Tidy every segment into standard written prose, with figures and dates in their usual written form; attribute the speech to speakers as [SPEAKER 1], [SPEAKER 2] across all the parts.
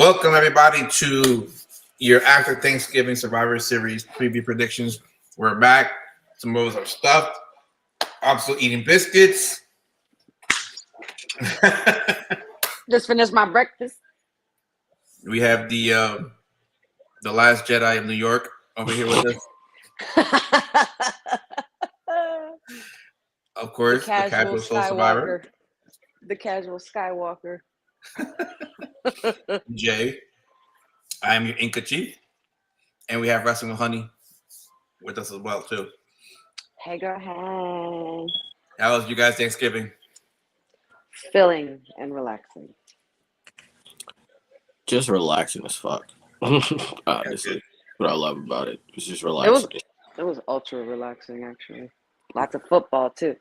[SPEAKER 1] Welcome everybody to your after Thanksgiving Survivor Series preview predictions. We're back. Some of us are stuffed. I'm still eating biscuits.
[SPEAKER 2] Just finished my breakfast.
[SPEAKER 1] We have the Last Jedi of New York over here with us. Of course, the casual soul survivor.
[SPEAKER 2] The casual Skywalker.
[SPEAKER 1] Jay. I am your Inca Chief. And we have Wrestling with Honey with us as well, too.
[SPEAKER 2] Hey, girl, hey.
[SPEAKER 1] How was you guys' Thanksgiving?
[SPEAKER 2] Filling and relaxing.
[SPEAKER 3] Just relaxing as fuck. Honestly. What I love about it. It's just relaxing.
[SPEAKER 2] It was ultra relaxing, actually. Lots of football, too.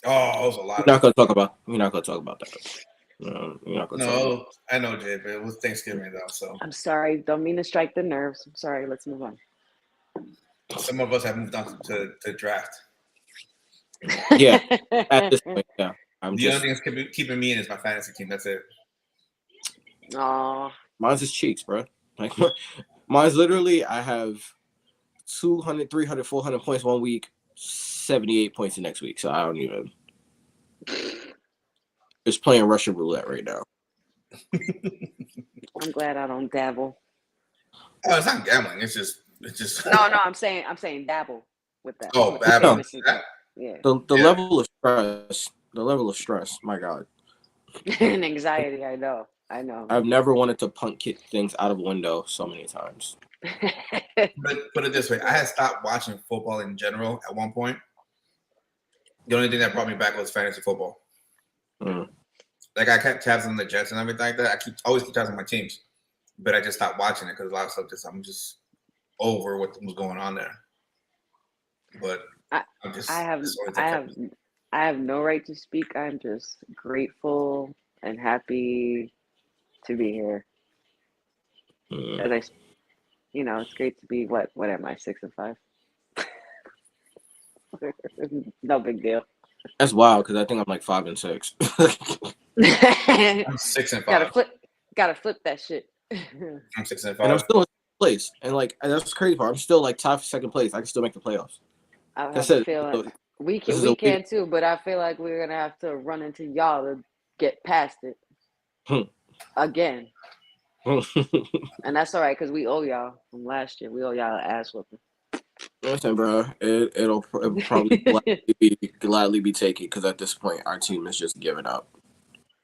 [SPEAKER 1] Oh, it was a lot.
[SPEAKER 3] We're not gonna talk about that. No, we're not gonna talk about
[SPEAKER 1] I know, Jay, but it was Thanksgiving though, so
[SPEAKER 2] I'm sorry. Don't mean to strike the nerves. I'm sorry. Let's move on.
[SPEAKER 1] some of us have moved on to draft.
[SPEAKER 3] Yeah. At this point, yeah.
[SPEAKER 1] The only thing that's keeping me in is my fantasy team. That's it.
[SPEAKER 2] Aw.
[SPEAKER 3] Mine's just cheeks, bro. Like mine's literally I have 200, 300, 400 points one week, 78 points the next week. So I don't even just playing Russian roulette right now.
[SPEAKER 2] I'm glad I don't dabble.
[SPEAKER 1] Oh, it's not gambling. It's just.
[SPEAKER 2] No. I'm saying dabble with that.
[SPEAKER 1] Oh,
[SPEAKER 2] with
[SPEAKER 1] dabble.
[SPEAKER 2] Yeah.
[SPEAKER 3] The level of stress. The level of stress. My God.
[SPEAKER 2] And anxiety. I know.
[SPEAKER 3] I've never wanted to punt kick things out of a window so many times.
[SPEAKER 1] Put it this way: I had stopped watching football in general at one point. The only thing that brought me back was fantasy football. Like I kept tabs on the Jets and everything like that. I always keep tabs on my teams, but I just stopped watching it because a lot of stuff I'm just over what was going on there. But
[SPEAKER 2] I have no right to speak. I'm just grateful and happy to be here. And it's great to be what am I, 6-5? No big deal.
[SPEAKER 3] That's wild because I think I'm like 5-6.
[SPEAKER 1] I'm 6-5.
[SPEAKER 2] Gotta flip that shit.
[SPEAKER 1] I'm 6-5.
[SPEAKER 3] And I'm still in place. And like that's the crazy part. I'm still like tied for second place. I can still make the playoffs.
[SPEAKER 2] I have a feeling we can too, but I feel like we're gonna have to run into y'all to get past it again. And that's all right because we owe y'all from last year. We owe y'all an ass whooping.
[SPEAKER 3] Listen, bro, it'll probably gladly be taken because at this point our team is just giving up.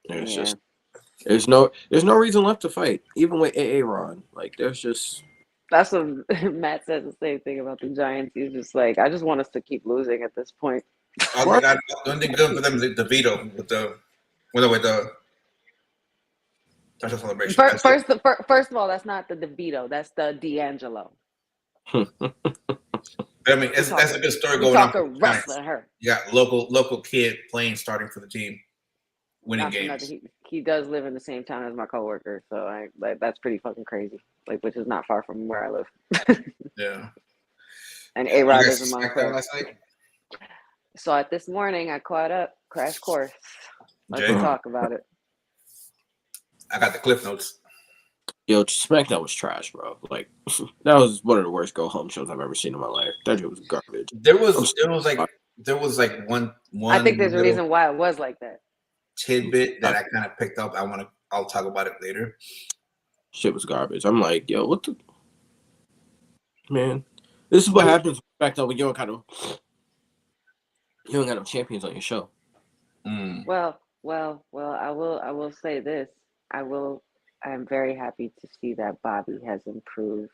[SPEAKER 3] There's no reason left to fight, even with Aaron. Like there's just.
[SPEAKER 2] That's what Matt says the same thing about the Giants. He's just like, I just want us to keep losing at this point.
[SPEAKER 1] The only thing good for them is the veto with the special celebration.
[SPEAKER 2] First of all, that's not the DeVito. That's the D'Angelo.
[SPEAKER 1] I mean, that's a good story going on.
[SPEAKER 2] Talking wrestling her.
[SPEAKER 1] You got local kid playing, starting for the team, winning games.
[SPEAKER 2] He does live in the same town as my coworker, so that's pretty fucking crazy. Like, which is not far from where I live.
[SPEAKER 1] Yeah.
[SPEAKER 2] And A-Rod is in Montclair. Saw it this morning. I caught up. Crash course. Let's talk about it.
[SPEAKER 1] I got the cliff notes.
[SPEAKER 3] Yo, SmackDown was trash, bro. Like that was one of the worst go home shows I've ever seen in my life. That shit was garbage.
[SPEAKER 1] There was like one.
[SPEAKER 2] I think there's a reason why it was like that.
[SPEAKER 1] Tidbit that I kind of picked up. I'll talk about it later.
[SPEAKER 3] Shit was garbage. I'm like, yo, what the man? This is what happens back then when you don't got no champions on your show.
[SPEAKER 2] Well, I will say this. I'm very happy to see that Bobby has improved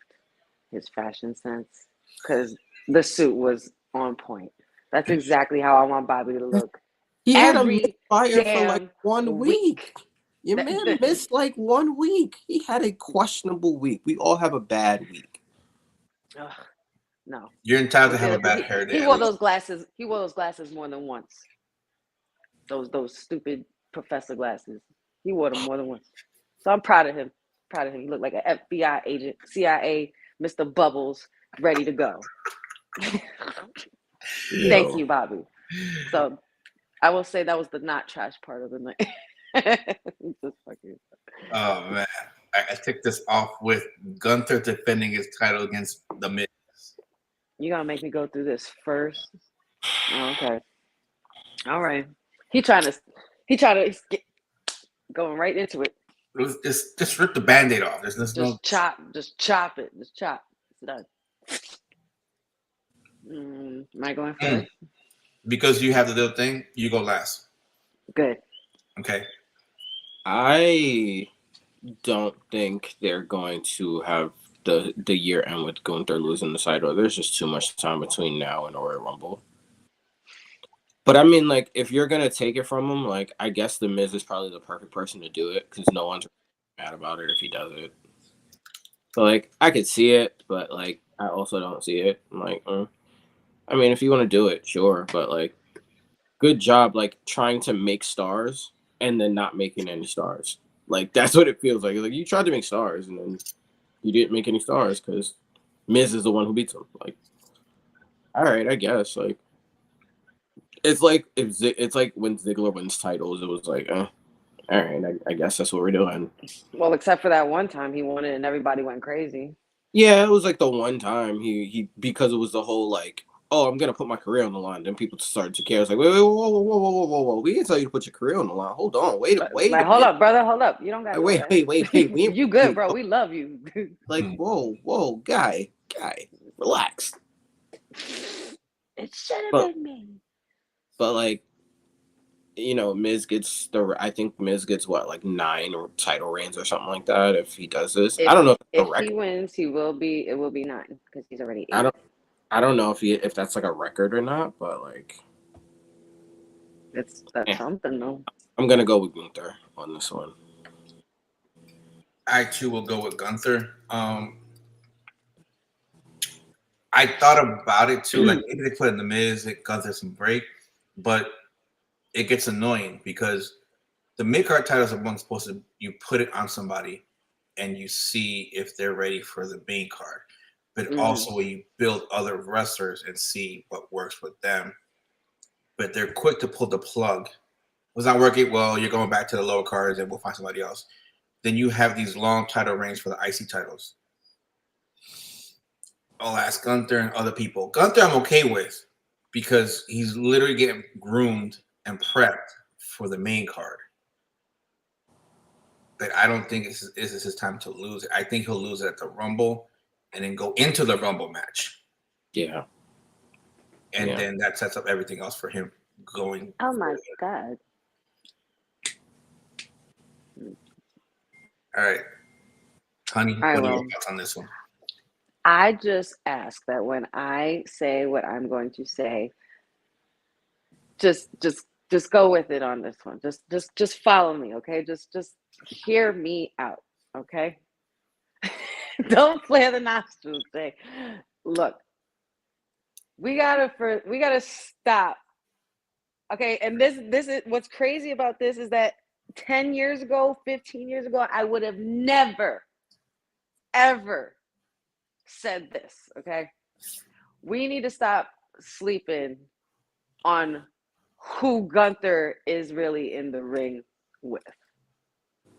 [SPEAKER 2] his fashion sense because the suit was on point. That's exactly how I want Bobby to look.
[SPEAKER 3] He had a fire for like 1 week. Your man missed like 1 week. He had a questionable week. We all have a bad week.
[SPEAKER 2] No.
[SPEAKER 1] You're entitled to have a bad hair day.
[SPEAKER 2] He wore those glasses. He wore those glasses more than once. Those stupid professor glasses. He wore them more than once. So I'm proud of him. He looked like an FBI agent, CIA, Mr. Bubbles, ready to go. Thank you, Bobby. So I will say that was the not trash part of the night.
[SPEAKER 1] Oh man. I took this off with Gunther defending his title against The Miz.
[SPEAKER 2] You gotta make me go through this first. Oh, okay. All right. He trying to get going right into it.
[SPEAKER 1] It was just rip the Band-Aid off. There's no
[SPEAKER 2] chop it. Just chop. It's done. Am I going first?
[SPEAKER 1] Because you have the little thing, you go last.
[SPEAKER 2] Good.
[SPEAKER 1] Okay.
[SPEAKER 3] I don't think they're going to have the year end with Gunther losing the title. There's just too much time between now and the Royal Rumble. But I mean, like, if you're gonna take it from him, like, I guess The Miz is probably the perfect person to do it because no one's mad about it if he does it. So, like, I could see it, but like, I also don't see it. I'm like, I mean, if you want to do it, sure, but like, good job, like, trying to make stars and then not making any stars. Like, that's what it feels like. Like, you tried to make stars and then you didn't make any stars because Miz is the one who beats him. Like, all right, I guess. Like, it's like it's like when Ziggler wins titles, it was like, all right, I guess that's what we're doing.
[SPEAKER 2] Well, except for that one time he won it and everybody went crazy.
[SPEAKER 3] Yeah, it was like the one time he because it was the whole like, oh, I'm gonna put my career on the line. Then people started to care. It's like, wait, whoa. We didn't tell you to put your career on the line. Hold on, wait.
[SPEAKER 2] Like, hold up, brother, hold up. You don't got
[SPEAKER 3] wait.
[SPEAKER 2] You good, bro? We love you.
[SPEAKER 3] Like, whoa, guy, relax.
[SPEAKER 2] It should have been me.
[SPEAKER 3] But like, you know, I think Miz gets what, like 9 or title reigns or something like that if he does this. I don't know
[SPEAKER 2] if he wins, it will be 9 because he's already 8.
[SPEAKER 3] I don't know if that's like a record or not, but like,
[SPEAKER 2] that's something though.
[SPEAKER 3] I'm gonna go with Gunther on this one.
[SPEAKER 1] I too will go with Gunther. I thought about it too. Like, maybe they put in The Miz, it Gunther some break, but it gets annoying because the mid-card titles are supposed to, you put it on somebody and you see if they're ready for the main card. But also you build other wrestlers and see what works with them. But they're quick to pull the plug. Was not working, well, you're going back to the lower cards and we'll find somebody else. Then you have these long title reigns for the IC titles. I'll ask Gunther and other people. Gunther I'm okay with because he's literally getting groomed and prepped for the main card. But I don't think this is his time to lose it. I think he'll lose it at the Rumble and then go into the Rumble match.
[SPEAKER 3] Yeah.
[SPEAKER 1] And then that sets up everything else for him going.
[SPEAKER 2] Oh my God.
[SPEAKER 1] All right. Honey, what are your thoughts on this one?
[SPEAKER 2] I just ask that when I say what I'm going to say, just go with it on this one. Just follow me, okay? Just hear me out, okay? Don't flare the nostrils. Say, look, we gotta stop. Okay, and this is what's crazy about this is that 10 years ago, 15 years ago, I would have never, ever said this, okay? We need to stop sleeping on who Gunther is really in the ring with,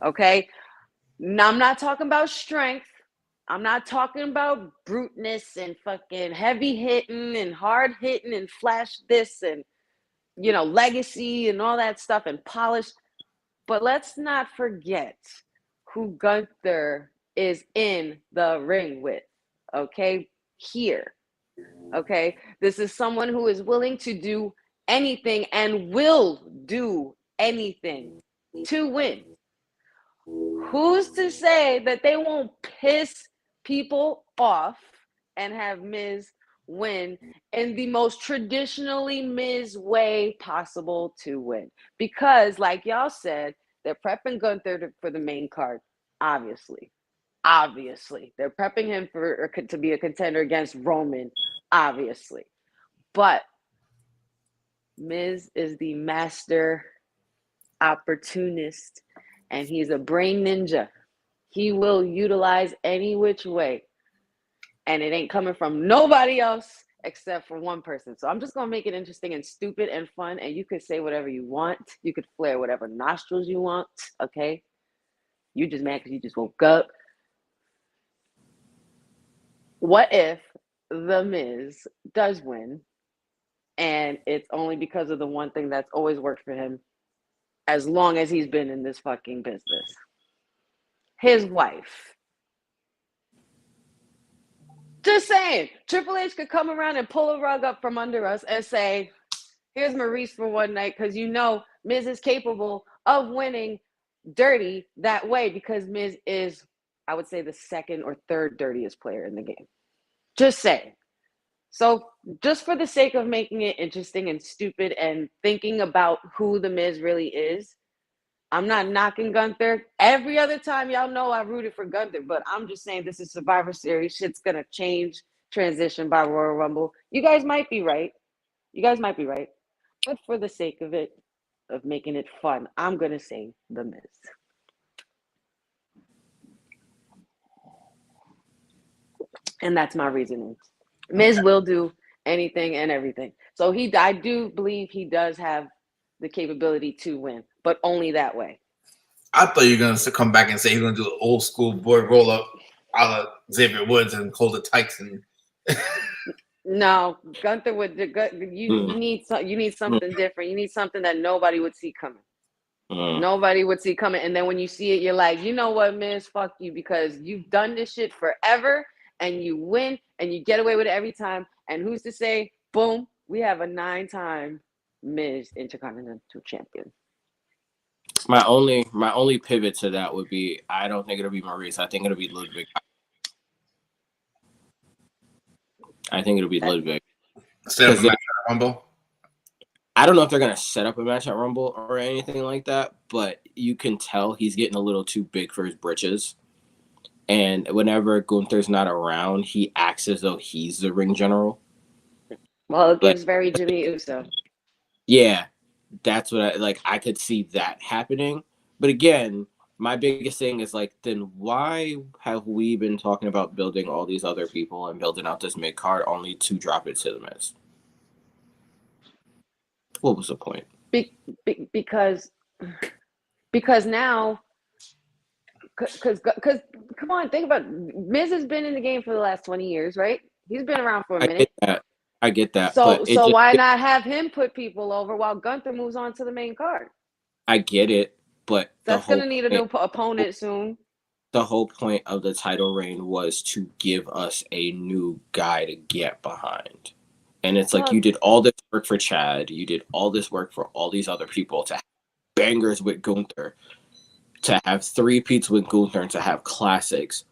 [SPEAKER 2] okay? Now, I'm not talking about strength. I'm not talking about bruteness and fucking heavy hitting and hard hitting and flash this and, you know, legacy and all that stuff and polish. But let's not forget who Gunther is in the ring with, okay? Here, okay? This is someone who is willing to do anything and will do anything to win. Who's to say that they won't piss people off and have Miz win in the most traditionally Miz way possible to win? Because, like y'all said, they're prepping Gunther for the main card, obviously. They're prepping him to be a contender against Roman, obviously. But Miz is the master opportunist, and he's a brain ninja. He will utilize any which way, and it ain't coming from nobody else except for one person. So I'm just gonna make it interesting and stupid and fun, and you could say whatever you want. You could flare whatever nostrils you want, okay? You just mad because you just woke up. What if The Miz does win, and it's only because of the one thing that's always worked for him as long as he's been in this fucking business? His wife. Just saying, Triple H could come around and pull a rug up from under us and say, here's Maurice for one night, because Miz is capable of winning dirty that way, because Miz is, I would say, the second or third dirtiest player in the game. Just saying. So just for the sake of making it interesting and stupid and thinking about who the Miz really is, I'm not knocking Gunther. Every other time, y'all know I rooted for Gunther, but I'm just saying this is Survivor Series. Shit's going to change, transition by Royal Rumble. You guys might be right. But for the sake of it, of making it fun, I'm going to say The Miz. And that's my reasoning. Miz will do anything and everything. So I do believe he does have the capability to win, but only that way.
[SPEAKER 1] I thought you were going to come back and say he's going to do an old school boy roll up a la Xavier Woods and hold the tights. And
[SPEAKER 2] no, Gunther would. You need something different. You need something that nobody would see coming. Nobody would see coming. And then when you see it, you're like, you know what, Miz, fuck you, because you've done this shit forever and you win and you get away with it every time. And who's to say, boom, we have a 9-time Miz Intercontinental Champion.
[SPEAKER 3] My only pivot to that would be, I don't think it'll be Maurice. I think it'll be Ludwig.
[SPEAKER 1] Set up a match at Rumble.
[SPEAKER 3] I don't know if they're gonna set up a match at Rumble or anything like that, but you can tell he's getting a little too big for his britches. And whenever Gunther's not around, he acts as though he's the ring general.
[SPEAKER 2] Well, it gives very Jimmy Uso.
[SPEAKER 3] Yeah, that's what I could see that happening. But again, my biggest thing is like, then why have we been talking about building all these other people and building out this mid card only to drop it to the Miz? What was the point?
[SPEAKER 2] Because now, because come on, think about it. Miz has been in the game for the last 20 years, right? He's been around for a minute.
[SPEAKER 3] I get that.
[SPEAKER 2] So why not have him put people over while Gunther moves on to the main card?
[SPEAKER 3] I get it, but
[SPEAKER 2] that's going to need a new opponent soon.
[SPEAKER 3] The whole point of the title reign was to give us a new guy to get behind. And it's like, you did all this work for Chad. You did all this work for all these other people to have bangers with Gunther, to have three-peats with Gunther, and to have classics,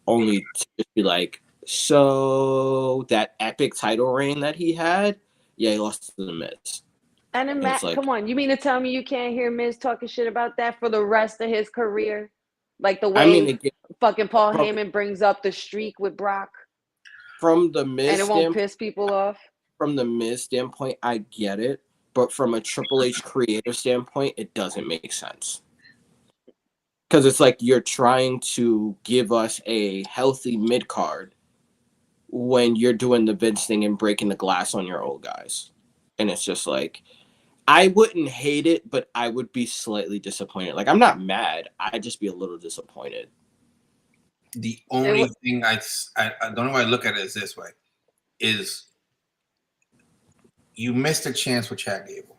[SPEAKER 3] only to just be like, so that epic title reign that he had, yeah, he lost to the Miz.
[SPEAKER 2] And then Matt, come on, you mean to tell me you can't hear Miz talking shit about that for the rest of his career? Like the way fucking Paul Heyman brings up the streak with Brock?
[SPEAKER 3] From the Miz
[SPEAKER 2] and it won't piss people off.
[SPEAKER 3] From the Miz standpoint, I get it, but from a Triple H creative standpoint, it doesn't make sense. Because it's like you're trying to give us a healthy mid card when you're doing the Vince thing and breaking the glass on your old guys, and it's just like, I wouldn't hate it, but I would be slightly disappointed. Like, I'm not mad, I'd just be a little disappointed.
[SPEAKER 1] The only thing I don't know why I look at it is this way, is you missed a chance with Chad Gable.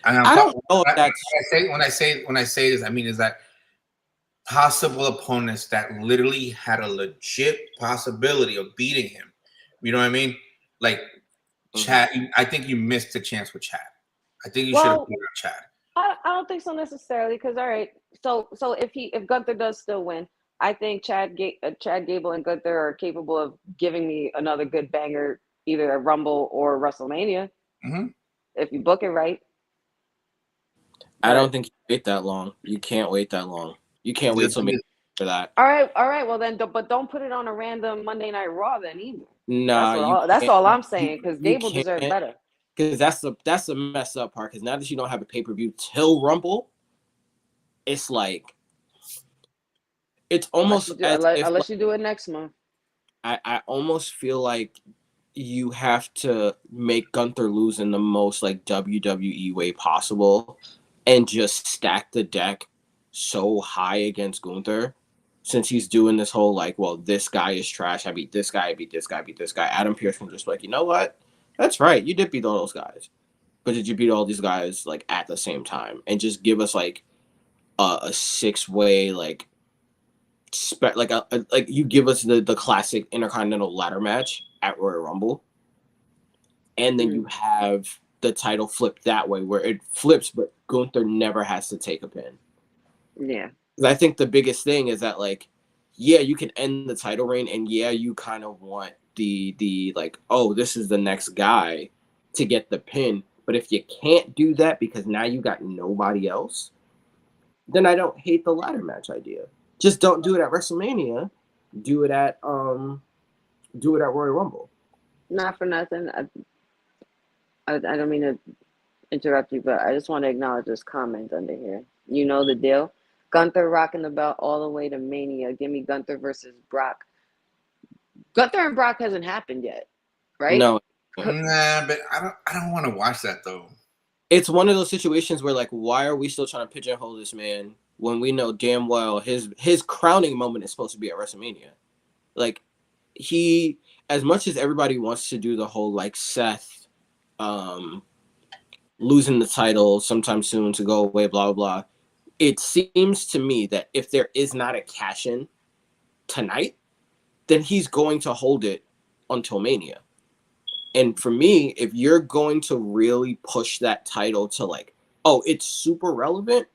[SPEAKER 1] And I don't know when I say this, I mean is that possible opponents that literally had a legit possibility of beating him. You know what I mean? Like Chad, I think you missed a chance with Chad. I think you should have beaten Chad.
[SPEAKER 2] I don't think so necessarily, because all right, so if Gunther does still win, I think Chad Gable and Gunther are capable of giving me another good banger, either at Rumble or WrestleMania, if you book it right.
[SPEAKER 3] I don't think you wait that long. You can't wait that long. You can't wait till for that.
[SPEAKER 2] All right. Well then, but don't put it on a random Monday Night Raw then either.
[SPEAKER 3] No,
[SPEAKER 2] that's all I'm saying, because Gable deserves better.
[SPEAKER 3] Because that's the messed up part. Because now that you don't have a pay-per-view till Rumble, it's like, it's almost
[SPEAKER 2] unless you do it next month.
[SPEAKER 3] I almost feel like you have to make Gunther lose in the most like WWE way possible, and just stack the deck so high against Gunther, since he's doing this whole like, well, this guy is trash. I beat this guy. I beat this guy. I beat this guy. Adam Pearce can just be like, you know what? That's right. You did beat all those guys, but did you beat all these guys like at the same time? And just give us like a 6-way like like you give us the classic Intercontinental ladder match at Royal Rumble, and then you have the title flipped that way where it flips, but Gunther never has to take a pin.
[SPEAKER 2] Yeah.
[SPEAKER 3] I think the biggest thing is that like, yeah, you can end the title reign, and yeah, you kind of want the like, oh, this is the next guy to get the pin. But if you can't do that because now you got nobody else, then I don't hate the ladder match idea. Just don't do it at WrestleMania. Do it at Royal Rumble.
[SPEAKER 2] Not for nothing. I don't mean to interrupt you, but I just want to acknowledge this comment under here. You know the deal. Gunther rocking the belt all the way to Mania. Give me Gunther versus Brock. Gunther and Brock hasn't happened yet, right?
[SPEAKER 3] No.
[SPEAKER 1] Nah, but I don't want to watch that though.
[SPEAKER 3] It's one of those situations where like, why are we still trying to pigeonhole this man when we know damn well his crowning moment is supposed to be at WrestleMania? Like, he, as much as everybody wants to do the whole like Seth losing the title sometime soon to go away, blah, blah, blah. It seems to me that if there is not a cash-in tonight, then he's going to hold it until Mania. And for me, if you're going to really push that title to like, oh, it's super relevant,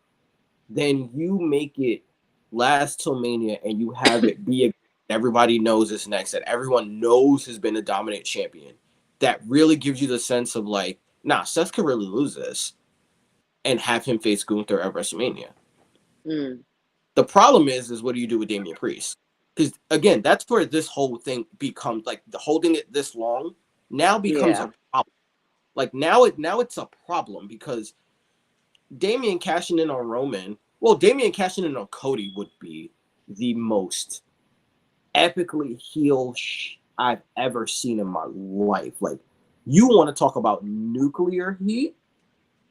[SPEAKER 3] then you make it last till Mania and you have it be a everybody knows is next, that everyone knows has been a dominant champion. That really gives you the sense of like, nah, Seth could really lose this and have him face Gunther at WrestleMania. The problem is what do you do with Damian Priest? Because again, that's where this whole thing becomes like holding it this long now becomes a problem. Like now it's a problem because Damian cashing in on Roman. Well, Damian cashing in on Cody would be the most epically heel I've ever seen in my life. Like, you want to talk about nuclear heat?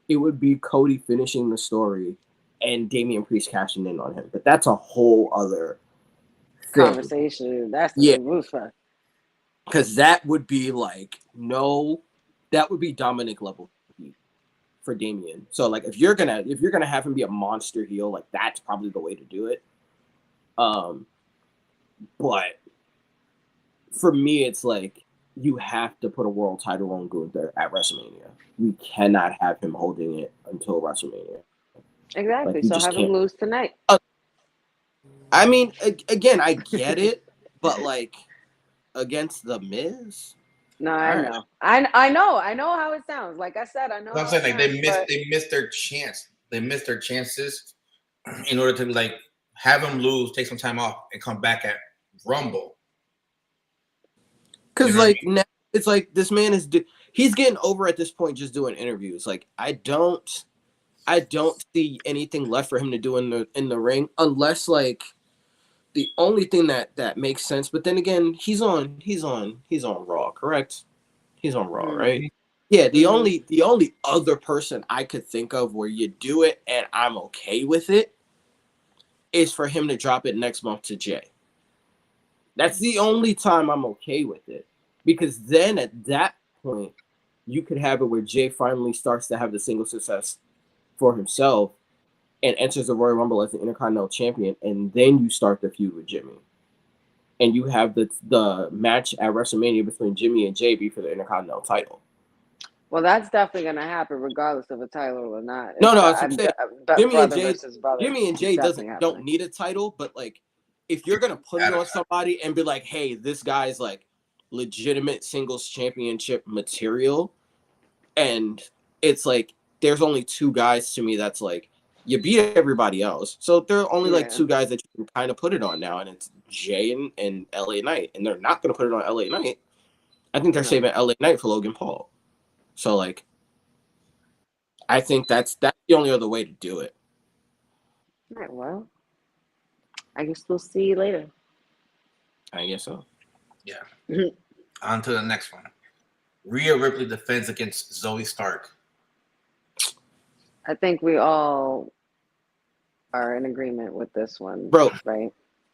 [SPEAKER 3] It would be Cody finishing the story and Damian Priest cashing in on him. But that's a whole other
[SPEAKER 2] conversation. That's the roof.
[SPEAKER 3] Because that would be like, that would be Dominic level heat for Damian. So like, if you're gonna have him be a monster heel, like that's probably the way to do it. But for me, it's like you have to put a world title on Gunther at WrestleMania. We cannot have him holding it until WrestleMania.
[SPEAKER 2] Exactly.
[SPEAKER 3] Like,
[SPEAKER 2] so have him lose tonight.
[SPEAKER 3] I mean, again, I get it, but like against the Miz.
[SPEAKER 2] No, I know. I know how it sounds. Like I said, I know.
[SPEAKER 1] I'm saying like they missed their chance. They missed their chances in order to like have him lose, take some time off, and come back at Rumble.
[SPEAKER 3] Because like now it's like this man is he's getting over at this point just doing interviews. Like I don't see anything left for him to do in the ring unless like the only thing that makes sense. But then again, he's on Raw, correct? He's on Raw, right? Yeah. The only other person I could think of where you do it and I'm okay with it is for him to drop it next month to Jay. That's the only time I'm okay with it, because then at that point you could have it where Jay finally starts to have the single success for himself and enters the Royal Rumble as the Intercontinental Champion, and then you start the feud with Jimmy. And you have the match at WrestleMania between Jimmy and Jay be for the Intercontinental title.
[SPEAKER 2] Well, that's definitely going to happen regardless of a title or not.
[SPEAKER 3] No, I'm saying Jimmy and Jay don't need a title, but like if you're going to put it on somebody and be like, hey, this guy's like legitimate singles championship material, and it's like there's only two guys to me that's like, you beat everybody else. So there are only like two guys that you can kind of put it on now, and it's Jay and LA Knight. And they're not going to put it on LA Knight. I think they're saving LA Knight for Logan Paul. So like, I think that's the only other way to do it.
[SPEAKER 2] All right, well, I guess we'll see you later.
[SPEAKER 3] I guess so.
[SPEAKER 1] Yeah. On to the next one. Rhea Ripley defends against Zoe Stark.
[SPEAKER 2] I think we all are in agreement with this one,
[SPEAKER 3] Bro,
[SPEAKER 2] right?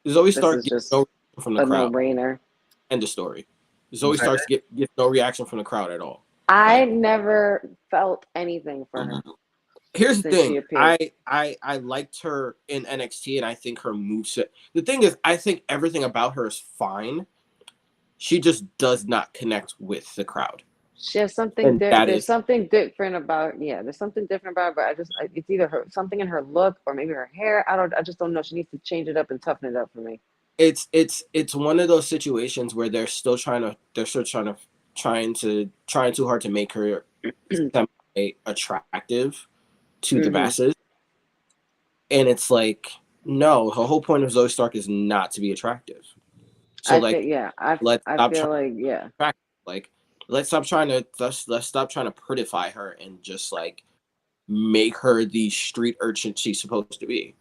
[SPEAKER 3] Zoe
[SPEAKER 2] This
[SPEAKER 3] Stark
[SPEAKER 2] is
[SPEAKER 3] gets
[SPEAKER 2] just
[SPEAKER 3] no reaction from the
[SPEAKER 2] a
[SPEAKER 3] crowd.
[SPEAKER 2] no-brainer.
[SPEAKER 3] End of story. Zoe Stark gets no reaction from the crowd at all.
[SPEAKER 2] I never felt anything for her.
[SPEAKER 3] Here's the
[SPEAKER 2] since she
[SPEAKER 3] thing.
[SPEAKER 2] appeared.
[SPEAKER 3] I liked her in NXT, and I think her moveset. The thing is, I think everything about her is fine. She just does not connect with the crowd.
[SPEAKER 2] She has something
[SPEAKER 3] And that
[SPEAKER 2] there's
[SPEAKER 3] is-
[SPEAKER 2] something different about there's something different about her, but it's either her something in her look or maybe her hair. I just don't know. She needs to change it up and toughen it up for me.
[SPEAKER 3] It's one of those situations where they're trying too hard to make her attractive to the masses. And it's like, no, the whole point of Zoe Stark is not to be attractive. So let's stop trying to prettify her and just like make her the street urchin she's supposed to be.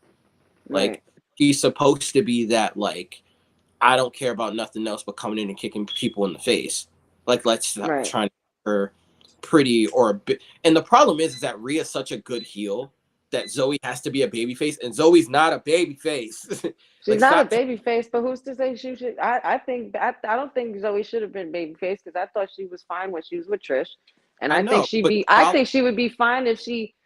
[SPEAKER 3] Like she's supposed to be that, like, I don't care about nothing else but coming in and kicking people in the face. Like, let's stop trying to make her pretty or a bit. And the problem is that Rhea's such a good heel that Zoe has to be a baby face, and Zoe's not a baby face.
[SPEAKER 2] She's not a baby face, but who's to say she should? I don't think Zoe should have been baby face because I thought she was fine when she was with Trish, and I think she would be fine if she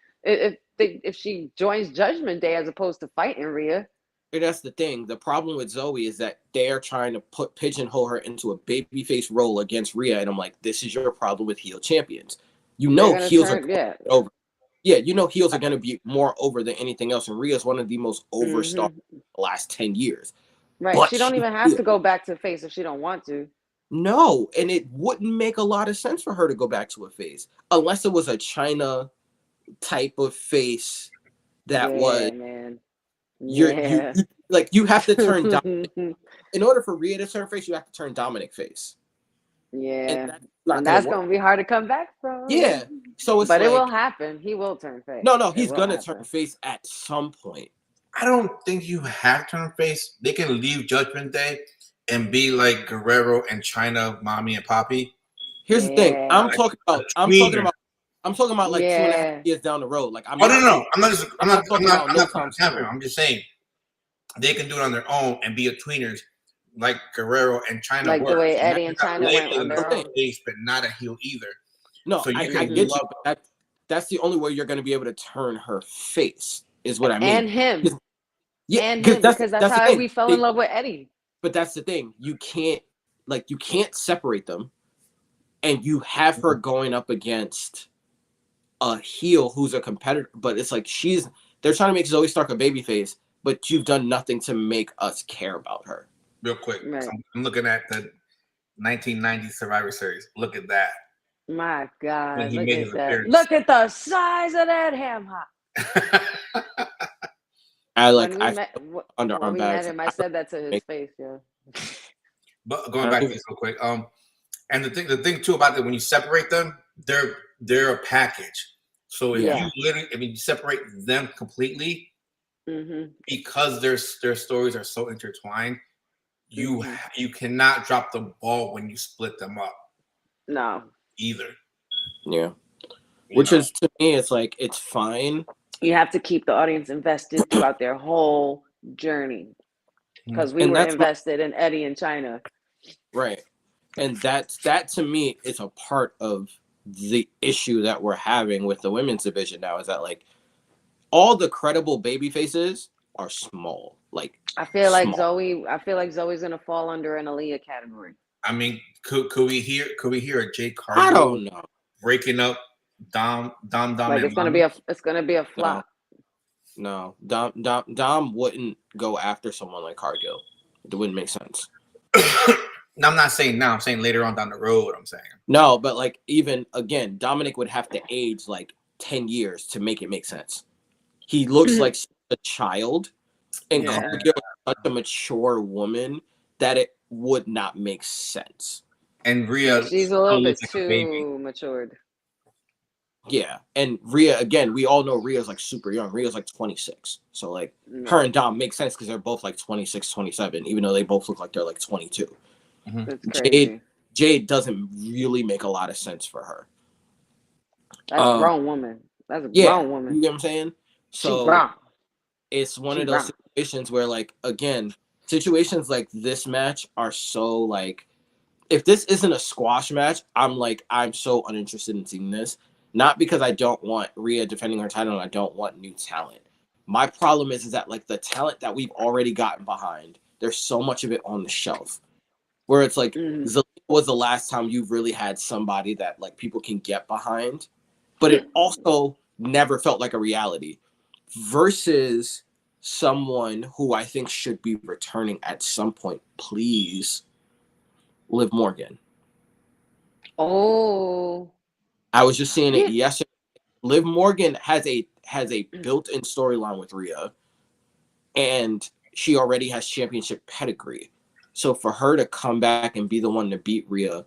[SPEAKER 2] joins Judgment Day as opposed to fighting Rhea.
[SPEAKER 3] And that's the thing. The problem with Zoe is that they're trying to pigeonhole her into a babyface role against Rhea, and I'm like, this is your problem with heel champions. You know, heels are over. Yeah, you know, heels are going to be more over than anything else, and Rhea's one of the most overstars in the last 10 years.
[SPEAKER 2] Right. But she don't even have to go back to face if she don't want to.
[SPEAKER 3] No, and it wouldn't make a lot of sense for her to go back to a face unless it was a China type of face that was. Man. You have to turn Dominic. In order for Rhea to turn face, you have to turn Dominic face.
[SPEAKER 2] Yeah, and that's gonna be hard to come back from.
[SPEAKER 3] Yeah, so it's
[SPEAKER 2] but it will happen. He will turn face.
[SPEAKER 3] No, he's gonna turn face at some point.
[SPEAKER 1] I don't think you have to turn face. They can leave Judgment Day and be like Guerrero and China, Mommy and Poppy.
[SPEAKER 3] Here's the thing. I'm talking about like 2.5 years down the road. Like I'm
[SPEAKER 1] just saying they can do it on their own and be a tweeners like Guerrero and China.
[SPEAKER 2] Like the way Eddie and China went on their own.
[SPEAKER 1] Face, but not a heel either.
[SPEAKER 3] No, so I get you. But that's the only way you're going to be able to turn her face. Is what I mean.
[SPEAKER 2] And him. Because that's how we fell in love with Eddie.
[SPEAKER 3] But that's the thing. You can't separate them, and you have her going up against a heel who's a competitor. But it's like they're trying to make Zoe Stark a babyface, but you've done nothing to make us care about her.
[SPEAKER 1] Real quick, I'm looking at the 1990 Survivor Series. Look at that.
[SPEAKER 2] My God, look at that. Appearance. Look at the size of that ham hock.
[SPEAKER 3] underarm bags.
[SPEAKER 2] I said that to his face, yeah.
[SPEAKER 1] But going back to this real quick, and the thing too about that, when you separate them, they're a package. So if you separate them completely, because their stories are so intertwined, you cannot drop the ball when you split them up.
[SPEAKER 2] No.
[SPEAKER 1] Either.
[SPEAKER 3] Yeah. Which is, to me, it's like, it's fine.
[SPEAKER 2] You have to keep the audience invested throughout their whole journey. Because we were invested in Eddie and China.
[SPEAKER 3] Right. And that to me is a part of the issue that we're having with the women's division now, is that like all the credible baby faces are small. Like
[SPEAKER 2] I feel like Zoe's gonna fall under an Aaliyah category.
[SPEAKER 1] I mean, could we hear a Jade Cargill?
[SPEAKER 3] I don't know.
[SPEAKER 1] Breaking up Dom.
[SPEAKER 2] Like it's gonna be a flop.
[SPEAKER 3] No, Dom wouldn't go after someone like Cargill. It wouldn't make sense.
[SPEAKER 1] No, I'm not saying now. I'm saying later on down the road. I'm saying
[SPEAKER 3] no, but like even again, Dominic would have to age like 10 years to make it make sense. He looks like a child, and Cargill is such a mature woman that it would not make sense.
[SPEAKER 1] And Rhea,
[SPEAKER 2] she's a little bit too matured.
[SPEAKER 3] Yeah, and Rhea, again, we all know Rhea's like super young. Rhea's like 26. So like her and Dom make sense because they're both like 26, 27, even though they both look like they're like 22. Jade doesn't really make a lot of sense for her.
[SPEAKER 2] That's a grown woman. That's a grown woman.
[SPEAKER 3] You get what I'm saying? So
[SPEAKER 2] she's grown.
[SPEAKER 3] it's one
[SPEAKER 2] She
[SPEAKER 3] of those
[SPEAKER 2] rocked.
[SPEAKER 3] situations where, like, again, situations like this match are so, like, if this isn't a squash match, I'm so uninterested in seeing this. Not because I don't want Rhea defending her title and I don't want new talent. My problem is that, like, the talent that we've already gotten behind, there's so much of it on the shelf. Where it's like, Zelina was the last time you really had somebody that, like, people can get behind. But it also never felt like a reality. Versus someone who I think should be returning at some point, please, Liv Morgan.
[SPEAKER 2] Oh,
[SPEAKER 3] I was just seeing it
[SPEAKER 2] yeah.
[SPEAKER 3] yesterday. Liv Morgan has a built-in storyline with Rhea, and she already has championship pedigree. So for her to come back and be the one to beat Rhea,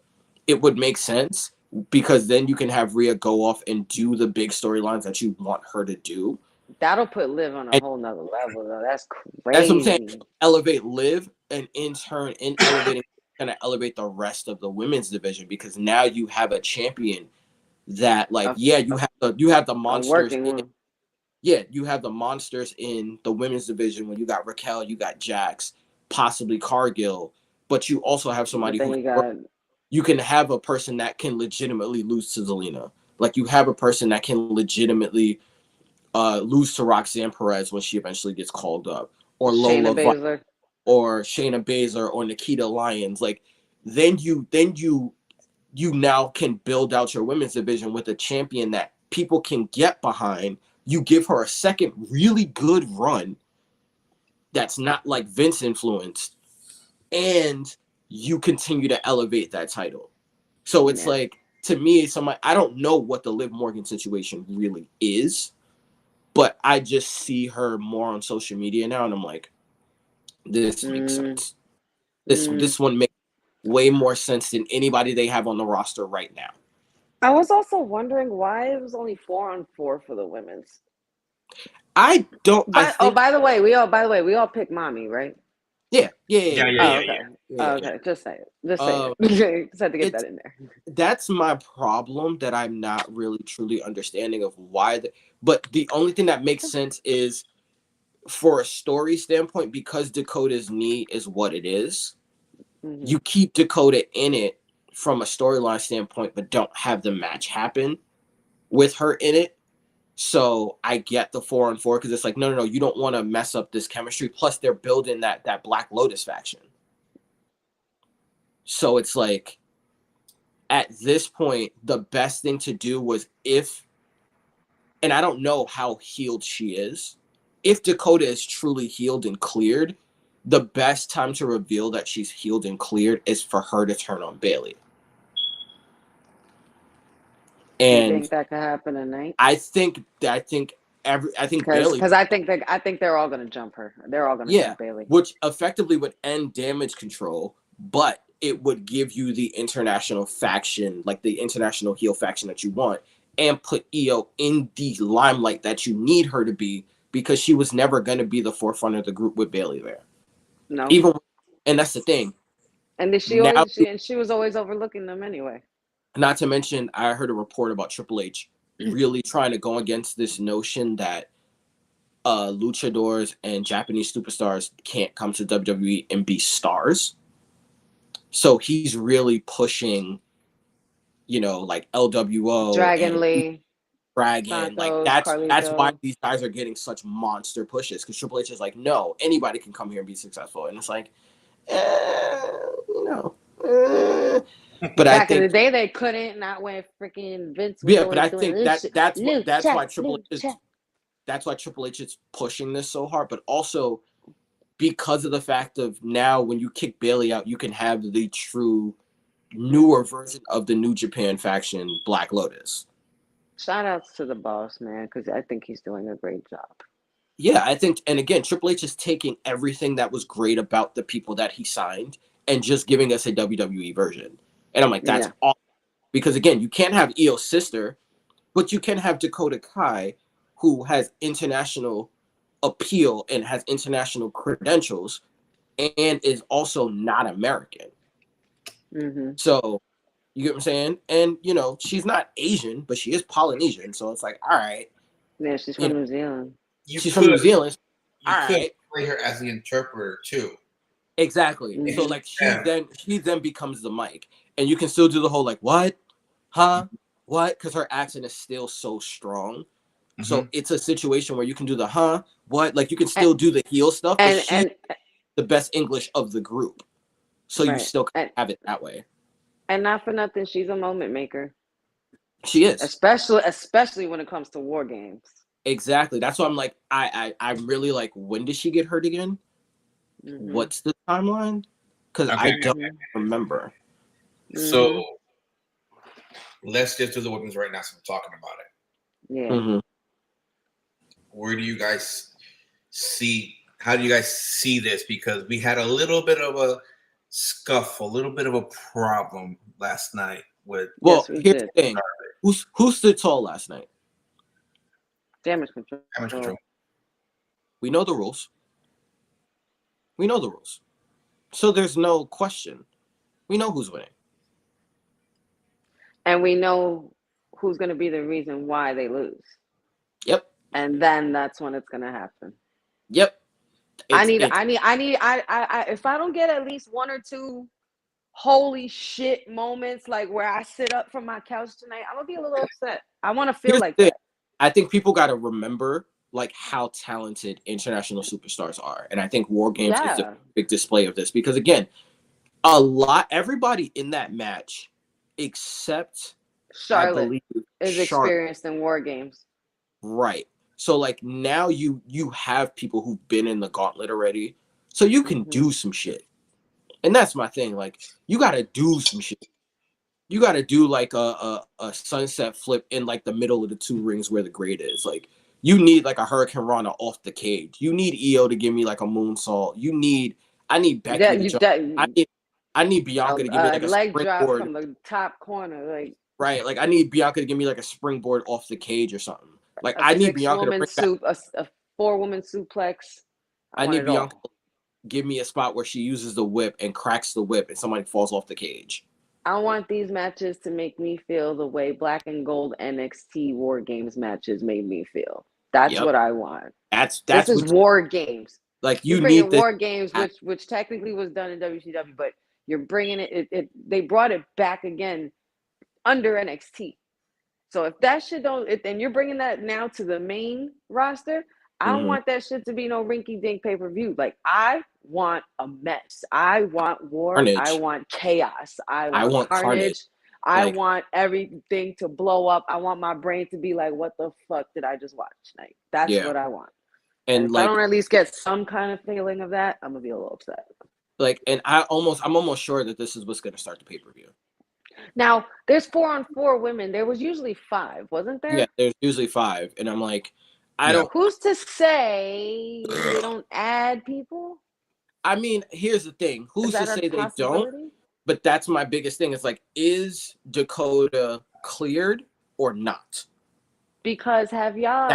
[SPEAKER 3] it would make sense because then you can have Rhea go off and do the big storylines that you want her to do.
[SPEAKER 2] That'll put Liv on a
[SPEAKER 3] And
[SPEAKER 2] whole nother level, though. That's crazy.
[SPEAKER 3] that's what I'm saying. Elevate Liv, and in turn, in elevating, going to elevate the rest of the women's division because now you have a champion that, like, you have the monsters. You have the monsters in the women's division when you got Raquel, you got Jax, possibly Cargill, but you also have somebody you can have a person that can legitimately lose to Zelina. Like, you have a person that can legitimately lose to Roxanne Perez when she eventually gets called up, or
[SPEAKER 2] Shayna Baszler,
[SPEAKER 3] or Shayna Baszler, or Nikita Lyons. Like, then you now can build out your women's division with a champion that people can get behind. You give her a second really good run that's not, like, Vince influenced, and you continue to elevate that title. So it's like, to me, I don't know what the Liv Morgan situation really is, but I just see her more on social media now, and I'm like, this makes sense. This one makes way more sense than anybody they have on the roster right now.
[SPEAKER 2] I was also wondering why it was only 4-on-4 for the women's.
[SPEAKER 3] By the way,
[SPEAKER 2] we all pick Mommy, right?
[SPEAKER 3] Yeah.
[SPEAKER 2] Okay, just say it. Just had to get that in there.
[SPEAKER 3] That's my problem, that I'm not really truly understanding of why. But the only thing that makes sense is, for a story standpoint, because Dakota's knee is what it is, you keep Dakota in it from a storyline standpoint, but don't have the match happen with her in it. So I get the 4-on-4 because it's like, no, you don't want to mess up this chemistry. Plus, they're building that Black Lotus faction. So it's like, at this point, the best thing to do was and I don't know how healed she is. If Dakota is truly healed and cleared, the best time to reveal that she's healed and cleared is for her to turn on Bayley. And
[SPEAKER 2] you think that could happen tonight?
[SPEAKER 3] I think Bayley,
[SPEAKER 2] because I think they're all going to jump her. They're all going to jump Bayley,
[SPEAKER 3] which effectively would end Damage Control, but it would give you the international faction, like the international heel faction that you want, and put Io in the limelight that you need her to be, because she was never going to be the forefront of the group with Bayley there.
[SPEAKER 2] No,
[SPEAKER 3] and that's the thing.
[SPEAKER 2] And she was always overlooking them anyway.
[SPEAKER 3] Not to mention, I heard a report about Triple H really trying to go against this notion that luchadors and Japanese superstars can't come to WWE and be stars. So he's really pushing, like LWO,
[SPEAKER 2] Dragon Lee,
[SPEAKER 3] Dragon. Like, that's why these guys are getting such monster pushes, because Triple H is like, no, anybody can come here and be successful. And it's like, But
[SPEAKER 2] back in the day, they couldn't. Not when freaking Vince was
[SPEAKER 3] but I think that's why Triple H is pushing this so hard. But also because of the fact of now, when you kick Bayley out, you can have the true newer version of the New Japan faction, Black Lotus.
[SPEAKER 2] Shout outs to the boss, man, because I think he's doing a great job.
[SPEAKER 3] Yeah, I think, and again, Triple H is taking everything that was great about the people that he signed and just giving us a WWE version. And I'm like, that's awesome. Because again, you can't have Io's sister, but you can have Dakota Kai, who has international appeal and has international credentials and is also not American. So, you get what I'm saying? And, she's not Asian, but she is Polynesian. So it's like, all right.
[SPEAKER 2] Yeah, she's from New Zealand.
[SPEAKER 3] She's from New Zealand.
[SPEAKER 1] you
[SPEAKER 3] all
[SPEAKER 1] could
[SPEAKER 3] right.
[SPEAKER 1] play her as the interpreter too.
[SPEAKER 3] Exactly.
[SPEAKER 2] Mhm.
[SPEAKER 3] So like
[SPEAKER 1] Yeah.
[SPEAKER 3] she then becomes the mic, and you can still do the whole like what, huh, what, because her accent is still so strong. So it's a situation where you can do the huh, what, like you can still do the heel stuff, but she's
[SPEAKER 2] and
[SPEAKER 3] the best English of the group. So you
[SPEAKER 2] right.
[SPEAKER 3] still can have it that way.
[SPEAKER 2] And not for nothing, she's a moment maker.
[SPEAKER 3] She is.
[SPEAKER 2] Especially when it comes to war games.
[SPEAKER 3] Exactly. That's why I'm like, I'm really like, when did she get hurt again?
[SPEAKER 2] Mm-hmm.
[SPEAKER 3] What's the timeline? Because I don't remember.
[SPEAKER 1] So let's just do the women's right now since we're talking about it.
[SPEAKER 2] Yeah.
[SPEAKER 3] Mm-hmm.
[SPEAKER 1] Where do you guys see? How do you guys see this? Because we had a little bit of a scuff, a little bit of a problem last night with.
[SPEAKER 3] Well,
[SPEAKER 2] Yes, we
[SPEAKER 3] here's
[SPEAKER 2] did.
[SPEAKER 3] the thing. Who stood tall last night?
[SPEAKER 2] Damage control.
[SPEAKER 1] Damage control.
[SPEAKER 3] We know the rules. We know the rules. So there's no question. We know who's winning.
[SPEAKER 2] And we know who's going to be the reason why they lose.
[SPEAKER 3] Yep.
[SPEAKER 2] And then that's when it's going to happen.
[SPEAKER 3] Yep.
[SPEAKER 2] I need, if I don't get at least one or two holy shit moments, like where I sit up from my couch tonight, I'm going to be a little upset. I want to feel like that.
[SPEAKER 3] I think people got to remember like how talented international superstars are. And I think War Games is a big display of this because again, everybody in that match except
[SPEAKER 2] Charlotte is experienced in War Games.
[SPEAKER 3] Right. So like now you have people who've been in the gauntlet already. So you can do some shit. And that's my thing. Like you got to do some shit. You got to do like a sunset flip in like the middle of the two rings where the grade is. Like you need like a Hurricane Rana off the cage. You need EO to give me like a moonsault. I need Becky to jump. I need Bianca to give me like a
[SPEAKER 2] leg drop
[SPEAKER 3] springboard
[SPEAKER 2] from the top corner. Like
[SPEAKER 3] right. Like I need Bianca to give me like a springboard off the cage or something. Like I need Bianca to bring back
[SPEAKER 2] a 4-woman suplex.
[SPEAKER 3] I need Bianca to give me a spot where she uses the whip and cracks the whip and somebody falls off the cage.
[SPEAKER 2] I want these matches to make me feel the way Black and Gold NXT War Games matches made me feel. That's what I want.
[SPEAKER 3] This
[SPEAKER 2] is War Games.
[SPEAKER 3] Like you
[SPEAKER 2] need War Games, which technically was done in WCW, but you're bringing it. They brought it back again under NXT. So if that shit and you're bringing that now to the main roster, I don't want that shit to be no rinky-dink pay-per-view. Like I want a mess. I want war.
[SPEAKER 3] Carnage.
[SPEAKER 2] I want chaos. I want carnage. I want everything to blow up. I want my brain to be like, what the fuck did I just watch? Like that's what I want. And if I don't at least get some kind of feeling of that, I'm gonna be a little upset.
[SPEAKER 3] Like, and I'm almost sure that this is what's gonna start the pay-per-view.
[SPEAKER 2] Now, there's 4-on-4 women. There was usually 5, wasn't there?
[SPEAKER 3] Yeah, there's usually 5, and I'm like,
[SPEAKER 2] Who's to say they don't add people?
[SPEAKER 3] I mean, here's the thing. Who's to say they don't? But that's my biggest thing. It's like, is Dakota cleared or not?
[SPEAKER 2] Because have y'all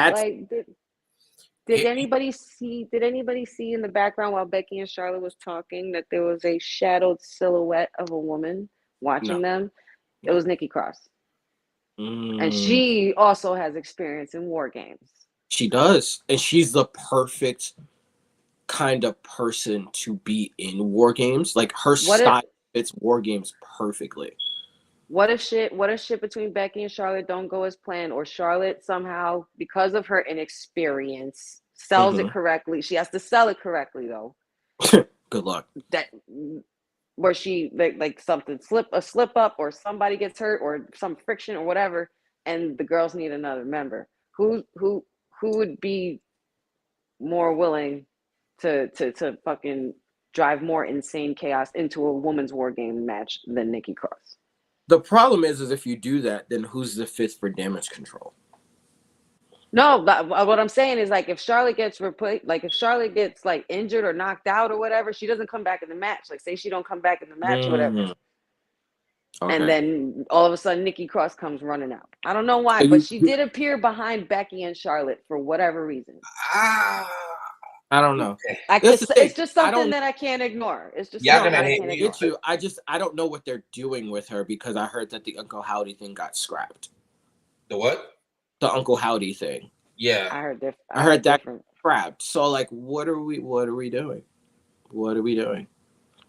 [SPEAKER 2] did anybody see in the background while Becky and Charlotte was talking that there was a shadowed silhouette of a woman watching them? It was Nikki Cross. And she also has experience in War Games.
[SPEAKER 3] She does. And she's the perfect kind of person to be in War Games. Like her style fits War Games perfectly.
[SPEAKER 2] What if shit between Becky and Charlotte don't go as planned, or Charlotte somehow, because of her inexperience, sells it correctly? She has to sell it correctly though.
[SPEAKER 3] Good luck.
[SPEAKER 2] That where she like something slip up, or somebody gets hurt, or some friction or whatever, and the girls need another member. Who would be more willing to fucking drive more insane chaos into a women's War Game match than Nikki Cross?
[SPEAKER 3] The problem is if you do that, then who's the fifth for Damage Control?
[SPEAKER 2] No, but what I'm saying is like if Charlotte gets replaced, like if Charlotte gets like injured or knocked out or whatever, she doesn't come back in the match. Like say she don't come back in the match or whatever. Okay. And then all of a sudden Nikki Cross comes running out. I don't know why, but she did appear behind Becky and Charlotte for whatever reason.
[SPEAKER 3] I don't know.
[SPEAKER 2] It's just something that I can't ignore. It's just
[SPEAKER 3] I get you. I don't know what they're doing with her because I heard that the Uncle Howdy thing got scrapped.
[SPEAKER 1] The what?
[SPEAKER 3] The Uncle Howdy thing.
[SPEAKER 1] Yeah,
[SPEAKER 2] I heard that.
[SPEAKER 3] I heard that scrapped. So like, what are we doing? What are we doing?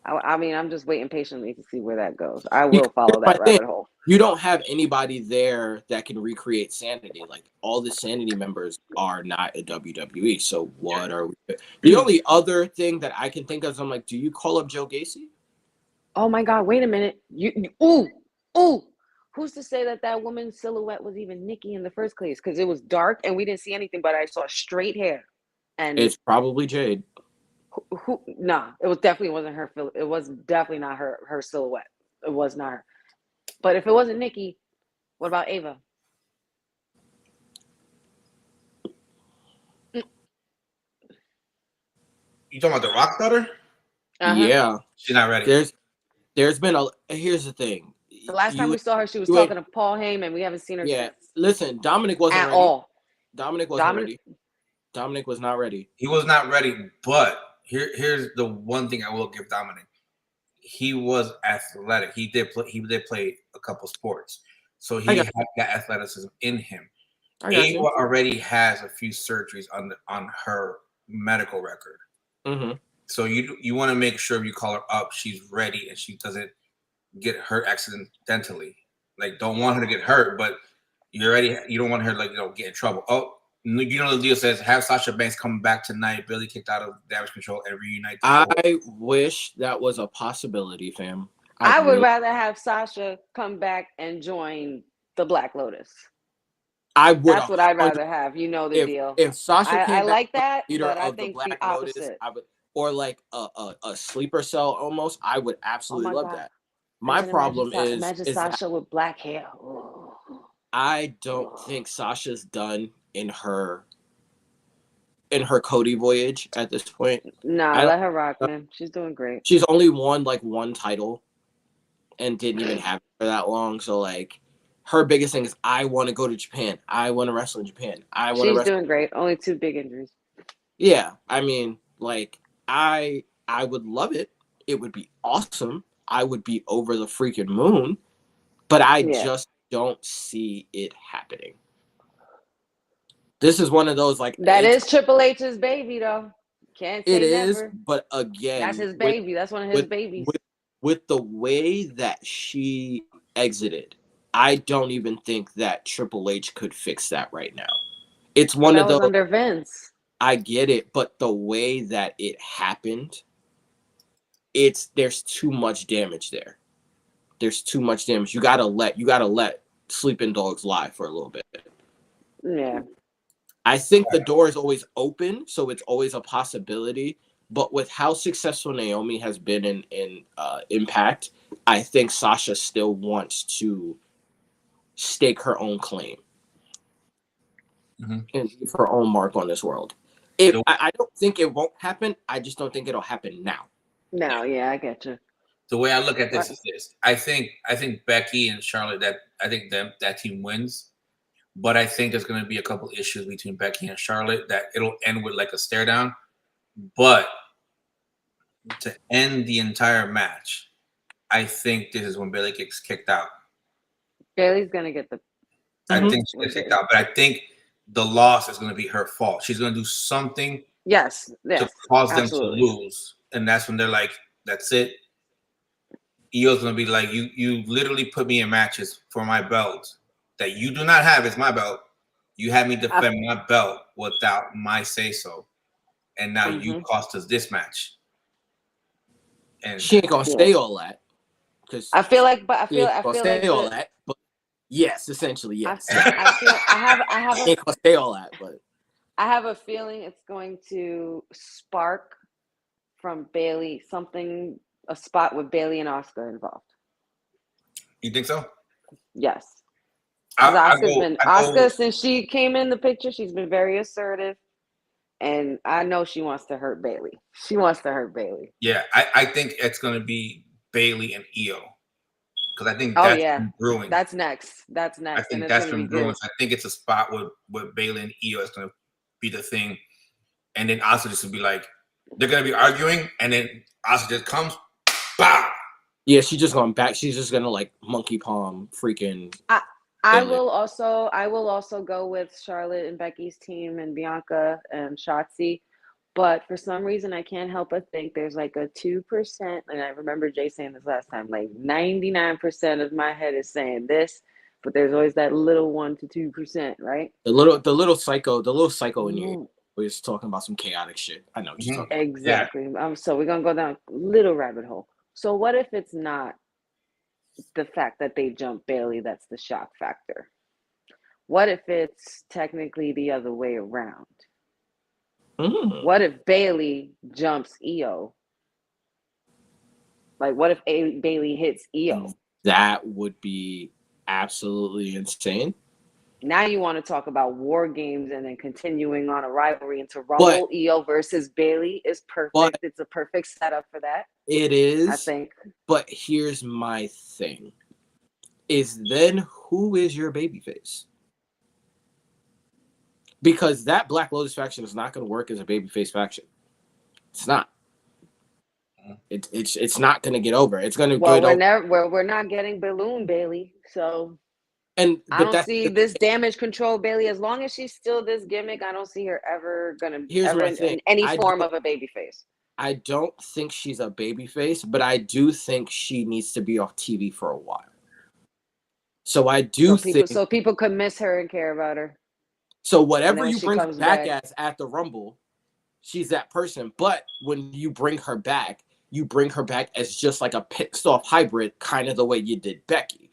[SPEAKER 2] I mean, I'm just waiting patiently to see where that goes. I will
[SPEAKER 3] Because
[SPEAKER 2] follow
[SPEAKER 3] here's my
[SPEAKER 2] that
[SPEAKER 3] thing.
[SPEAKER 2] rabbit hole.
[SPEAKER 3] You don't have anybody there that can recreate Sanity. Like all the Sanity members are not at WWE. So what are we? The only other thing that I can think of is I'm like, do you call up Joe Gacy?
[SPEAKER 2] Oh my God! Wait a minute. Ooh. Who's to say that that woman's silhouette was even Nikki in the first place? Because it was dark and we didn't see anything, but I saw straight hair. And
[SPEAKER 3] It's probably Jade.
[SPEAKER 2] Nah, it was definitely wasn't her. It was definitely not her silhouette. It was not her. But if it wasn't Nikki, what about Ava?
[SPEAKER 1] You talking about the Rock daughter?
[SPEAKER 3] Yeah,
[SPEAKER 1] She's not ready.
[SPEAKER 3] There's been a. Here's the thing.
[SPEAKER 2] The last time we saw her, she was talking to Paul Heyman. We haven't seen her since.
[SPEAKER 3] Listen, Dominic wasn't
[SPEAKER 2] at
[SPEAKER 3] ready.
[SPEAKER 2] all.
[SPEAKER 3] Dominic wasn't ready. Dominic was not ready.
[SPEAKER 1] He was not ready. But here's the one thing I will give Dominic. He was athletic. He did play a couple sports, so he had that athleticism in him. Ava already has a few surgeries on her medical record.
[SPEAKER 3] Mm-hmm.
[SPEAKER 1] So you want to make sure you call her up, she's ready and she doesn't get hurt accidentally. Like, don't want her to get hurt, but you don't want her to get in trouble. Oh, the deal says have Sasha Banks come back tonight. Billy kicked out of Damage Control and reunite.
[SPEAKER 3] I wish that was a possibility, fam.
[SPEAKER 2] I would rather have Sasha come back and join the Black Lotus.
[SPEAKER 3] I would.
[SPEAKER 2] That's what I'd rather have. You know the deal.
[SPEAKER 3] If Sasha came
[SPEAKER 2] I
[SPEAKER 3] back
[SPEAKER 2] like that,
[SPEAKER 3] leader
[SPEAKER 2] but I
[SPEAKER 3] of
[SPEAKER 2] think
[SPEAKER 3] the Black
[SPEAKER 2] the
[SPEAKER 3] Lotus,
[SPEAKER 2] opposite.
[SPEAKER 3] I would, or like a sleeper cell almost. I would absolutely love
[SPEAKER 2] God.
[SPEAKER 3] that. My problem
[SPEAKER 2] imagine
[SPEAKER 3] is
[SPEAKER 2] Sasha with black hair. Ooh.
[SPEAKER 3] I don't think Sasha's done in her Cody voyage at this point.
[SPEAKER 2] Nah, let her rock, man. She's doing great.
[SPEAKER 3] She's only won like one title and didn't even have it for that long. So like her biggest thing is I want to go to Japan. I want to wrestle in Japan.
[SPEAKER 2] She's doing great. Only 2 big injuries.
[SPEAKER 3] Yeah. I mean, like I would love it. It would be awesome. I would be over the freaking moon, but I just don't see it happening. This is one of those like
[SPEAKER 2] that is Triple H's baby though. Can't say
[SPEAKER 3] it
[SPEAKER 2] never.
[SPEAKER 3] Is, but again,
[SPEAKER 2] that's his baby. That's one of his babies.
[SPEAKER 3] With the way that she exited, I don't even think that Triple H could fix that right now. It's one of those
[SPEAKER 2] under Vince.
[SPEAKER 3] I get it, but the way that it happened, there's too much damage there. There's too much damage. You gotta let sleeping dogs lie for a little bit.
[SPEAKER 2] Yeah.
[SPEAKER 3] I think the door is always open, so it's always a possibility. But with how successful Naomi has been in Impact, I think Sasha still wants to stake her own claim and leave her own mark on this world. I don't think it won't happen. I just don't think it'll happen now.
[SPEAKER 2] No, yeah, I get you.
[SPEAKER 1] The way I look at this is this: I think Becky and Charlotte, that team wins. But I think there's going to be a couple issues between Becky and Charlotte that it'll end with like a stare down. But to end the entire match, I think this is when Bayley gets kicked out.
[SPEAKER 2] Bayley's going to get the.
[SPEAKER 1] I think she gets kicked out, but I think the loss is going to be her fault. She's going to do something to cause them to lose. And that's when they're like, that's it. Io's going to be like, you literally put me in matches for my belt that you do not have. It's my belt. You had me defend my belt without my say-so. And now you cost us this match. And
[SPEAKER 3] she ain't going to stay all that.
[SPEAKER 2] I feel like
[SPEAKER 3] all that. But yes, essentially, yes.
[SPEAKER 2] I have
[SPEAKER 3] ain't going to stay all that, but
[SPEAKER 2] I have a feeling it's going to spark from Bayley a spot with Bayley and Asuka involved.
[SPEAKER 1] You think so?
[SPEAKER 2] Yes. Asuka, since she came in the picture, she's been very assertive, and I know she wants to hurt Bayley.
[SPEAKER 1] Yeah, I think it's going to be Bayley and Io, because I think that's brewing.
[SPEAKER 2] That's next. I
[SPEAKER 1] think that's been brewing. So I think it's a spot with Bayley and Io is going to be the thing, and then Asuka just will be like, they're going to be arguing, and then Asuka just comes, bah!
[SPEAKER 3] Yeah, she's just going back. She's just going to like monkey palm freaking.
[SPEAKER 2] I
[SPEAKER 3] Bayley.
[SPEAKER 2] will also go with Charlotte and Becky's team and Bianca and Shotzi. But for some reason, I can't help but think there's like a 2%. And I remember Jay saying this last time, like 99% of my head is saying this, but there's always that little 1 to 2%, right?
[SPEAKER 3] The little psycho in you was talking about some chaotic shit. I know what you're talking about.
[SPEAKER 2] Exactly. So we're gonna go down a little rabbit hole. So what if it's not the fact that they jumped Bailey that's the shock factor? What if it's technically the other way around? What if Bailey jumps Io? Like, what if Bailey hits Io?
[SPEAKER 3] That would be absolutely insane.
[SPEAKER 2] Now you want to talk about war games and then continuing on a rivalry into Rumble. Io versus Bailey is perfect. It's a perfect setup for that.
[SPEAKER 3] It is.
[SPEAKER 2] I think.
[SPEAKER 3] But here's my thing. Is then who is your babyface? Because that Black Lotus faction is not going to work as a babyface faction. It's not. It's not going to get over. It's going to
[SPEAKER 2] we're not getting Balloon Bailey, so I don't see this damage control Bailey as long as she's still this gimmick. I don't see her ever in any form of a babyface.
[SPEAKER 3] I don't think she's a babyface, but I do think she needs to be off TV for a while. So I do think
[SPEAKER 2] so people could miss her and care about her.
[SPEAKER 3] So whatever you bring her back as at the Rumble, she's that person. But when you bring her back as just like a pissed off hybrid, kind of the way you did Becky.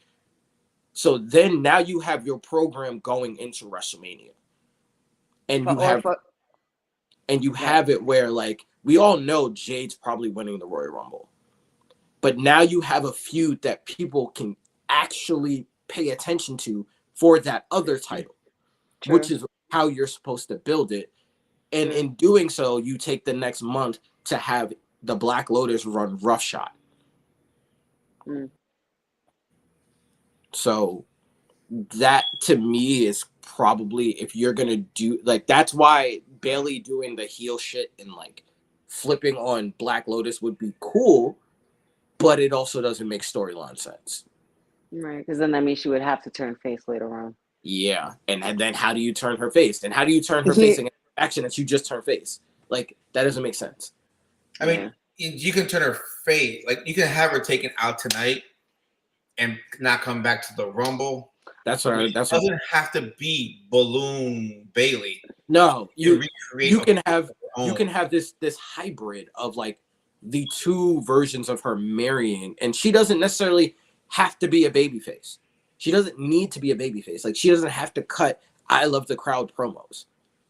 [SPEAKER 3] So then now you have your program going into WrestleMania. And you have it where, like, we all know Jade's probably winning the Royal Rumble. But now you have a feud that people can actually pay attention to for that other title. True. Which is how you're supposed to build it. And in doing so, you take the next month to have the Black Lotus run roughshod. So that to me is probably, if you're going to do, like, that's why Bailey doing the heel shit and like flipping on Black Lotus would be cool, but it also doesn't make storyline sense.
[SPEAKER 2] Right, because then that means she would have to turn face later on.
[SPEAKER 3] Yeah, and then how do you turn her face? And how do you turn her face against action that you just turned face? Like, that doesn't make sense.
[SPEAKER 1] I mean, you can turn her face. Like, you can have her taken out tonight and not come back to the Rumble.
[SPEAKER 3] It
[SPEAKER 1] doesn't have to be Balloon Bailey.
[SPEAKER 3] No, you can have this hybrid of like the two versions of her marrying, and she doesn't necessarily have to be a babyface. She doesn't need to be a babyface. Like, she doesn't have to cut I Love the Crowd promos.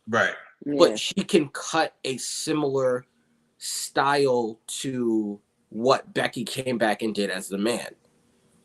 [SPEAKER 1] Right.
[SPEAKER 2] Yeah.
[SPEAKER 3] But she can cut a similar style to what Becky came back and did as the man.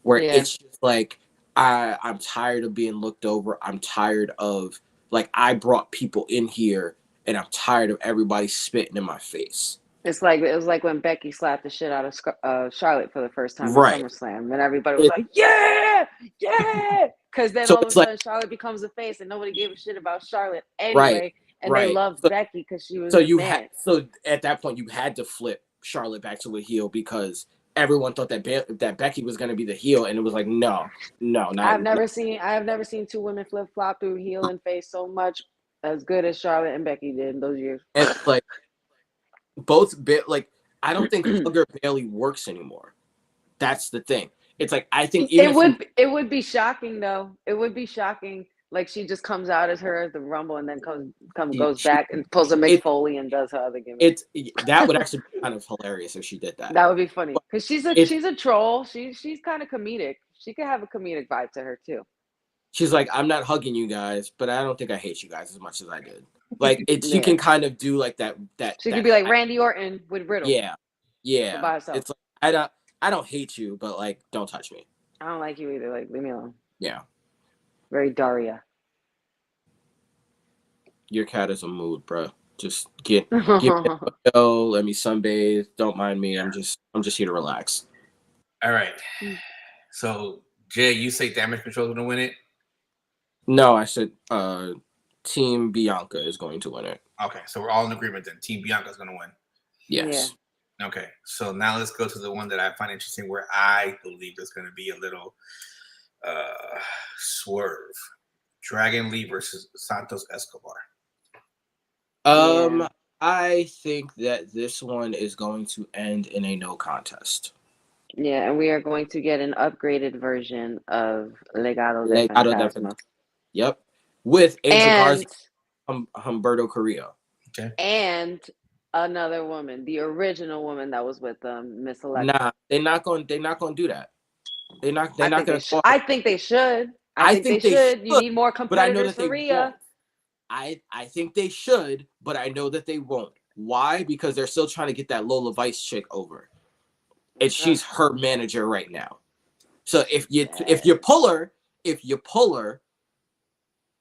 [SPEAKER 3] Where it's just like, I'm tired of being looked over. I'm tired of, like, I brought people in here and I'm tired of everybody spitting in my face.
[SPEAKER 2] It was like when Becky slapped the shit out of Charlotte for the first time at SummerSlam, and everybody was like, "Yeah, yeah!" Because then all of a sudden Charlotte becomes a face, and nobody gave a shit about Charlotte anyway, and they loved Becky because she was.
[SPEAKER 3] So at that point, you had to flip Charlotte back to a heel because everyone thought that Becky was going to be the heel, and it was like, no, not.
[SPEAKER 2] I've never seen two women flip flop through heel and face so much as good as Charlotte and Becky did in those years.
[SPEAKER 3] And like. I don't think Hugger Bailey works anymore. That's the thing. It's like, I think
[SPEAKER 2] it would be shocking though. It would be shocking. Like, she just comes out as her at the Rumble and then goes back and pulls a Mick Foley and does her other gimmick.
[SPEAKER 3] That would actually be kind of hilarious if she did that.
[SPEAKER 2] That would be funny because she's a troll. She's kind of comedic. She could have a comedic vibe to her too.
[SPEAKER 3] She's like, I'm not hugging you guys, but I don't think I hate you guys as much as I did. Like, she can kind of do like that.
[SPEAKER 2] She could be like Randy Orton with Riddle.
[SPEAKER 3] Yeah.
[SPEAKER 2] By herself.
[SPEAKER 3] It's like, I don't hate you, but like, don't touch me.
[SPEAKER 2] I don't like you either. Like, leave me alone.
[SPEAKER 3] Yeah.
[SPEAKER 2] Very Daria.
[SPEAKER 3] Your cat is a mood, bro. Just get me let me sunbathe. Don't mind me. I'm just here to relax.
[SPEAKER 1] All right. So Jay, you say Damage Control is gonna win it?
[SPEAKER 3] No, I said Team Bianca is going to win it.
[SPEAKER 1] Okay, so we're all in agreement then. Team Bianca is going to win.
[SPEAKER 3] Yes.
[SPEAKER 1] Yeah. Okay, so now let's go to the one that I find interesting, where I believe there's going to be a little Swerve. Dragon Lee versus Santos Escobar.
[SPEAKER 2] Yeah.
[SPEAKER 3] I think that this one is going to end in a no contest.
[SPEAKER 2] Yeah, and we are going to get an upgraded version of Legado de Fantasma.
[SPEAKER 3] Yep. With Angel
[SPEAKER 2] And
[SPEAKER 3] Garza, Humberto Carrillo.
[SPEAKER 1] Okay.
[SPEAKER 2] And another woman, the original woman that was with Miss Alexa.
[SPEAKER 3] Nah, they're not going to do that. They're not going to.
[SPEAKER 2] I think they should. I think they should. You need more competitors for Rhea.
[SPEAKER 3] I think they should, but I know that they won't. Why? Because they're still trying to get that Lola Vice chick over, and she's her manager right now. So if you pull her,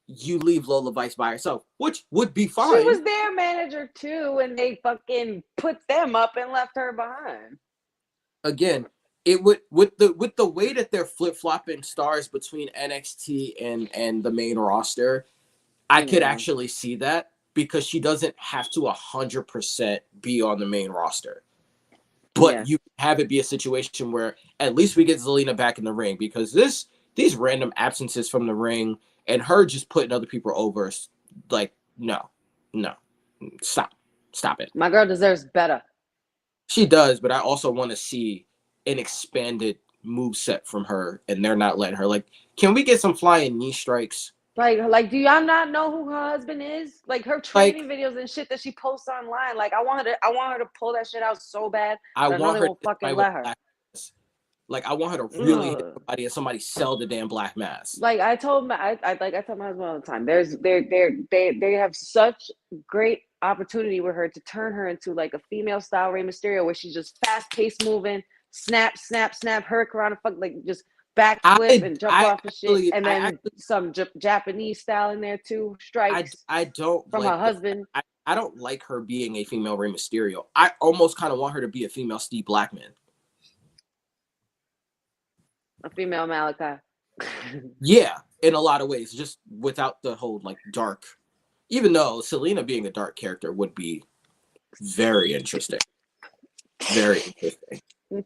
[SPEAKER 3] you leave Lola Vice by herself, which would be fine.
[SPEAKER 2] She was their manager too, and they fucking put them up and left her behind.
[SPEAKER 3] Again, it would with the way that they're flip-flopping stars between NXT and the main roster. I could actually see that because she doesn't have to 100% be on the main roster. But you have it be a situation where at least we get Zelina back in the ring, because these random absences from the ring and her just putting other people over, like, no, stop it.
[SPEAKER 2] My girl deserves better.
[SPEAKER 3] She does, but I also want to see an expanded move set from her, and they're not letting her. Like, can we get some flying knee strikes?
[SPEAKER 2] Like, do y'all not know who her husband is? Like, her training videos and shit that she posts online. Like, I want her to pull that shit out so bad.
[SPEAKER 3] I want her
[SPEAKER 2] to fucking let her.
[SPEAKER 3] Like, I want her to really hit somebody and somebody sell the damn black mass.
[SPEAKER 2] Like I told my husband all the time. They have such great opportunity with her to turn her into like a female style Rey Mysterio, where she's just fast paced moving, snap, hurricane around the fuck, like just backflip and jump off the shit, and then some Japanese style in there too. Strikes.
[SPEAKER 3] I don't
[SPEAKER 2] from her husband.
[SPEAKER 3] I don't like her being a female Rey Mysterio. I almost kind of want her to be a female Steve Blackman.
[SPEAKER 2] A female Malachi.
[SPEAKER 3] Yeah, in a lot of ways, just without the whole like dark. Even though Selena being a dark character would be very interesting. Very interesting.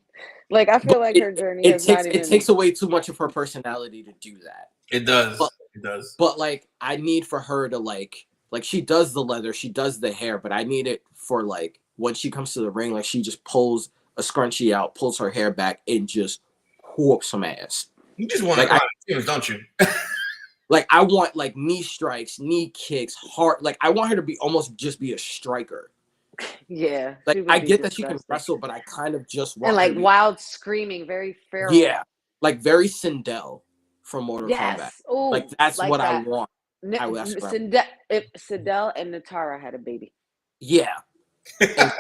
[SPEAKER 2] Like, I feel like her journey
[SPEAKER 3] it takes away too much of her personality to do that.
[SPEAKER 1] It does. It does.
[SPEAKER 3] But like, I need for her to like she does the leather, she does the hair, but I need it for like when she comes to the ring, like she just pulls a scrunchie out, pulls her hair back, and just whoops some ass.
[SPEAKER 1] You just want to, don't you?
[SPEAKER 3] Like, I want like knee strikes, knee kicks, hard. Like, I want her to be almost just be a striker.
[SPEAKER 2] Yeah.
[SPEAKER 3] Like, I get that she can wrestle, but I kind of just want
[SPEAKER 2] and like wild screaming, very feral.
[SPEAKER 3] Yeah, like very Sindel from Mortal Kombat.
[SPEAKER 2] Ooh,
[SPEAKER 3] like that's like what that. I want.
[SPEAKER 2] Sindel and Natara had a baby.
[SPEAKER 3] Yeah. And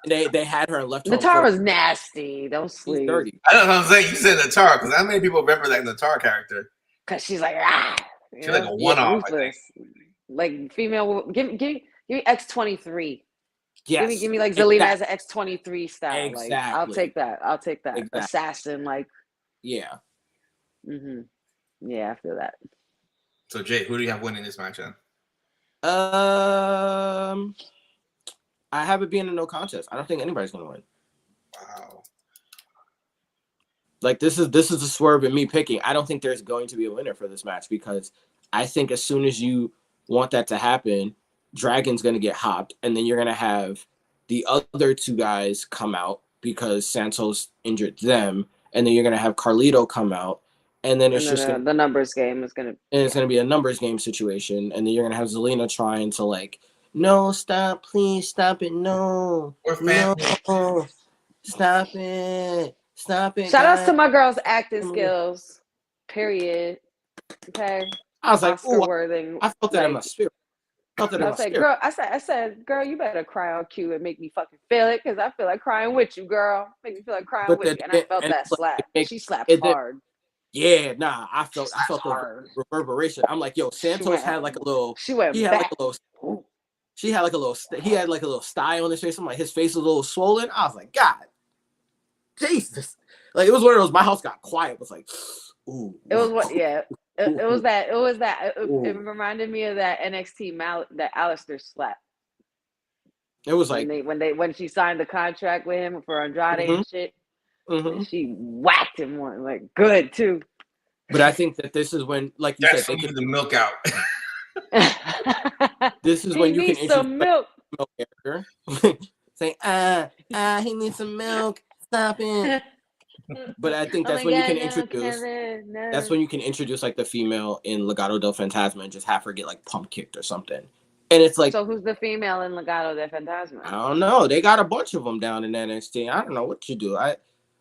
[SPEAKER 3] they had her and left her.
[SPEAKER 2] Natara's nasty. Don't sleep.
[SPEAKER 3] Dirty.
[SPEAKER 1] I don't know what I'm saying. You said Natara, because how many people remember that Natara character?
[SPEAKER 2] Because she's like,
[SPEAKER 1] she's like a one-off.
[SPEAKER 2] Like female. Give me X23.
[SPEAKER 3] Yes.
[SPEAKER 2] Give me like Zelina as an X23 style.
[SPEAKER 3] Exactly.
[SPEAKER 2] Like, I'll take that. Exactly. Assassin, like.
[SPEAKER 3] Yeah.
[SPEAKER 2] Yeah, I feel that.
[SPEAKER 1] So Jay, who do you have winning this match then?
[SPEAKER 3] I have it being a no contest. I don't think anybody's gonna win.
[SPEAKER 1] Wow.
[SPEAKER 3] Like, this is a swerve in me picking. I don't think there's going to be a winner for this match, because I think as soon as you want that to happen, Dragon's gonna get hopped, and then you're gonna have the other two guys come out because Santos injured them, and then you're gonna have Carlito come out. And then
[SPEAKER 2] the numbers game is gonna.
[SPEAKER 3] And it's gonna be a numbers game situation, and then you're gonna have Zelina trying to like, no, stop, please, stop it, no, stop it.
[SPEAKER 2] Shout outs to my girls' acting skills. Period. Okay.
[SPEAKER 3] I was like,
[SPEAKER 2] I
[SPEAKER 3] felt that in my spirit.
[SPEAKER 2] I said, girl, you better cry on cue and make me fucking feel it, because I feel like crying with you, girl. Make me feel like crying with you, and I felt that slap. She slapped hard.
[SPEAKER 3] Yeah, nah, I felt the reverberation. I'm like, yo, Santos had like a little.
[SPEAKER 2] She went back.
[SPEAKER 3] He had like a little sty on his face. I'm like, his face was a little swollen. I was like, God, Jesus! Like, it was one of those. My house got quiet. It was like, ooh.
[SPEAKER 2] It was what? Yeah. It was that. It reminded me of that NXT that Alistair slap.
[SPEAKER 3] It was like
[SPEAKER 2] when she signed the contract with him for Andrade and shit.
[SPEAKER 3] Mhm.
[SPEAKER 2] And she whacked him one, like, good too.
[SPEAKER 3] But I think that this is when, like you
[SPEAKER 1] That's
[SPEAKER 3] said,
[SPEAKER 1] when you the milk out.
[SPEAKER 3] this is
[SPEAKER 2] He
[SPEAKER 3] when you can
[SPEAKER 2] needs some
[SPEAKER 3] introduce
[SPEAKER 2] milk.
[SPEAKER 3] a milk character. Say, he needs some milk. Stop it. But I think
[SPEAKER 2] Oh
[SPEAKER 3] that's
[SPEAKER 2] my
[SPEAKER 3] when you
[SPEAKER 2] God,
[SPEAKER 3] can
[SPEAKER 2] no,
[SPEAKER 3] introduce.
[SPEAKER 2] Kevin, no.
[SPEAKER 3] That's when you can introduce like the female in Legado del Fantasma and just have her get like pump kicked or something. And it's like,
[SPEAKER 2] So who's the female in Legado de
[SPEAKER 3] I
[SPEAKER 2] Fantasma?
[SPEAKER 3] don't know. They got a bunch of them down in NXT. I don't know what you do.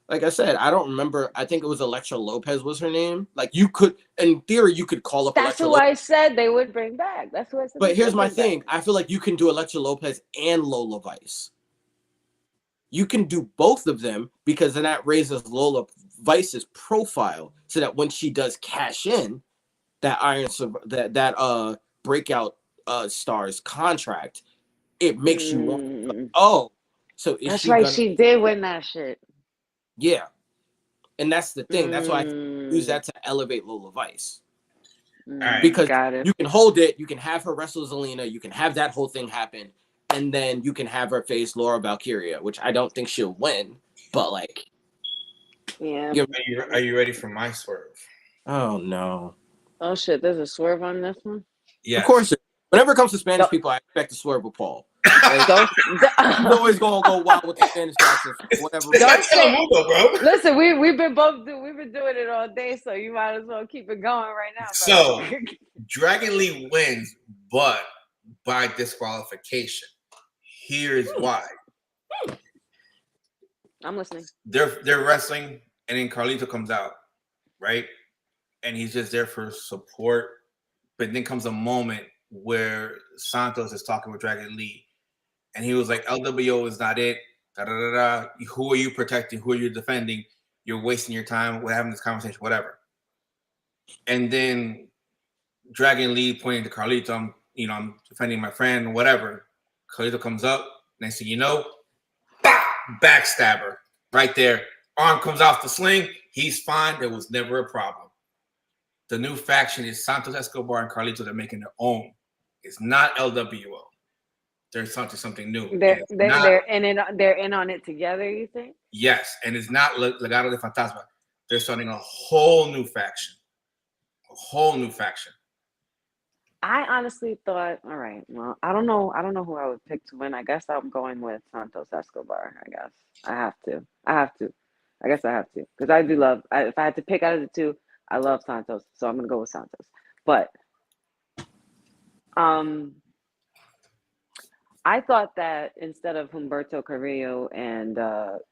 [SPEAKER 3] Like I said, I don't remember. I think it was Elektra Lopez was her name. Like you could, in theory, you could call up
[SPEAKER 2] That's
[SPEAKER 3] Elektra
[SPEAKER 2] who
[SPEAKER 3] Lopez.
[SPEAKER 2] I said they would bring back. That's who I said.
[SPEAKER 3] But
[SPEAKER 2] they
[SPEAKER 3] here's
[SPEAKER 2] should
[SPEAKER 3] my
[SPEAKER 2] bring
[SPEAKER 3] thing.
[SPEAKER 2] back.
[SPEAKER 3] I feel like you can do Elektra Lopez and Lola Vice. You can do both of them because then that raises Lola Vice's profile so that when she does cash in that breakout stars contract, it makes you want, oh, so is
[SPEAKER 2] That's
[SPEAKER 3] she
[SPEAKER 2] right.
[SPEAKER 3] gonna?
[SPEAKER 2] She did win that shit.
[SPEAKER 3] Yeah, and that's the thing. That's why I use
[SPEAKER 2] Mm,
[SPEAKER 3] that to elevate Lola Vice
[SPEAKER 1] right.
[SPEAKER 3] because
[SPEAKER 2] got it.
[SPEAKER 3] you can hold it, you can have her wrestle Zelina, you can have that whole thing happen, and then you can have her face Laura Valkyria, which I don't think she'll win, but like,
[SPEAKER 2] Yeah.
[SPEAKER 1] Are you ready for my swerve?
[SPEAKER 3] oh no.
[SPEAKER 2] Oh shit, there's a swerve on this one.
[SPEAKER 1] Yes.
[SPEAKER 3] Of course, whenever it comes to Spanish people, I expect to swerve with Paul. Like, he's always gonna go wild with the Spanish accents, whatever.
[SPEAKER 2] Don't say,
[SPEAKER 1] bro.
[SPEAKER 2] listen, we've been doing it all day, so you might as well keep it going right now.
[SPEAKER 1] So Dragon Lee wins, but by disqualification. Here's why.
[SPEAKER 2] I'm listening.
[SPEAKER 1] They're wrestling, and then Carlito comes out, right? And he's just there for support. But then comes a moment where Santos is talking with Dragon Lee, and he was like, LWO is not it. Da, da, da, da. Who are you protecting? Who are you defending? You're wasting your time. We're having this conversation, whatever. And then Dragon Lee pointing to Carlito, I'm defending my friend, whatever. Carlito comes up. Next thing you know, backstabber right there. Arm comes off the sling. He's fine. There was never a problem. The new faction is Santos Escobar and Carlito. They're making their own. It's not LWO. They're something new.
[SPEAKER 2] They're in on it together. You think?
[SPEAKER 1] Yes, and it's not Legado de Fantasma. They're starting a whole new faction. A whole new faction.
[SPEAKER 2] I honestly thought, all right, well, I don't know who I would pick to win. I guess I'm going with Santos Escobar. I guess I have to. I guess I have to because I do love. If I had to pick out of the two, I love Santos, so I'm gonna go with Santos. But I thought that instead of Humberto Carrillo and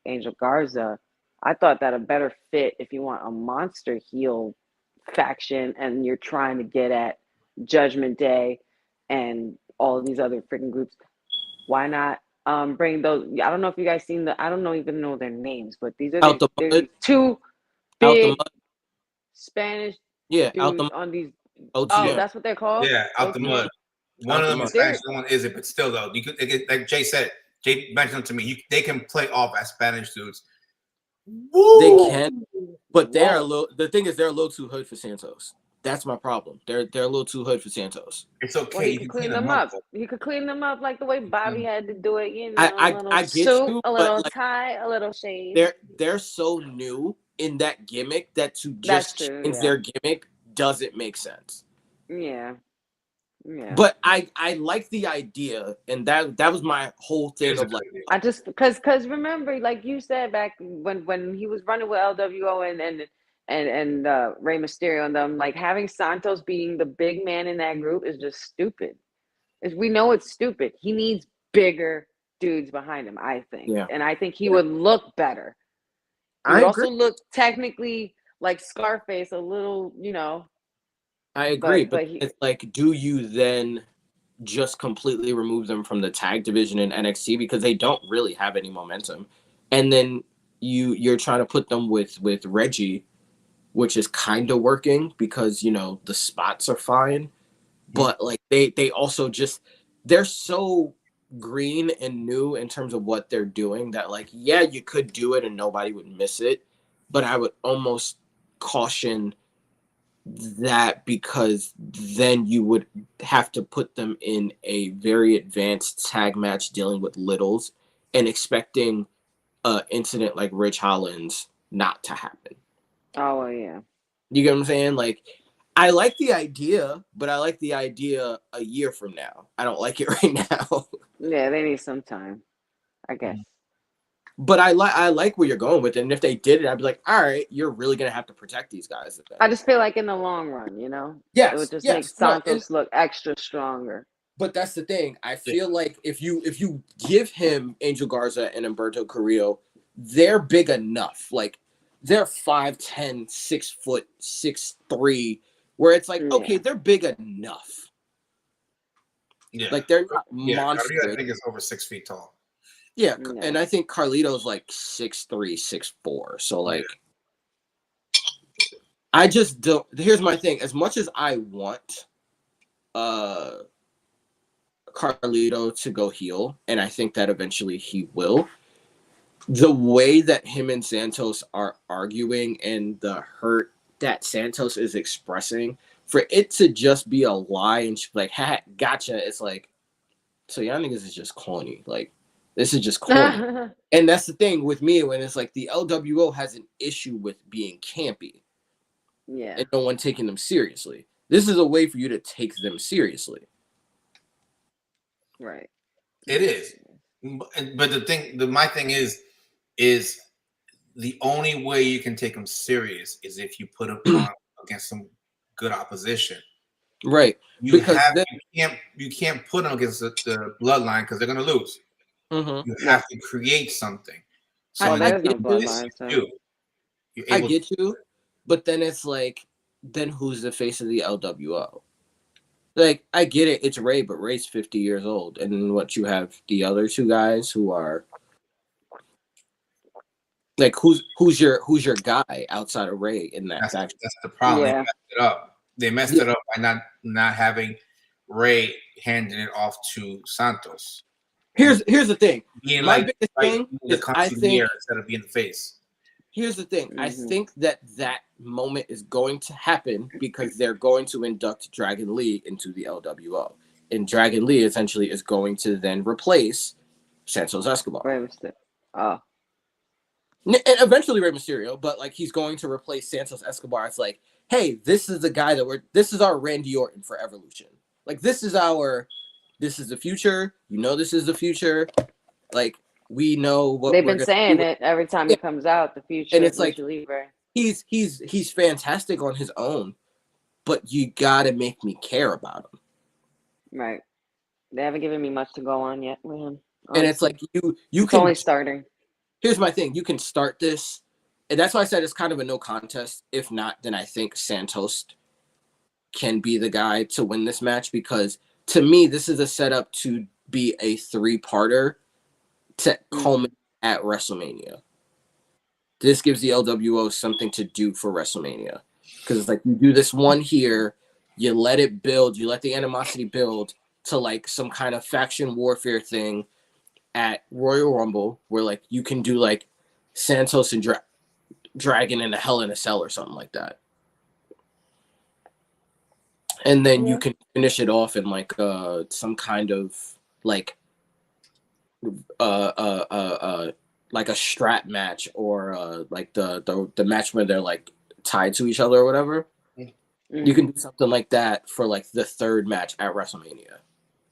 [SPEAKER 2] Angel Garza, I thought that a better fit if you want a monster heel faction and you're trying to get at Judgment Day and all of these other freaking groups. Why not bring those? I don't know if you guys seen I don't even know their names, but these are these two big Spanish dudes on these.
[SPEAKER 3] OTM.
[SPEAKER 2] Oh, that's what they're called.
[SPEAKER 1] Yeah, out the mud. One of them is Spanish, the one isn't, but still though, you could like Jay said. Jay mentioned to me, they can play off as Spanish dudes.
[SPEAKER 3] Woo! They can, but they're a little. The thing is, they're a little too hood for Santos. That's my problem. They're a little too hood for Santos.
[SPEAKER 1] It's okay.
[SPEAKER 2] Well, he could clean them up. He could clean them up like the way Bobby had to do it. You know,
[SPEAKER 3] I get
[SPEAKER 2] suit,
[SPEAKER 3] you,
[SPEAKER 2] a little
[SPEAKER 3] like,
[SPEAKER 2] tie, a little shade.
[SPEAKER 3] They're so new in that gimmick that to just change their gimmick doesn't make sense.
[SPEAKER 2] Yeah. Yeah.
[SPEAKER 3] But I like the idea, and that was my whole thing of like,
[SPEAKER 2] I just because remember, like you said back when he was running with LWO and Rey Mysterio and them, like having Santos being the big man in that group is just stupid. We know it's stupid. He needs bigger dudes behind him, I think.
[SPEAKER 3] Yeah.
[SPEAKER 2] And I think he would look better. He would also look technically like Scarface a little, you know.
[SPEAKER 3] I agree, but it's like, do you then just completely remove them from the tag division in NXT because they don't really have any momentum, and then you're trying to put them with Reggie, which is kind of working because the spots are fine, but like they also just they're so green and new in terms of what they're doing that like you could do it and nobody would miss it, but I would almost caution that because then you would have to put them in a very advanced tag match dealing with littles and expecting incident like Rich Hollins not to happen.
[SPEAKER 2] Oh well, yeah.
[SPEAKER 3] You get what I'm saying? Like, I like the idea, but I like the idea a year from now. I don't like it right now.
[SPEAKER 2] Yeah, they need some time, I guess.
[SPEAKER 3] But I like where you're going with it. And if they did it, I'd be like, all right, you're really gonna have to protect these guys.
[SPEAKER 2] I just feel like in the long run, you know,
[SPEAKER 3] yes,
[SPEAKER 2] it would just
[SPEAKER 3] yes,
[SPEAKER 2] make Santos look extra stronger.
[SPEAKER 3] But that's the thing. I feel like if you give him Angel Garza and Humberto Carrillo, they're big enough. Like they're 5'10", 6 foot, 6'3", where it's like, okay, they're big enough.
[SPEAKER 1] Yeah.
[SPEAKER 3] Like they're not
[SPEAKER 1] monstrous.
[SPEAKER 3] monstrous.
[SPEAKER 1] I think it's over 6 feet tall.
[SPEAKER 3] Yeah, and I think Carlito's like 6'3", 6'4". So like I just don't. Here's my thing. As much as I want Carlito to go heel, and I think that eventually he will, the way that him and Santos are arguing and the hurt that Santos is expressing, for it to just be a lie and she's like, ha, gotcha, it's like, so y'all niggas is just corny. Like, this is just corny. And that's the thing with me, when it's like the LWO has an issue with being campy.
[SPEAKER 2] Yeah.
[SPEAKER 3] And no one taking them seriously. This is a way for you to take them seriously.
[SPEAKER 2] Right.
[SPEAKER 1] It is. But my thing is the only way you can take them serious is if you put them on against some good opposition.
[SPEAKER 3] Right.
[SPEAKER 1] You can't put them against the bloodline because they're going to lose.
[SPEAKER 3] Mm-hmm.
[SPEAKER 1] You have to create something. So
[SPEAKER 2] I
[SPEAKER 3] get you, but then it's like, then who's the face of the LWO? Like, I get it, it's Ray, but Ray's 50 years old, and then what, you have the other two guys who are like, who's your guy outside of Ray in that faction?
[SPEAKER 1] That's the problem.
[SPEAKER 2] Yeah.
[SPEAKER 1] They messed it up. They messed it up by not having Ray handing it off to Santos.
[SPEAKER 3] Here's the thing.
[SPEAKER 1] Being
[SPEAKER 3] My
[SPEAKER 1] like
[SPEAKER 3] biggest thing
[SPEAKER 1] the
[SPEAKER 3] is I think
[SPEAKER 1] instead of being the face.
[SPEAKER 3] Here's the thing.
[SPEAKER 2] Mm-hmm.
[SPEAKER 3] I think that moment is going to happen because they're going to induct Dragon Lee into the LWO. And Dragon Lee essentially is going to then replace Santos Escobar.
[SPEAKER 2] Rey Mysterio. Oh.
[SPEAKER 3] And eventually Rey Mysterio, but like he's going to replace Santos Escobar. It's like, hey, this is the guy this is our Randy Orton for Evolution. Like this is the future. You know this is the future. Like we know what
[SPEAKER 2] they've been saying it every time he comes out, the future.
[SPEAKER 3] And it's like
[SPEAKER 2] Libre.
[SPEAKER 3] he's fantastic on his own, but you gotta make me care about him.
[SPEAKER 2] Right. They haven't given me much to go on yet with him.
[SPEAKER 3] Honestly. And it's like you
[SPEAKER 2] it's
[SPEAKER 3] can
[SPEAKER 2] only starting.
[SPEAKER 3] Here's my thing. You can start this, and that's why I said it's kind of a no contest. If not, then I think Santos can be the guy to win this match, because to me, this is a setup to be a 3-parter to culminate at WrestleMania. This gives the LWO something to do for WrestleMania, because it's like you do this one here, you let it build, you let the animosity build to like some kind of faction warfare thing at Royal Rumble, where like you can do like Santos and Dragon in a Hell in a Cell or something like that, and then you can finish it off in like some kind of like like a strap match, or like the match where they're like tied to each other or whatever. You can do something like that for like the 3rd match at WrestleMania,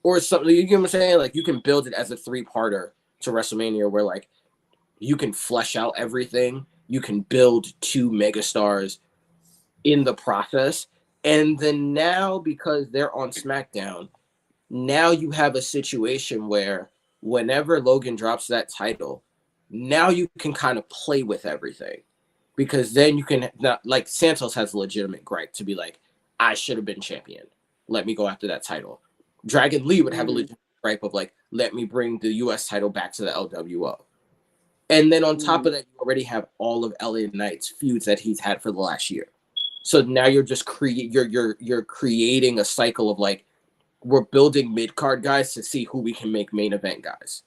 [SPEAKER 3] or something. You get what I'm saying? Like you can build it as a 3-parter to WrestleMania, where like you can flesh out everything. You can build 2 megastars in the process, and then now because they're on SmackDown, now you have a situation where whenever Logan drops that title, now you can kind of play with everything, because then you can not, like Santos has a legitimate gripe to be like, I should have been champion. Let me go after that title. Dragon Lee would have a legitimate gripe of like, let me bring the US title back to the LWO. And then on top of that, you already have all of LA Knight's feuds that he's had for the last year. So now you're just you're creating a cycle of like, we're building mid-card guys to see who we can make main event guys.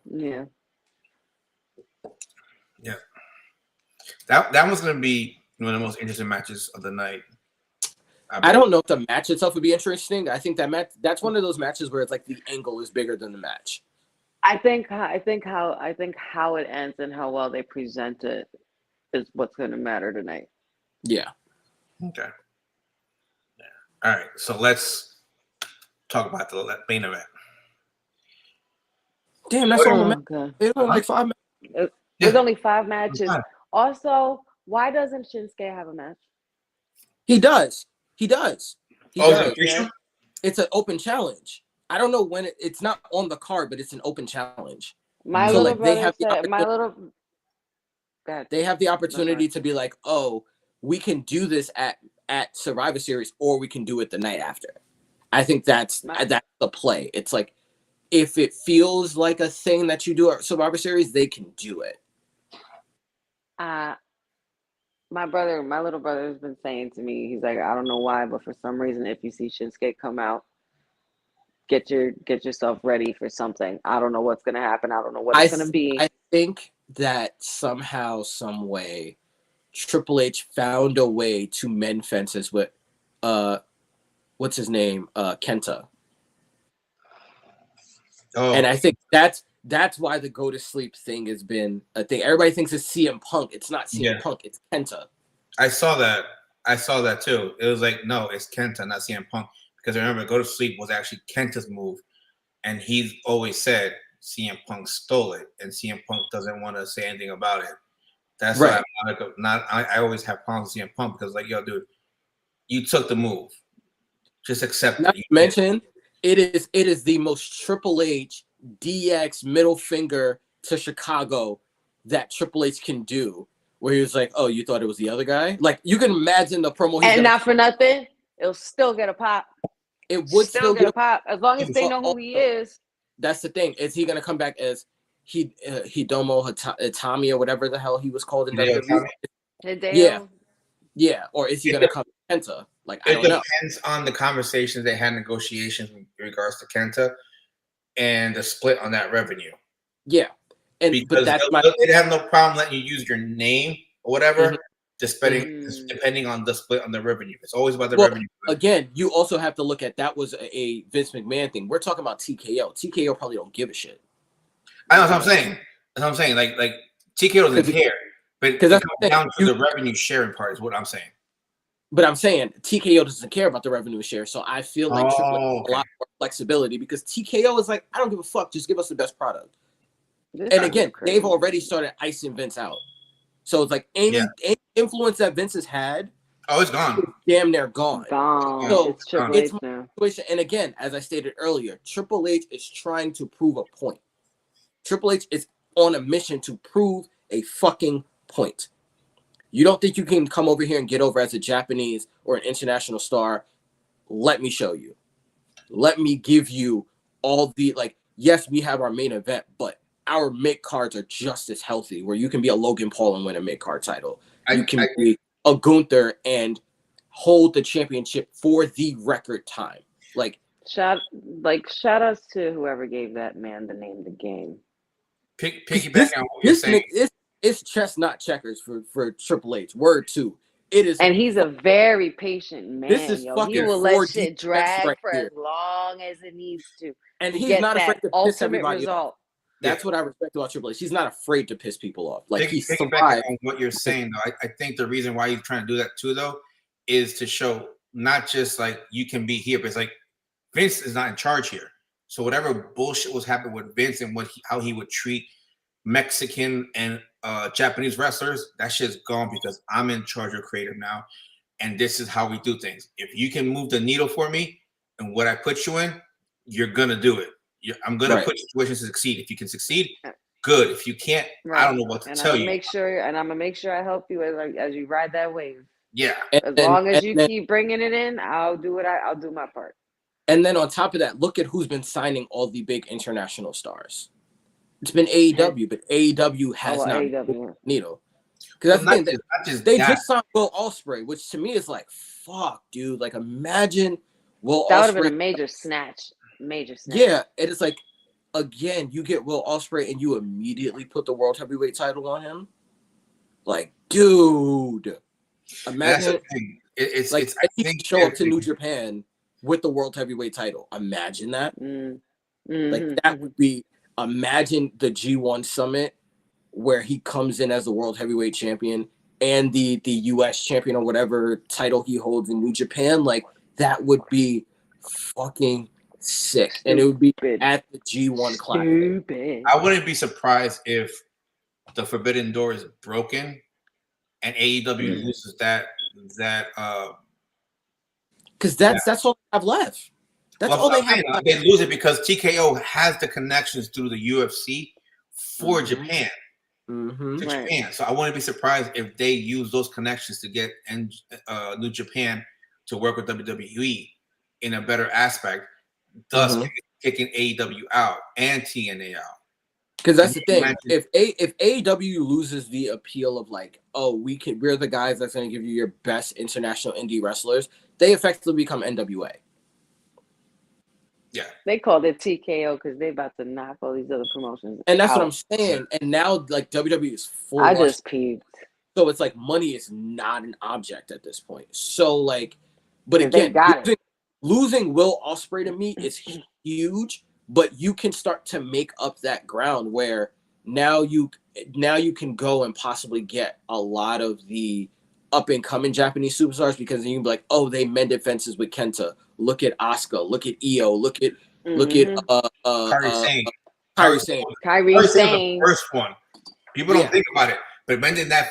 [SPEAKER 2] Yeah.
[SPEAKER 1] Yeah. That was going to be one of the most interesting matches of the night.
[SPEAKER 3] I don't know if the match itself would be interesting. I think that's one of those matches where it's like the angle is bigger than the match.
[SPEAKER 2] I think how it ends and how well they present it is what's going to matter tonight.
[SPEAKER 3] Yeah.
[SPEAKER 1] Okay. Yeah. All right. So let's talk about the main event.
[SPEAKER 3] Damn, that's all.
[SPEAKER 2] Okay.
[SPEAKER 3] It's only like 5 minutes.
[SPEAKER 2] There's only 5 matches. Also, why doesn't Shinsuke have a match?
[SPEAKER 3] He does. He does.
[SPEAKER 1] Yeah.
[SPEAKER 3] It's an open challenge. I don't know when it's not on the card, but it's an open challenge.
[SPEAKER 2] My
[SPEAKER 3] so
[SPEAKER 2] little
[SPEAKER 3] like
[SPEAKER 2] brother
[SPEAKER 3] they have they have the opportunity to be like, oh, we can do this at Survivor Series, or we can do it the night after. I think that's the play. It's like if it feels like a thing that you do at Survivor Series, they can do it.
[SPEAKER 2] My little brother has been saying to me, he's like, I don't know why, but for some reason, if you see Shinsuke come out, get yourself ready for something. I don't know what's gonna happen. I don't know what it's gonna be.
[SPEAKER 3] I think that somehow, some way, Triple H found a way to mend fences with what's his name? Kenta. Oh. And I think that's why the go to sleep thing has been a thing. Everybody thinks it's CM Punk. It's not CM Punk. It's Kenta.
[SPEAKER 1] I saw that too. It was like, no, it's Kenta, not CM Punk. Because remember, go to sleep was actually Kenta's move, and he's always said CM Punk stole it, and CM Punk doesn't want to say anything about it. That's right. Why I always have problems with CM Punk because, like, yo, dude, you took the move. Just accept
[SPEAKER 3] not
[SPEAKER 1] it.
[SPEAKER 3] To mention, it is the most Triple H DX middle finger to Chicago that Triple H can do, where he was like, "Oh, you thought it was the other guy?" Like, you can imagine the promo.
[SPEAKER 2] And not for nothing, it'll still get a pop.
[SPEAKER 3] It would still get a
[SPEAKER 2] pop as long as they know who he is.
[SPEAKER 3] That's the thing. Is he going to come back as Hidomo Itami or whatever the hell he was called in WWE? Yeah. Or is he going to come Kenta? Like, I don't know.
[SPEAKER 1] It depends on the conversations they had, negotiations in regards to Kenta, and the split on that revenue.
[SPEAKER 3] Yeah,
[SPEAKER 1] but they have no problem letting you use your name or whatever. Depending on the split on the revenue. It's always about the revenue.
[SPEAKER 3] Again, you also have to look at that was a Vince McMahon thing. We're talking about TKO. TKO probably don't give a shit.
[SPEAKER 1] I know what I'm saying. That's what I'm saying. Like TKO doesn't care. But it comes down to the revenue sharing part is what I'm saying.
[SPEAKER 3] But I'm saying TKO doesn't care about the revenue share. So I feel like Triple H has a lot more flexibility because TKO is like, I don't give a fuck. Just give us the best product. And again, they've already started icing Vince out. So it's like any influence that Vince has had,
[SPEAKER 1] it's gone.
[SPEAKER 3] It's damn near gone.
[SPEAKER 2] So it's Triple H now.
[SPEAKER 3] And again, as I stated earlier, Triple H is trying to prove a point. Triple H is on a mission to prove a fucking point. You don't think you can come over here and get over as a Japanese or an international star? Let me show you. Let me give you all the, like, yes, we have our main event, but our mid-cards are just as healthy, where you can be a Logan Paul and win a mid-card title. You can be a Gunther and hold the championship for the record time. Like,
[SPEAKER 2] shout outs to whoever gave that man the name of the game.
[SPEAKER 1] Piggyback on what you're saying.
[SPEAKER 3] It's chess, not checkers for Triple H. Word 2. It is,
[SPEAKER 2] and he's a very patient man.
[SPEAKER 3] This is fucking
[SPEAKER 2] he will let shit drag for as long as it needs to.
[SPEAKER 3] And he's not afraid to piss everybody
[SPEAKER 2] off.
[SPEAKER 3] That's what I respect about Triple H. He's not afraid to piss people off. Like, he's
[SPEAKER 1] survived. On what you're saying, though, I think the reason why he's trying to do that too, though, is to show not just like you can be here, but it's like Vince is not in charge here. So whatever bullshit was happening with Vince and how he would treat Mexican and Japanese wrestlers, that shit's gone because I'm in charge of creative now, and this is how we do things. If you can move the needle for me and what I put you in, you're gonna do it. I'm gonna put situations to succeed. If you can succeed, good. If you can't, I don't know what to tell you.
[SPEAKER 2] I'm gonna make sure I help you as you ride that wave.
[SPEAKER 1] Yeah.
[SPEAKER 2] As long as you keep bringing it in, I'll do I'll do my part.
[SPEAKER 3] And then on top of that, look at who's been signing all the big international stars. It's been AEW, but AEW has not needle. Because they just signed Will Ospreay, which to me is like, fuck, dude. Like, imagine Will Ospreay.
[SPEAKER 2] That would have been a major snatch.
[SPEAKER 3] Yeah, and it's like, again, you get Will Ospreay and you immediately put the World Heavyweight title on him. Like, dude, imagine
[SPEAKER 1] it's
[SPEAKER 3] like he can show up to New Japan with the World Heavyweight title. Imagine that.
[SPEAKER 2] Mm-hmm.
[SPEAKER 3] Like, that would be imagine the G1 summit where he comes in as the world heavyweight champion and the US champion or whatever title he holds in New Japan. Like, that would be fucking sick. And it would be at the G1 Classic.
[SPEAKER 2] Stupid.
[SPEAKER 1] I wouldn't be surprised if the Forbidden Door is broken and AEW loses that
[SPEAKER 3] because that's all they have left. That's all they have left.
[SPEAKER 1] They lose it because TKO has the connections through the UFC for Japan. To Japan. So I wouldn't be surprised if they use those connections to get New Japan to work with WWE in a better aspect, thus kicking AEW out and TNA out.
[SPEAKER 3] Because that's the thing. If AEW loses the appeal of like, oh, we're the guys that's going to give you your best international indie wrestlers, they effectively become NWA.
[SPEAKER 1] Yeah,
[SPEAKER 2] they called it TKO because they about to knock all these other promotions.
[SPEAKER 3] And that's what I'm saying. And now, like, WWE is full.
[SPEAKER 2] I just peeved.
[SPEAKER 3] So it's like money is not an object at this point. So like, but again, losing Will Ospreay to me is huge. But you can start to make up that ground where now you can go and possibly get a lot of the up and coming Japanese superstars, because then you can be like, oh, they mended fences with Kenta. Look at Asuka. Look at Io. Look at Kairi Sane.
[SPEAKER 2] Kairi Sane.
[SPEAKER 1] The first one. People don't think about it, but mending that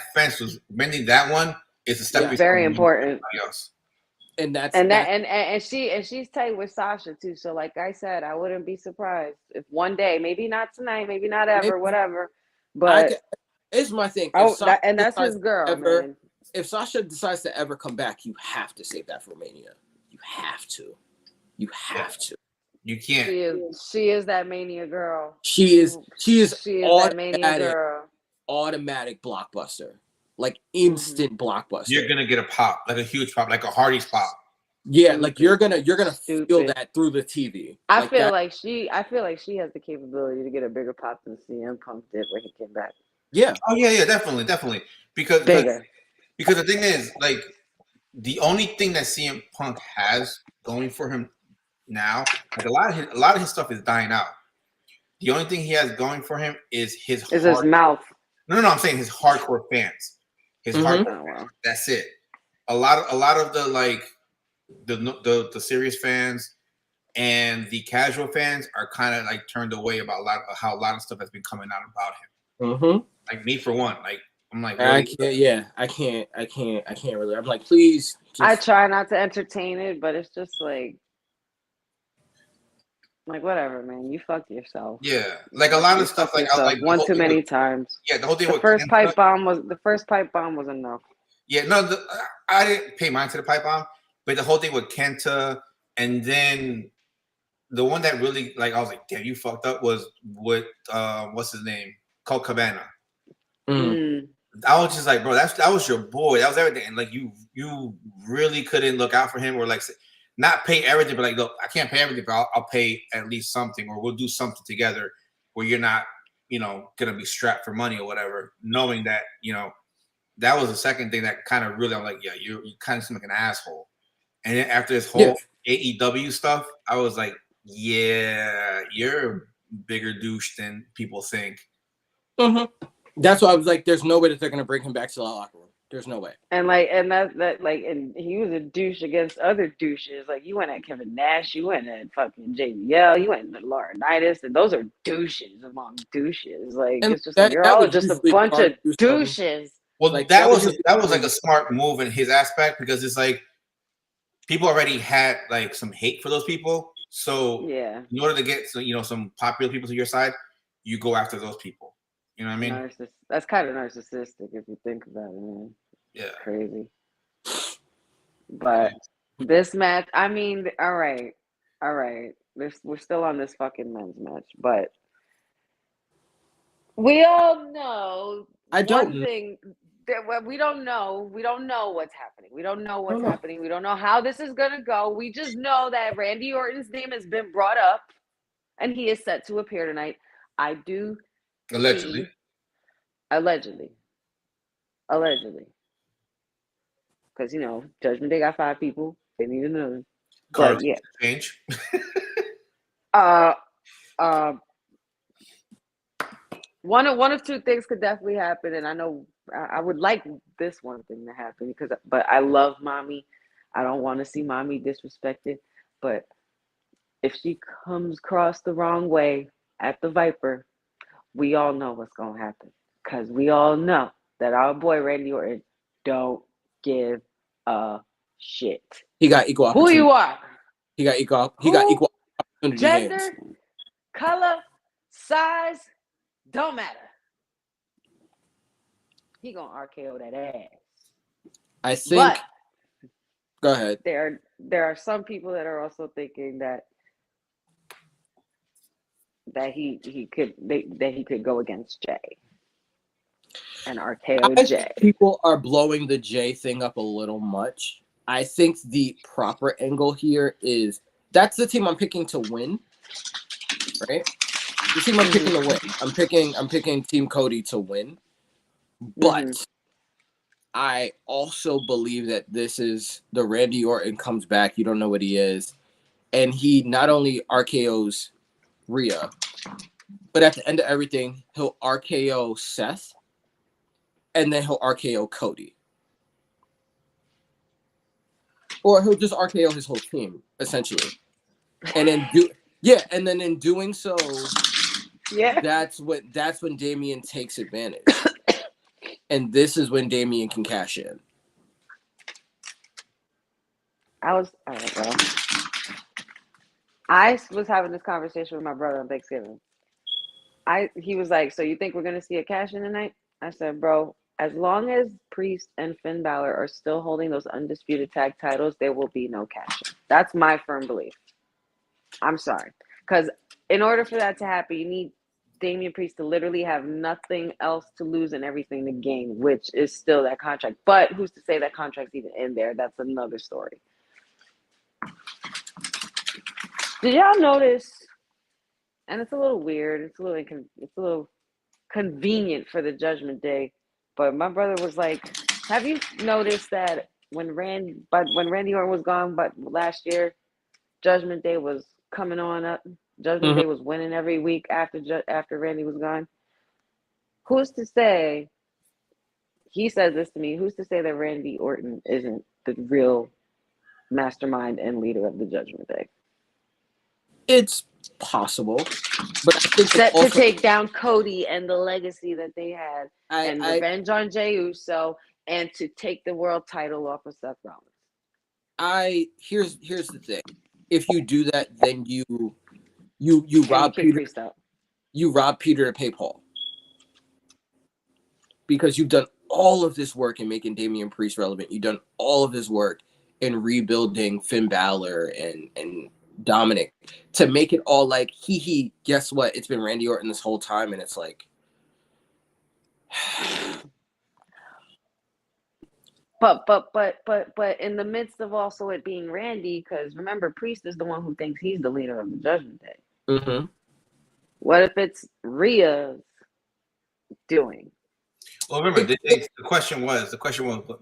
[SPEAKER 1] one is a step.
[SPEAKER 2] Very important.
[SPEAKER 1] Else.
[SPEAKER 2] And she's tight with Sasha too. So like I said, I wouldn't be surprised if one day, maybe not tonight, maybe not ever, whatever. But
[SPEAKER 3] it's my thing.
[SPEAKER 2] And that's his girl. Man.
[SPEAKER 3] If Sasha decides to ever come back, you have to save that for Mania. You have to. You
[SPEAKER 1] can't.
[SPEAKER 2] She is that Mania girl.
[SPEAKER 3] She is
[SPEAKER 2] that Mania girl.
[SPEAKER 3] Automatic blockbuster. Like instant blockbuster.
[SPEAKER 1] You're gonna get a pop, like a huge pop, like a Hardy's pop.
[SPEAKER 3] Yeah, like you're gonna feel that through the TV.
[SPEAKER 2] I feel like she has the capability to get a bigger pop than CM Punk did when he came back.
[SPEAKER 3] Yeah.
[SPEAKER 1] Oh yeah, definitely. Because the thing is, like, the only thing that CM Punk has going for him now, like a lot of his stuff is dying out. The only thing he has going for him is his
[SPEAKER 2] mouth.
[SPEAKER 1] No, I'm saying his hardcore fans. His hardcore. That's it. A lot of the like the serious fans and the casual fans are kind of like turned away about how a lot of stuff has been coming out about him. Like me for one, like I'm like really?
[SPEAKER 3] I can't really. I'm like, please.
[SPEAKER 2] I try not to entertain it, but it's just like whatever, man. You fucked yourself.
[SPEAKER 1] Yeah, like a lot of stuff. Like I like
[SPEAKER 2] one too many times.
[SPEAKER 1] Yeah, the whole thing.
[SPEAKER 2] The first pipe bomb was enough.
[SPEAKER 1] Yeah, no, I didn't pay mind to the pipe bomb, but the whole thing with Kenta, and then the one that really like I was like, damn, you fucked up was with what's his name, Colt Cabana. I was just like, bro, that was your boy. That was everything, and like you really couldn't look out for him, or like not pay everything, but like, look, I can't pay everything, but I'll pay at least something, or we'll do something together where you're not, gonna be strapped for money or whatever, knowing that, that was the second thing that kind of really, I'm like, yeah, you kind of seem like an asshole. And then after this whole AEW stuff, I was like, yeah, you're a bigger douche than people think.
[SPEAKER 3] That's why I was like, there's no way that they're gonna bring him back to the locker room. There's no way.
[SPEAKER 2] And he was a douche against other douches. Like, you went at Kevin Nash, you went at fucking JBL, you went at Laurinaitis, and those are douches among douches. Like, and it's just you're all just a bunch of douches.
[SPEAKER 1] Well, like, that was like a smart move in his aspect, because it's like people already had like some hate for those people. So in order to get some popular people to your side, you go after those people. You know what I mean?
[SPEAKER 2] That's kind of narcissistic if you think about it, man.
[SPEAKER 1] Yeah.
[SPEAKER 2] Crazy. But this match, I mean, all right. We're still on this fucking men's match, but we all know we don't know what's happening. We don't know what's happening. We don't know how this is gonna go. We just know that Randy Orton's name has been brought up, and he is set to appear tonight. I do.
[SPEAKER 1] Allegedly.
[SPEAKER 2] Because, Judgment Day got 5 people. They need another.
[SPEAKER 1] Cards change.
[SPEAKER 2] one of two things could definitely happen, and I know I would like this one thing to happen but I love mommy. I don't want to see mommy disrespected, but if she comes across the wrong way at the Viper, we all know what's gonna happen because we all know that our boy Randy Orton don't give a shit.
[SPEAKER 3] He got equal
[SPEAKER 2] Who
[SPEAKER 3] opportunity.
[SPEAKER 2] you are?
[SPEAKER 3] He got equal opportunity.
[SPEAKER 2] Gender,
[SPEAKER 3] hands.
[SPEAKER 2] color, size, don't matter. He gonna RKO that ass.
[SPEAKER 3] I think.
[SPEAKER 2] But
[SPEAKER 3] go ahead.
[SPEAKER 2] there are some people that are also thinking that he could go against Jay and RKO Jay.
[SPEAKER 3] People are blowing the Jay thing up a little much. I think the proper angle here is that's the team I'm picking to win, right? The team I'm picking to win. I'm picking Team Cody to win, but I also believe that this is the Randy Orton comes back. You don't know what he is, and he not only RKO's Rhea, but at the end of everything, he'll RKO Seth, and then he'll RKO Cody. Or he'll just RKO his whole team, essentially. And then in doing so, that's when Damian takes advantage. And this is when Damian can cash in.
[SPEAKER 2] I was having this conversation with my brother on Thanksgiving. He was like, "So you think we're gonna see a cash in tonight?" I said, "Bro, as long as Priest and Finn Balor are still holding those undisputed tag titles, there will be no cash in." That's my firm belief. I'm sorry, because in order for that to happen, you need Damian Priest to literally have nothing else to lose and everything to gain, which is still that contract. But who's to say that contract's even in there? That's another story. Did y'all notice? And it's a little weird. It's a little convenient for the Judgment Day. But my brother was like, "Have you noticed that when Randy Orton was gone, but last year, Judgment Day was coming on up. Judgment Day was winning every week after Randy was gone. Who's to say?" He says this to me. Who's to say that Randy Orton isn't the real mastermind and leader of the Judgment Day?
[SPEAKER 3] It's possible, but I think
[SPEAKER 2] set to take down Cody and the legacy that they had, and revenge on Jey Uso, and to take the world title off of Seth Rollins.
[SPEAKER 3] Here's the thing: if you do that, then you rob Peter. You rob Peter to pay Paul, because you've done all of this work in making Damian Priest relevant. You've done all of this work in rebuilding Finn Balor and Dominic to make it all like guess what? It's been Randy Orton this whole time, and it's like
[SPEAKER 2] but in the midst of also it being Randy, because remember, Priest is the one who thinks he's the leader of the Judgment Day.
[SPEAKER 3] Mm-hmm.
[SPEAKER 2] What if it's Rhea's doing?
[SPEAKER 1] Well, remember, the question was,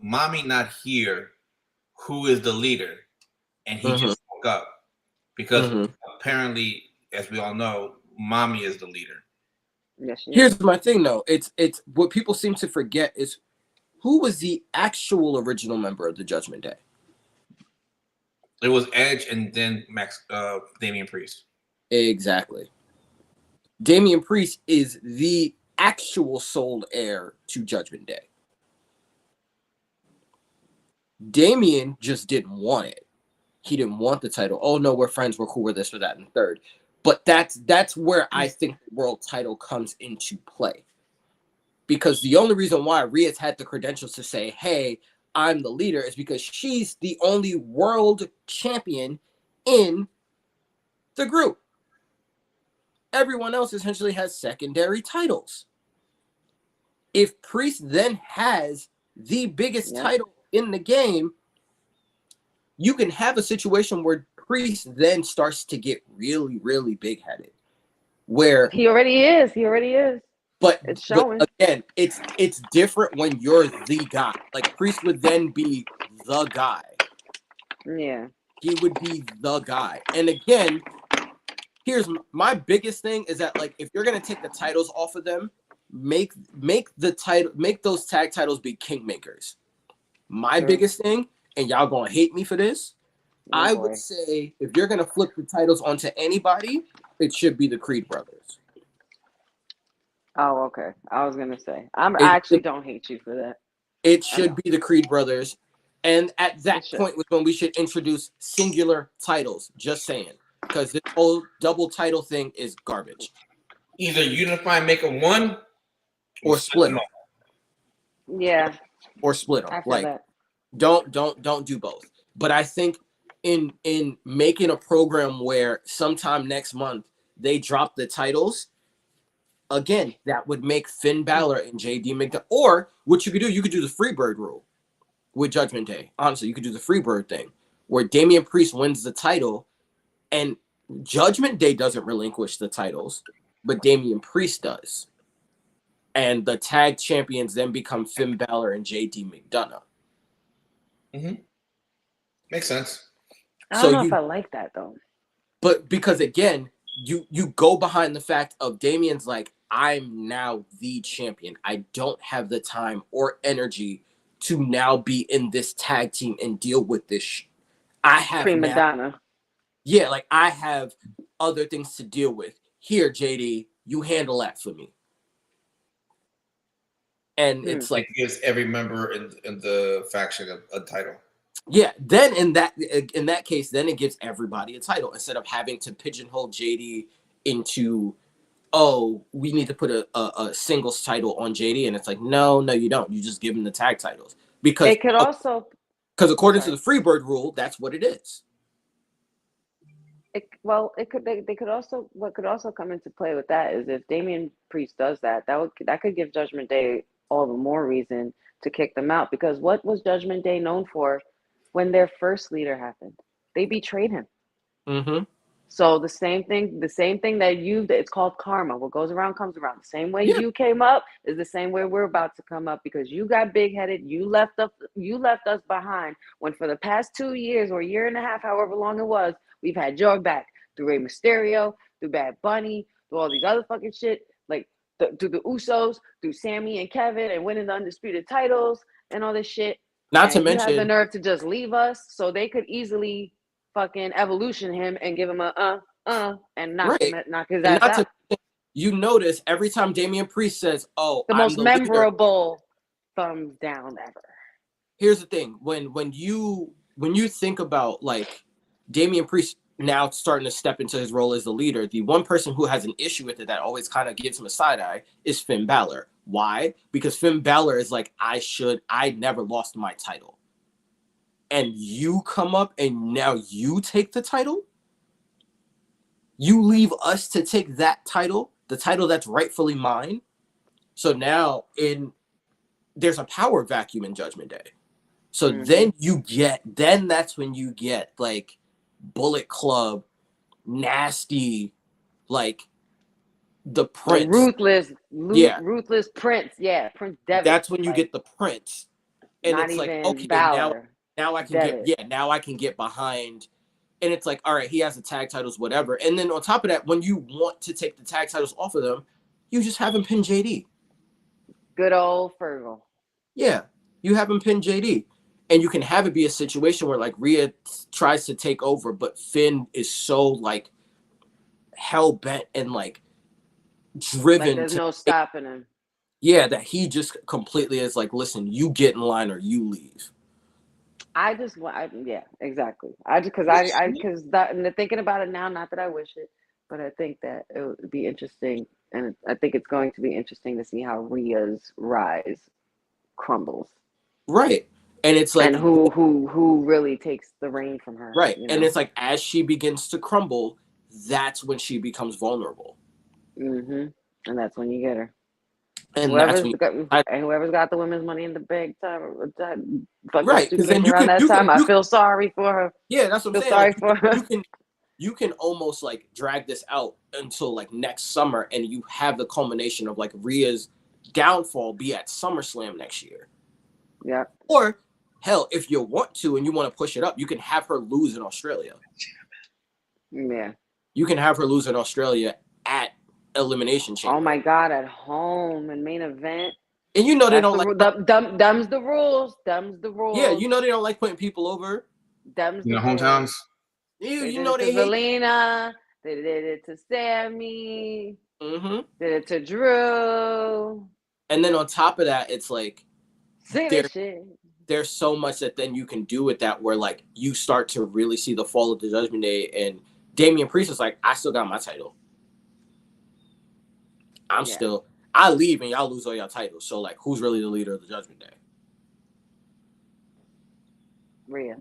[SPEAKER 1] mommy not here, who is the leader? And he just woke up. Because apparently, as we all know, mommy is the leader.
[SPEAKER 2] Yes,
[SPEAKER 3] here's my thing, though. It's what people seem to forget is who was the actual original member of the Judgment Day?
[SPEAKER 1] It was Edge and then Damian Priest.
[SPEAKER 3] Exactly. Damian Priest is the actual sole heir to Judgment Day. Damian just didn't want it. He didn't want the title. Oh no, we're friends, we're cool, we're this, we're that, and third. But that's where I think the world title comes into play. Because the only reason why Rhea's had the credentials to say, "Hey, I'm the leader," is because she's the only world champion in the group. Everyone else essentially has secondary titles. If Priest then has the biggest title in the game, you can have a situation where Priest then starts to get really, really big-headed. Where
[SPEAKER 2] he already is.
[SPEAKER 3] But
[SPEAKER 2] it's showing.
[SPEAKER 3] But again, it's different when you're the guy. Like Priest would then be the guy.
[SPEAKER 2] Yeah.
[SPEAKER 3] He would be the guy. And again, here's my biggest thing is that, like, if you're gonna take the titles off of them, make those tag titles be kingmakers. My
[SPEAKER 2] True.
[SPEAKER 3] biggest thing, and y'all gonna hate me for this, I would say if you're gonna flip the titles onto anybody, it should be the Creed brothers.
[SPEAKER 2] Oh, okay. I was gonna say I actually don't hate you for that.
[SPEAKER 3] It should be the Creed brothers, and at that point was when we should introduce singular titles. Just saying, because this whole double title thing is garbage.
[SPEAKER 1] Either unify, and make them one,
[SPEAKER 3] or split them.
[SPEAKER 2] Yeah.
[SPEAKER 3] Or split them. Like
[SPEAKER 2] that.
[SPEAKER 3] don't do both. But I think in making a program where sometime next month they drop the titles, again, that would make Finn Balor and JD McDonagh. Or what you could do the Freebird rule with Judgment Day. Honestly, you could do the Freebird thing where Damian Priest wins the title and Judgment Day doesn't relinquish the titles, but Damian Priest does. And the tag champions then become Finn Balor and JD McDonagh.
[SPEAKER 1] Mm-hmm. Makes sense.
[SPEAKER 2] I don't know if I like that though.
[SPEAKER 3] But because again, you go behind the fact of Damian's like, I'm now the champion. I don't have the time or energy to now be in this tag team and deal with this. I have
[SPEAKER 2] Prima Donna.
[SPEAKER 3] Yeah, like I have other things to deal with. Here, JD, you handle that for me. And it's like
[SPEAKER 1] it gives every member in the faction a title.
[SPEAKER 3] Yeah, then in that case, then it gives everybody a title instead of having to pigeonhole JD into, oh, we need to put a singles title on JD, and it's like, no, you don't. You just give him the tag titles because
[SPEAKER 2] it could also
[SPEAKER 3] according to the Freebird rule, that's what it is.
[SPEAKER 2] They could also what could also come into play with that is if Damian Priest does that could give Judgment Day all the more reason to kick them out, because what was Judgment Day known for when their first leader happened? They betrayed him.
[SPEAKER 3] Mm-hmm.
[SPEAKER 2] So the same thing that it's called karma. What goes around comes around. The same way you came up is the same way we're about to come up, because you got big-headed. You left us behind when for the past 2 years or a year and a half, however long it was, we've had your back through Rey Mysterio, through Bad Bunny, through all these other fucking shit, like through the Usos, through Sammy and Kevin, and winning the undisputed titles and all this shit.
[SPEAKER 3] Not to mention,
[SPEAKER 2] you have the nerve to just leave us, so they could easily fucking evolution him and give him a and knock his ass out.
[SPEAKER 3] You notice every time Damian Priest says, "Oh,
[SPEAKER 2] the most memorable thumbs down ever."
[SPEAKER 3] Here's the thing: when you think about like Damian Priest now starting to step into his role as the leader, the one person who has an issue with it that always kind of gives him a side eye is Finn Balor. Why? Because Finn Balor is like, I never lost my title. And you come up and now you take the title? You leave us to take that title, the title that's rightfully mine? So now there's a power vacuum in Judgment Day. So then that's when you get like Bullet Club, Nasty, like the Prince.
[SPEAKER 2] Ruthless Prince. Yeah, Prince Devitt.
[SPEAKER 3] That's when you get the Prince. And it's like, okay, now I can get behind. And it's like, all right, he has the tag titles, whatever. And then on top of that, when you want to take the tag titles off of them, you just have him pin JD.
[SPEAKER 2] Good old Fergal.
[SPEAKER 3] Yeah, you have him pin JD. And you can have it be a situation where like Rhea tries to take over, but Finn is so like hell bent and like driven.
[SPEAKER 2] Like there's no stopping him.
[SPEAKER 3] Yeah, that he just completely is like, listen, you get in line or you leave.
[SPEAKER 2] Yeah, exactly. Thinking about it now, not that I wish it, but I think that it would be interesting, and I think it's going to be interesting to see how Rhea's rise crumbles.
[SPEAKER 3] Right. And it's like,
[SPEAKER 2] and who really takes the reign from her.
[SPEAKER 3] Right. You know? And it's like, as she begins to crumble, that's when she becomes vulnerable.
[SPEAKER 2] Mm-hmm. And that's when you get her.
[SPEAKER 3] And
[SPEAKER 2] whoever's got the women's money in the bank time,
[SPEAKER 3] right? Because then
[SPEAKER 2] I feel sorry for her.
[SPEAKER 3] Yeah, that's what I'm saying.
[SPEAKER 2] Sorry for her.
[SPEAKER 3] You can almost like drag this out until like next summer, and you have the culmination of like Rhea's downfall be at SummerSlam next year.
[SPEAKER 2] Yeah.
[SPEAKER 3] Or hell, if you want to and you want to push it up, you can have her lose in Australia.
[SPEAKER 2] Yeah.
[SPEAKER 3] You can have her lose in Australia at Elimination Chamber.
[SPEAKER 2] Oh my God, at home and main event.
[SPEAKER 3] And you know they don't
[SPEAKER 2] Dumb's the rules. Dumb's the rules.
[SPEAKER 3] Yeah, you know they don't like putting people over.
[SPEAKER 2] Dumb's
[SPEAKER 1] You
[SPEAKER 2] the
[SPEAKER 1] know, hometowns.
[SPEAKER 3] You know they
[SPEAKER 2] did it to
[SPEAKER 3] hate.
[SPEAKER 2] Zelina. They did it to Sammy.
[SPEAKER 3] Mm-hmm.
[SPEAKER 2] Did it to Drew.
[SPEAKER 3] And then on top of that, it's like
[SPEAKER 2] Say that shit.
[SPEAKER 3] There's so much that then you can do with that where like you start to really see the fall of the Judgment Day, and Damian Priest is like, I still got my title. I leave and y'all lose all your titles. So like, who's really the leader of the Judgment Day?
[SPEAKER 2] Rhea.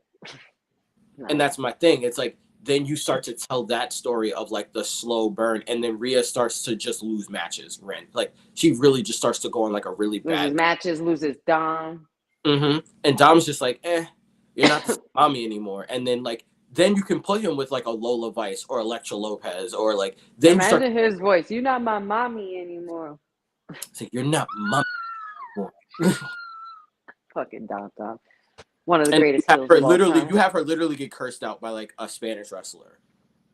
[SPEAKER 2] No.
[SPEAKER 3] And that's my thing. It's like, then you start to tell that story of like the slow burn, and then Rhea starts to just lose matches. Like she really just starts to go on like a really bad
[SPEAKER 2] loses matches, loses Dom.
[SPEAKER 3] Mm-hmm. And Dom's just like, you're not the mommy anymore. And then like, then you can put him with like a Lola Vice or Elektra Lopez or like. Then
[SPEAKER 2] imagine his voice. You're not my mommy anymore.
[SPEAKER 3] It's like, you're not mommy anymore.
[SPEAKER 2] Fucking Dom. One of the greatest.
[SPEAKER 3] You have her literally get cursed out by like a Spanish wrestler.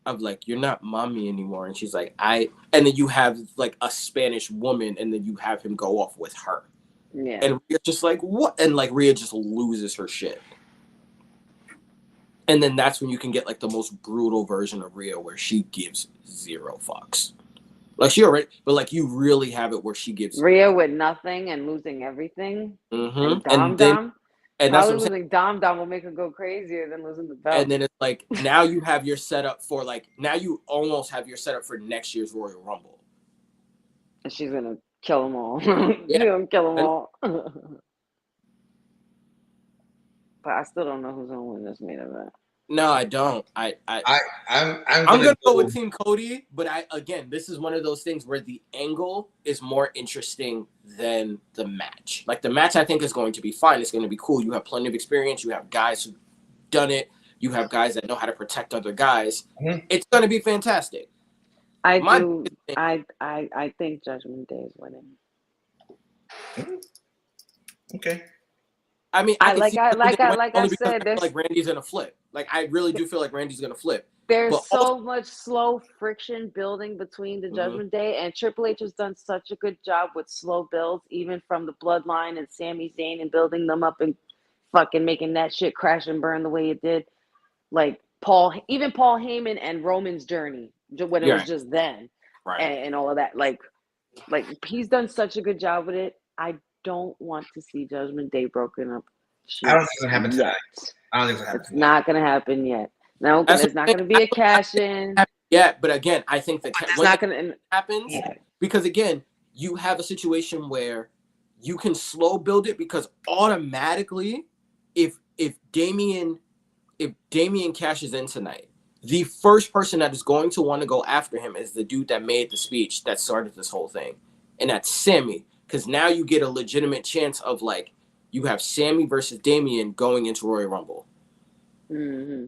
[SPEAKER 3] Of like, you're not mommy anymore, and she's like, and then you have like a Spanish woman, and then you have him go off with her.
[SPEAKER 2] Yeah.
[SPEAKER 3] And Rhea's just like, what? And like Rhea just loses her shit. And then that's when you can get like the most brutal version of Rhea where she gives zero fucks. Like she already, but like you really have it where she gives
[SPEAKER 2] Rhea with nothing and losing everything.
[SPEAKER 3] Mm-hmm.
[SPEAKER 2] And Dom.
[SPEAKER 3] And
[SPEAKER 2] that's what losing Dom will make her go crazier than losing the belt.
[SPEAKER 3] And then it's like now you have your setup for like now you almost have your setup for next year's Royal Rumble.
[SPEAKER 2] And she's gonna kill them all. She's gonna kill them all. But I still don't know who's gonna win this main event.
[SPEAKER 3] No, I don't. I'm gonna go with Team Cody, but this is one of those things where the angle is more interesting than the match. Like the match, I think is going to be fine. It's going to be cool. You have plenty of experience. You have guys who've done it. You have guys that know how to protect other guys. Mm-hmm. It's going to be fantastic.
[SPEAKER 2] I think Judgment Day is winning.
[SPEAKER 1] Okay.
[SPEAKER 3] I mean,
[SPEAKER 2] I said,
[SPEAKER 3] like Randy's gonna flip. Like I really do feel like Randy's gonna flip.
[SPEAKER 2] There's much slow friction building between the Judgment Day, and Triple H has done such a good job with slow builds, even from the Bloodline and Sami Zayn, and building them up and fucking making that shit crash and burn the way it did. Like Paul Heyman and Roman's journey when it was just then,
[SPEAKER 3] right,
[SPEAKER 2] and all of that. Like he's done such a good job with it. I don't want to see Judgment Day broken up.
[SPEAKER 1] I don't think it's gonna happen tonight. I don't think it's gonna happen.
[SPEAKER 2] It's not gonna happen yet. No, it's not gonna be a cash in.
[SPEAKER 3] Yeah, but again, I think that
[SPEAKER 2] it's not gonna
[SPEAKER 3] happen because again, you have a situation where you can slow build it because automatically, if Damian cashes in tonight, the first person that is going to want to go after him is the dude that made the speech that started this whole thing, and that's Sammy. Because now you get a legitimate chance of like you have Sammy versus Damian going into Royal Rumble.
[SPEAKER 2] Mm-hmm.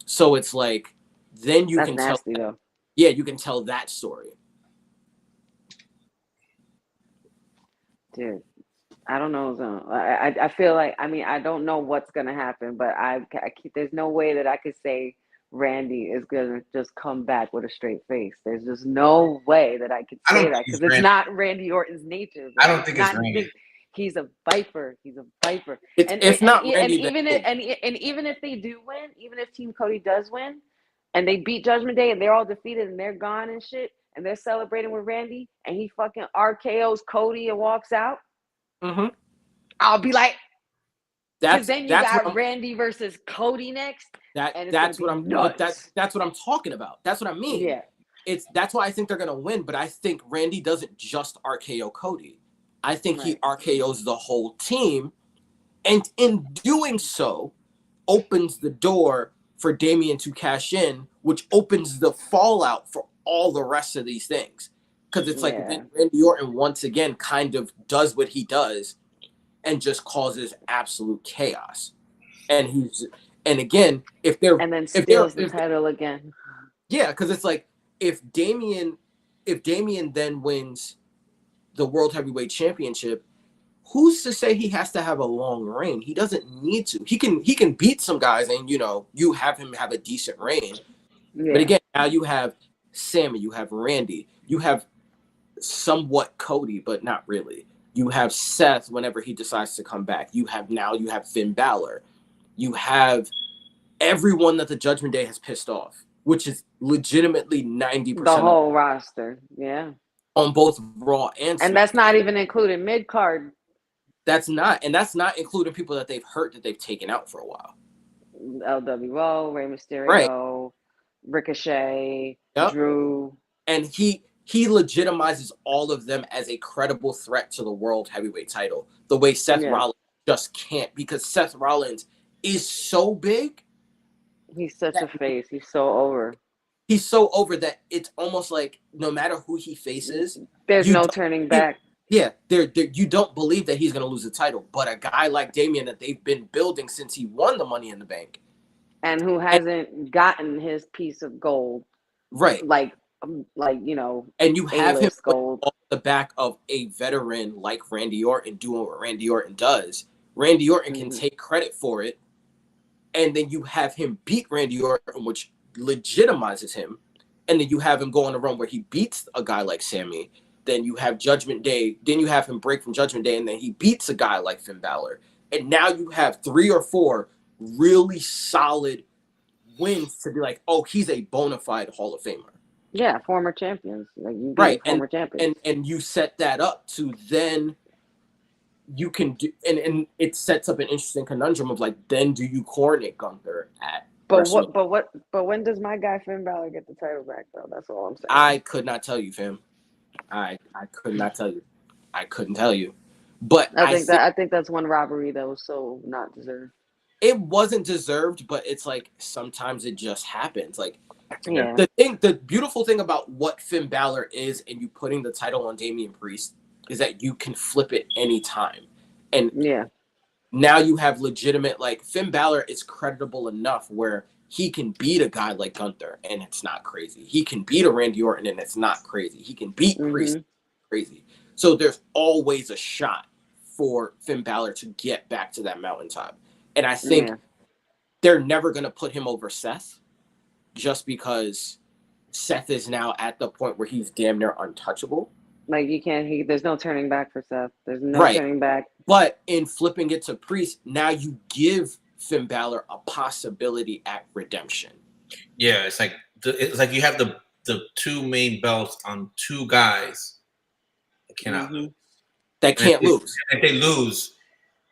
[SPEAKER 3] So it's like then you can
[SPEAKER 2] nasty,
[SPEAKER 3] tell.
[SPEAKER 2] Though.
[SPEAKER 3] Yeah, you can tell that story.
[SPEAKER 2] Dude, I don't know. I feel like I don't know what's gonna happen, but there's no way that I could say Randy is gonna just come back with a straight face. There's just no way that I could say that because it's not Randy Orton's nature.
[SPEAKER 1] I don't think it's Randy.
[SPEAKER 2] He's a viper. He's a viper.
[SPEAKER 3] It's not Randy.
[SPEAKER 2] Even if they do win, even if Team Cody does win, and they beat Judgment Day and they're all defeated and they're gone and shit, and they're celebrating with Randy and he fucking RKO's Cody and walks out, I'll be like, because then you got Randy versus Cody next.
[SPEAKER 3] That's what I'm talking about. That's what I mean.
[SPEAKER 2] Yeah.
[SPEAKER 3] That's why I think they're gonna win, but I think Randy doesn't just RKO Cody. I think he RKOs the whole team, and in doing so, opens the door for Damian to cash in, which opens the fallout for all the rest of these things. Because it's like then Randy Orton once again kind of does what he does and just causes absolute chaos. And again,
[SPEAKER 2] steals the title again.
[SPEAKER 3] Yeah, because it's like if Damian then wins the World Heavyweight Championship, who's to say he has to have a long reign? He doesn't need to. He can beat some guys and you have him have a decent reign. Yeah. But again, now you have Sammy, you have Randy, you have somewhat Cody, but not really. You have Seth whenever he decides to come back. You have Finn Balor. You have everyone that the Judgment Day has pissed off, which is legitimately 90%
[SPEAKER 2] the whole roster. Yeah.
[SPEAKER 3] On both Raw and
[SPEAKER 2] SmackDown. And that's not even including mid-card.
[SPEAKER 3] That's not including people that they've hurt that they've taken out for a while.
[SPEAKER 2] LWO, Rey Mysterio, right. Ricochet,
[SPEAKER 3] yep.
[SPEAKER 2] Drew.
[SPEAKER 3] And he legitimizes all of them as a credible threat to the World Heavyweight title, the way Seth Rollins just can't, because Seth Rollins is so big.
[SPEAKER 2] He's such a face. He's so over.
[SPEAKER 3] He's so over that it's almost like no matter who he faces,
[SPEAKER 2] there's no turning back.
[SPEAKER 3] Yeah, you don't believe that he's going to lose the title. But a guy like Damian that they've been building since he won the Money in the Bank.
[SPEAKER 2] And who hasn't gotten his piece of gold.
[SPEAKER 3] Right.
[SPEAKER 2] Like you know.
[SPEAKER 3] And you have him
[SPEAKER 2] gold
[SPEAKER 3] on the back of a veteran like Randy Orton doing what Randy Orton does. Randy Orton can take credit for it. And then you have him beat Randy Orton, which legitimizes him. And then you have him go on a run where he beats a guy like Sammy. Then you have Judgment Day. Then you have him break from Judgment Day, and then he beats a guy like Finn Balor. And now you have 3 or 4 really solid wins to be like, oh, he's a bona fide Hall of Famer.
[SPEAKER 2] Yeah, former champions. Like you
[SPEAKER 3] right,
[SPEAKER 2] former champions.
[SPEAKER 3] And you set that up to then you can do, and it sets up an interesting conundrum of like, then do you coronate Gunther at?
[SPEAKER 2] But when does my guy Finn Balor get the title back though? That's all I'm saying.
[SPEAKER 3] I could not tell you, fam. I could not tell you. I couldn't tell you. But
[SPEAKER 2] I think that's one robbery that was so not deserved.
[SPEAKER 3] It wasn't deserved, but it's like sometimes it just happens. Like the beautiful thing about what Finn Balor is and you putting the title on Damian Priest is that you can flip it anytime. And now you have legitimate, like Finn Balor is creditable enough where he can beat a guy like Gunther and it's not crazy. He can beat a Randy Orton and it's not crazy. He can beat Priest, crazy. So there's always a shot for Finn Balor to get back to that mountaintop. And I think they're never going to put him over Seth just because Seth is now at the point where he's damn near untouchable.
[SPEAKER 2] Like you can't, there's no turning back for Seth. There's no turning back.
[SPEAKER 3] But in flipping it to Priest, now you give Finn Balor a possibility at redemption.
[SPEAKER 1] Yeah, it's like you have the 2 main belts on 2 guys that cannot lose.
[SPEAKER 3] That can't lose.
[SPEAKER 1] If they lose,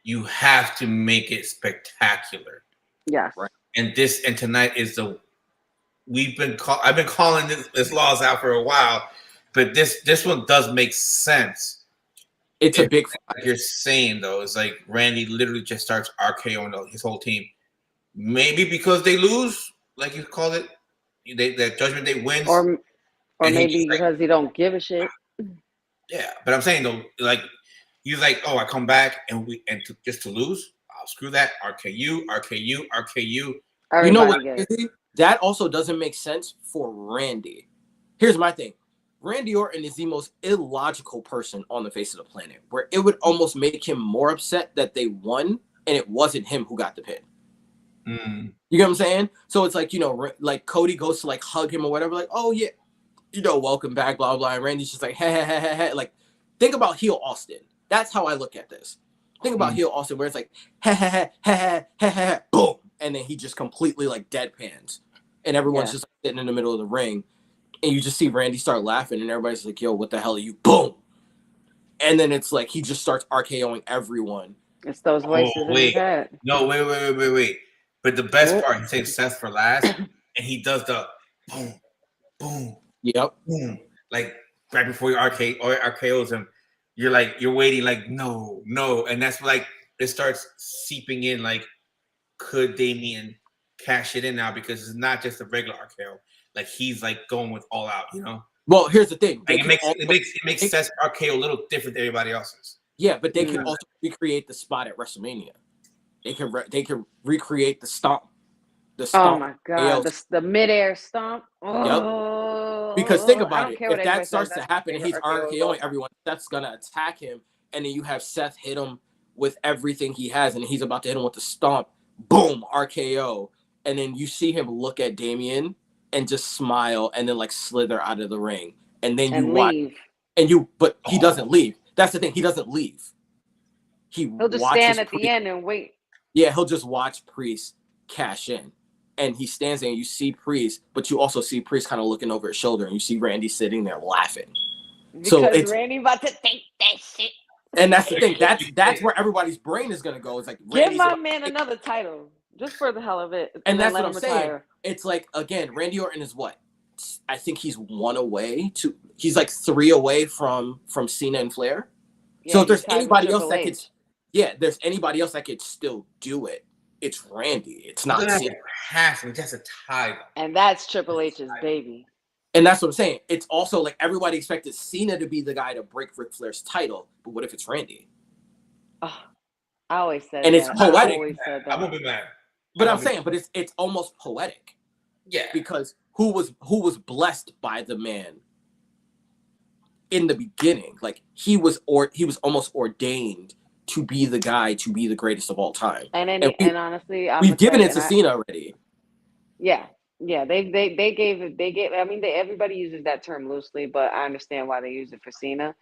[SPEAKER 1] you have to make it spectacular.
[SPEAKER 2] Yeah.
[SPEAKER 1] Right. And tonight is I've been calling this laws out for a while, but this one does make sense.
[SPEAKER 3] It's a big
[SPEAKER 1] like you're saying though, it's like Randy literally just starts RKOing his whole team. Maybe because they lose, like you call it, that Judgment Day wins,
[SPEAKER 2] or maybe because he don't give a shit.
[SPEAKER 1] Yeah, but I'm saying though, like he's like, oh, I come back just to lose. I'll screw that. RKU.
[SPEAKER 3] Everybody, you know what? That also doesn't make sense for Randy. Here's my thing. Randy Orton is the most illogical person on the face of the planet, where it would almost make him more upset that they won and it wasn't him who got the pin. You get what I'm saying? So it's like, like Cody goes to like hug him or whatever, like, oh yeah, welcome back, blah, blah. And Randy's just like, hey. Like, think about heel Austin. That's how I look at this. Think about heel Austin, where it's like, boom. And then he just completely like deadpans. And everyone's just sitting in the middle of the ring. And you just see Randy start laughing, and everybody's like, yo, what the hell are you? Boom. And then it's like he just starts RKOing everyone.
[SPEAKER 2] It's those voices in his head.
[SPEAKER 1] No, wait. But the best part, he saves Seth for last, and he does the boom, boom, boom. Like right before you RKOs him, you're waiting, like, no. And that's like it starts seeping in, like, could Damian cash it in now? Because it's not just a regular RKO. Like he's like going with all out,
[SPEAKER 3] Well, here's the thing.
[SPEAKER 1] Like it makes Seth's RKO a little different than everybody else's.
[SPEAKER 3] Yeah, but they can also recreate the spot at WrestleMania. They can recreate the stomp. The stomp.
[SPEAKER 2] Oh my god, the midair stomp. Oh.
[SPEAKER 3] Yep. Because think about it. If that starts to happen and he's RKOing everyone, Seth's gonna attack him, and then you have Seth hit him with everything he has, and he's about to hit him with the stomp. Boom, RKO. And then you see him look at Damian, and just smile and then like slither out of the ring. And then you
[SPEAKER 2] and
[SPEAKER 3] watch
[SPEAKER 2] leave.
[SPEAKER 3] but he doesn't leave. That's the thing. He doesn't leave.
[SPEAKER 2] He'll just
[SPEAKER 3] watches
[SPEAKER 2] stand at
[SPEAKER 3] Priest.
[SPEAKER 2] the end and wait.
[SPEAKER 3] Yeah, he'll just watch Priest cash in. And he stands there and you see Priest, but you also see Priest kind of looking over his shoulder and you see Randy sitting there laughing.
[SPEAKER 2] Because Randy about to take that shit.
[SPEAKER 3] And that's the thing. That's where everybody's brain is gonna go. It's like
[SPEAKER 2] give my man another title just for the hell of it.
[SPEAKER 3] And that's what I'm saying. It's like, again, Randy Orton is what? I think he's 1 away to. He's like 3 away from Cena and Flair.
[SPEAKER 2] Yeah,
[SPEAKER 3] so if there's anybody else that could, there's anybody else that could still do it. It's Randy. It's not Cena.
[SPEAKER 1] Just a tie.
[SPEAKER 2] And that's Triple H's baby.
[SPEAKER 3] And that's what I'm saying. It's also like everybody expected Cena to be the guy to break Ric Flair's title, but what if it's Randy?
[SPEAKER 2] Oh, I always said
[SPEAKER 3] and
[SPEAKER 2] that.
[SPEAKER 3] It's poetic.
[SPEAKER 1] I won't be mad.
[SPEAKER 3] But I'm saying, but it's almost poetic.
[SPEAKER 1] Yeah.
[SPEAKER 3] Because who was blessed by the man in the beginning? Like he was almost ordained to be the guy, to be the greatest of all time.
[SPEAKER 2] And honestly,
[SPEAKER 3] we've given it to Cena already.
[SPEAKER 2] Yeah. Yeah, they gave. I mean, everybody uses that term loosely, but I understand why they use it for Cena.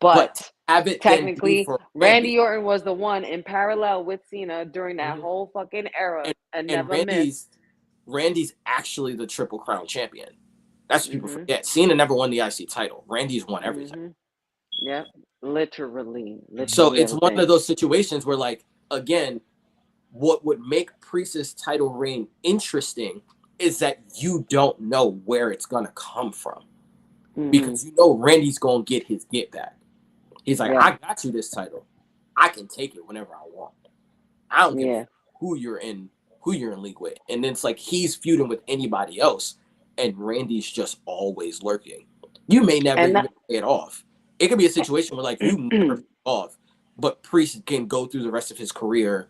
[SPEAKER 2] But technically, Randy Orton was the one in parallel with Cena during that whole fucking era, and never missed.
[SPEAKER 3] Randy's actually the Triple Crown champion. That's what people forget. Cena never won the IC title. Randy's won everything.
[SPEAKER 2] Yep, literally.
[SPEAKER 3] So it's one of those situations where, like, again, what would make Priest's title reign interesting is that you don't know where it's gonna come from, because you know Randy's gonna get his get back. He's like, I got you this title. I can take it whenever I want. I don't care who you're in league with. And then it's like he's feuding with anybody else, and Randy's just always lurking. You may never even pay it off. It could be a situation where like you never pay it off, but Priest can go through the rest of his career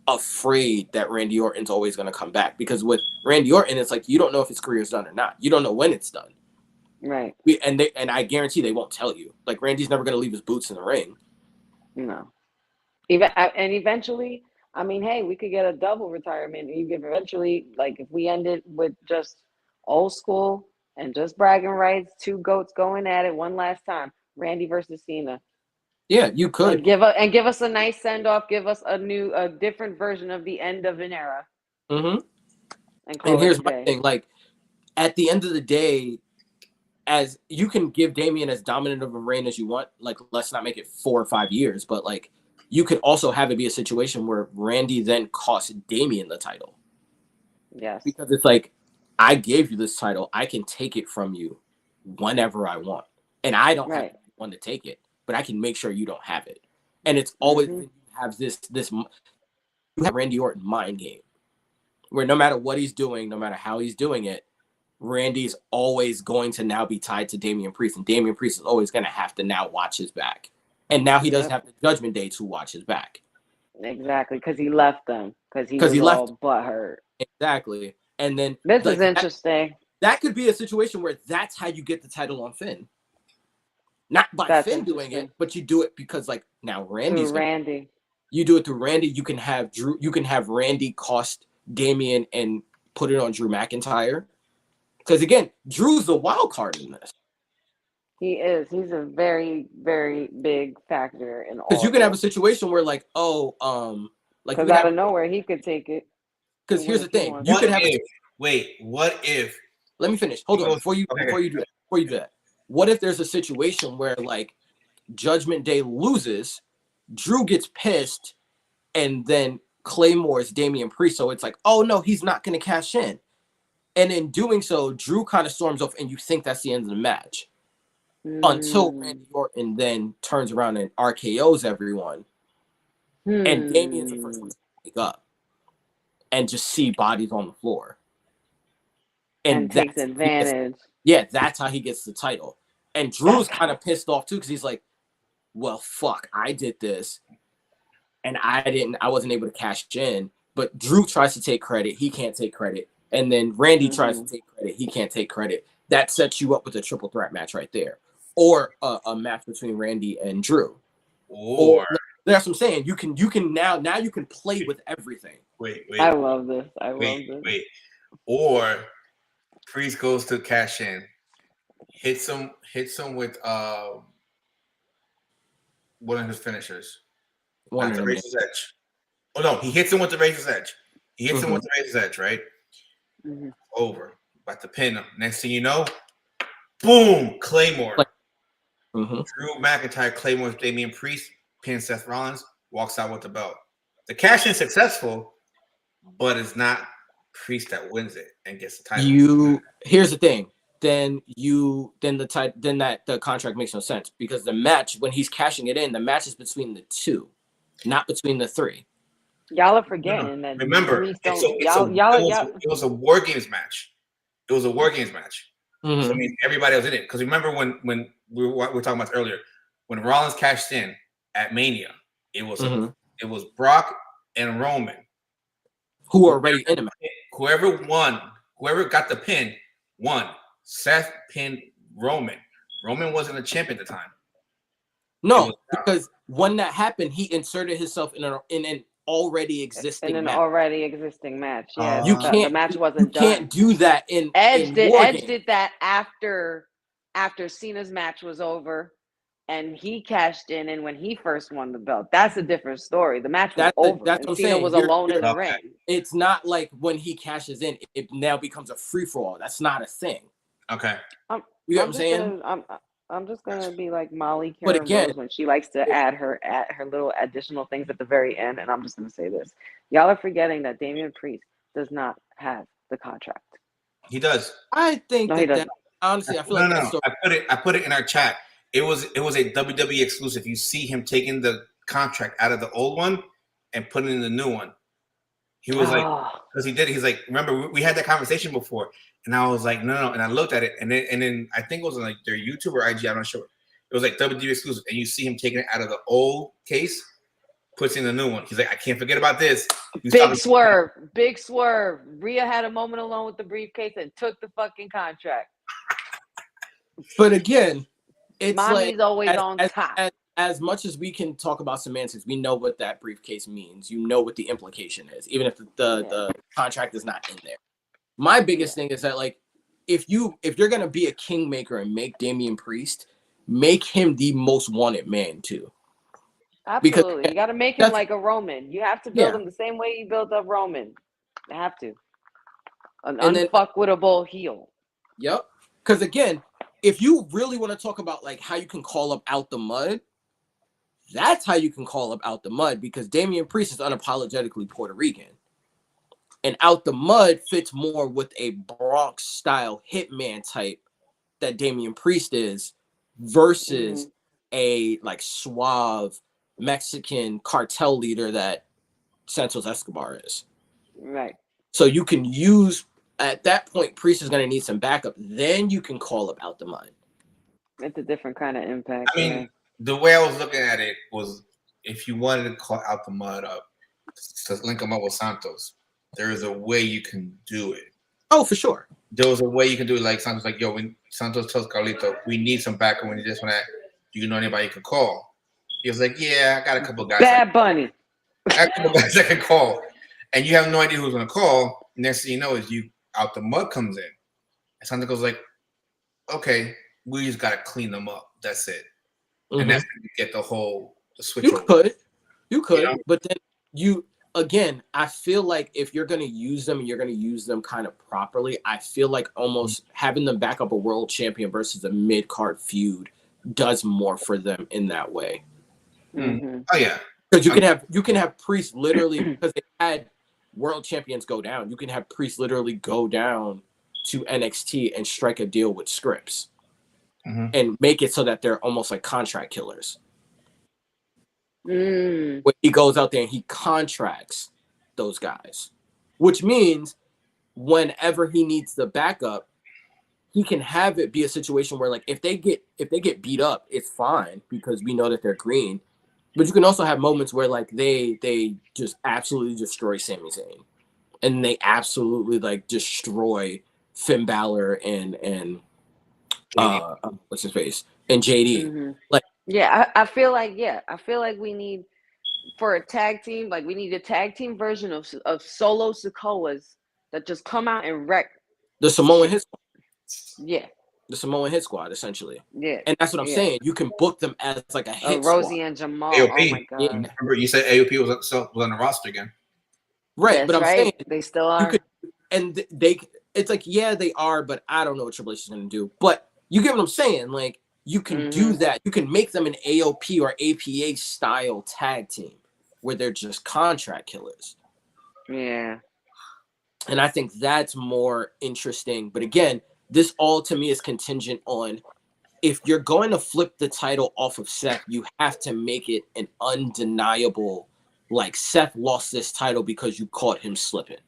[SPEAKER 3] afraid that Randy Orton's always going to come back, because with Randy Orton, it's like you don't know if his career is done or not. You don't know when it's done.
[SPEAKER 2] Right.
[SPEAKER 3] And I guarantee they won't tell you. Like Randy's never going to leave his boots in the ring.
[SPEAKER 2] No. And eventually, I mean, hey, we could get a double retirement. You could eventually, like, if we ended with just old school and just bragging rights, 2 goats going at it one last time, Randy versus Cena.
[SPEAKER 3] Yeah, you could
[SPEAKER 2] give us a nice send off. Give us a different version of the end of an era.
[SPEAKER 3] And here's my thing: like, at the end of the day, as you can give Damian as dominant of a reign as you want. Like, let's not make it 4 or 5 years, but like, you could also have it be a situation where Randy then costs Damian the title.
[SPEAKER 2] Yes,
[SPEAKER 3] because it's like, I gave you this title, I can take it from you whenever I want, and I don't have one to take it. But I can make sure you don't have it. And it's always you have this you have Randy Orton mind game, where no matter what he's doing, no matter how he's doing it, Randy's always going to now be tied to Damian Priest, and Damian Priest is always going to have to now watch his back. And now he doesn't have the Judgment Day to watch his back.
[SPEAKER 2] Exactly, because he left them, because he left all butthurt.
[SPEAKER 3] Exactly. And then
[SPEAKER 2] this is interesting.
[SPEAKER 3] That could be a situation where that's how you get the title on Finn. Not by Finn doing it, but you do it because, like, now Randy. You do it through Randy. You can have Drew. You can have Randy cost Damian and put it on Drew McIntyre. Because again, Drew's the wild card in this.
[SPEAKER 2] He is. He's a very, very big factor in all.
[SPEAKER 3] Because you can have a situation where, like, like,
[SPEAKER 2] because out of nowhere he could take it.
[SPEAKER 3] Because here's the thing:
[SPEAKER 1] you could have. What if?
[SPEAKER 3] Let me finish. Hold on. Before you do that. What if there's a situation where, like, Judgment Day loses, Drew gets pissed, and then Claymore's Damian Priest, so it's like, oh no, he's not going to cash in. And in doing so, Drew kind of storms off, and you think that's the end of the match. Until Randy Orton then turns around and RKO's everyone. And Damian's the first one to wake up and just see bodies on the floor.
[SPEAKER 2] And takes advantage.
[SPEAKER 3] That's how he gets the title. And Drew's kind of pissed off too, because he's like, well, fuck, I did this and I wasn't able to cash in. But Drew tries to take credit, he can't take credit. And then Randy tries to take credit, he can't take credit. That sets you up with a triple threat match right there. Or a match between Randy and Drew. Or that's what I'm saying. You can now you can play with everything.
[SPEAKER 1] Wait.
[SPEAKER 2] I love this.
[SPEAKER 1] Wait. Or Priest goes to cash in, hits him with one of his finishers.
[SPEAKER 3] One
[SPEAKER 1] Not
[SPEAKER 3] of
[SPEAKER 1] the
[SPEAKER 3] them.
[SPEAKER 1] Razor's Edge. Oh no, he hits him with the Razor's Edge. He hits him
[SPEAKER 3] Mhm.
[SPEAKER 1] with the Razor's Edge, right? Over. About to pin him. Next thing you know, boom, Claymore.
[SPEAKER 3] Mhm.
[SPEAKER 1] Drew McIntyre, Claymore, Damian Priest, pins Seth Rollins, walks out with the belt. The cash in successful, but it's not Priest that wins it and gets the title.
[SPEAKER 3] Here's the thing. Then the contract makes no sense because the match, when he's cashing it in, the match is between the two, not between the three.
[SPEAKER 2] Y'all are forgetting that.
[SPEAKER 1] Remember, it was a War Games match. It was a War Games match.
[SPEAKER 3] Mm-hmm.
[SPEAKER 1] So I mean, everybody was in it. Because remember when we were talking about earlier, when Rollins cashed in at Mania, it was Brock and Roman,
[SPEAKER 3] who are already in the match.
[SPEAKER 1] Whoever got the pin, won. Seth pinned Roman. Roman wasn't a champion at the time.
[SPEAKER 3] No, because when that happened, he inserted himself in an already existing
[SPEAKER 2] match. Yeah,
[SPEAKER 3] the
[SPEAKER 2] match wasn't done.
[SPEAKER 3] You can't do that in
[SPEAKER 2] Edge
[SPEAKER 3] did
[SPEAKER 2] did that after Cena's match was over, and he cashed in. And when he first won the belt, that's a different story. The match was over.
[SPEAKER 3] That's what I'm
[SPEAKER 2] Cena
[SPEAKER 3] saying.
[SPEAKER 2] was alone in the ring.
[SPEAKER 3] It's not like when he cashes in, it now becomes a free for all. That's not a thing.
[SPEAKER 1] Okay.
[SPEAKER 3] You know what I'm saying?
[SPEAKER 2] I'm just gonna be like Molly
[SPEAKER 3] But
[SPEAKER 2] Karen
[SPEAKER 3] again,
[SPEAKER 2] Rose when she likes to add her little additional things at the very end, and I'm just gonna say this: y'all are forgetting that Damian Priest does not have the contract.
[SPEAKER 1] He does.
[SPEAKER 3] I think
[SPEAKER 2] no, he doesn't.
[SPEAKER 3] Honestly, I feel
[SPEAKER 1] I put it in our chat. It was a WWE exclusive. You see him taking the contract out of the old one and putting in the new one. He was like, because he did it. He's like, remember, we had that conversation before, and I was like, no. And I looked at it, and then I think it was on like their YouTube or IG. I'm not sure. It was like WWE exclusive, and you see him taking it out of the old case, puts in the new one. He's like, I can't forget about this.
[SPEAKER 2] Big swerve. Rhea had a moment alone with the briefcase and took the fucking contract.
[SPEAKER 3] But again, it's
[SPEAKER 2] Mommy's always on top.
[SPEAKER 3] As much as we can talk about semantics, we know what that briefcase means. You know what the implication is, even if the contract is not in there. My biggest thing is that, like, if you're gonna be a kingmaker and make Damian Priest, make him the most wanted man too.
[SPEAKER 2] Absolutely, because you got to make him like a Roman. You have to build him the same way you built up Roman. You have to. An unfuckwittable heel.
[SPEAKER 3] Yep. Because again, if you really want to talk about like how you can call up Out the Mud, that's how you can call up Out the Mud, because Damian Priest is unapologetically Puerto Rican. And Out the Mud fits more with a Bronx style hitman type that Damian Priest is versus a like suave Mexican cartel leader that Santos Escobar is.
[SPEAKER 2] Right.
[SPEAKER 3] So you can use, at that point, Priest is going to need some backup. Then you can call up Out the Mud.
[SPEAKER 2] It's a different kind of impact.
[SPEAKER 1] I mean, the way I was looking at it was, if you wanted to call Out the Mud up to link him up with Santos, there is a way you can do it.
[SPEAKER 3] Oh, for sure.
[SPEAKER 1] There was a way you can do it. Like Santos, like, yo, when Santos tells Carlito, we need some backup. We need this one, that. Do you know anybody you can call? He was like, yeah, I got a couple guys.
[SPEAKER 2] Bad Bunny.
[SPEAKER 1] I got a couple guys I can call. And you have no idea who's going to call. Next thing you know is Out the Mud comes in. And Santos goes like, okay, we just got to clean them up. That's it. And that's when you get the switch over.
[SPEAKER 3] You could. You know? But then again, I feel like if you're going to use them and you're going to use them kind of properly, I feel like almost having them back up a world champion versus a mid-card feud does more for them in that way.
[SPEAKER 1] Mm-hmm. Oh, yeah.
[SPEAKER 3] Because you can have Priest literally, because they had world champions go down, you can have Priest literally go down to NXT and strike a deal with Scripps and make it so that they're almost like contract killers. When he goes out there and he contracts those guys, which means whenever he needs the backup, he can have it be a situation where, like, if they get beat up, it's fine because we know that they're green. But you can also have moments where, like, they just absolutely destroy Sami Zayn, and they absolutely like destroy Finn Balor and what's his face and JD. Like,
[SPEAKER 2] I feel like we need, for a tag team, like, we need a tag team version of Solo Sikoas that just come out and wreck
[SPEAKER 3] The Samoan Hit Squad.
[SPEAKER 2] Yeah.
[SPEAKER 3] The Samoan Hit Squad, essentially.
[SPEAKER 2] Yeah.
[SPEAKER 3] And that's what I'm saying. You can book them as like a hit
[SPEAKER 2] Rosie
[SPEAKER 3] squad.
[SPEAKER 2] and Jamal.
[SPEAKER 1] AOP.
[SPEAKER 2] Oh my god.
[SPEAKER 3] Yeah.
[SPEAKER 1] Remember, you said AOP was on the roster again.
[SPEAKER 3] Right,
[SPEAKER 2] That's
[SPEAKER 3] but I'm
[SPEAKER 2] right.
[SPEAKER 3] saying
[SPEAKER 2] They still are.
[SPEAKER 3] you could, and they. It's like, yeah, they are, but I don't know what Triple H is going to do. But you get what I'm saying? Like, you can do that. You can make them an AOP or APA style tag team where they're just contract killers.
[SPEAKER 2] Yeah.
[SPEAKER 3] And I think that's more interesting. But again, this all to me is contingent on if you're going to flip the title off of Seth, you have to make it an undeniable, like, Seth lost this title because you caught him slipping.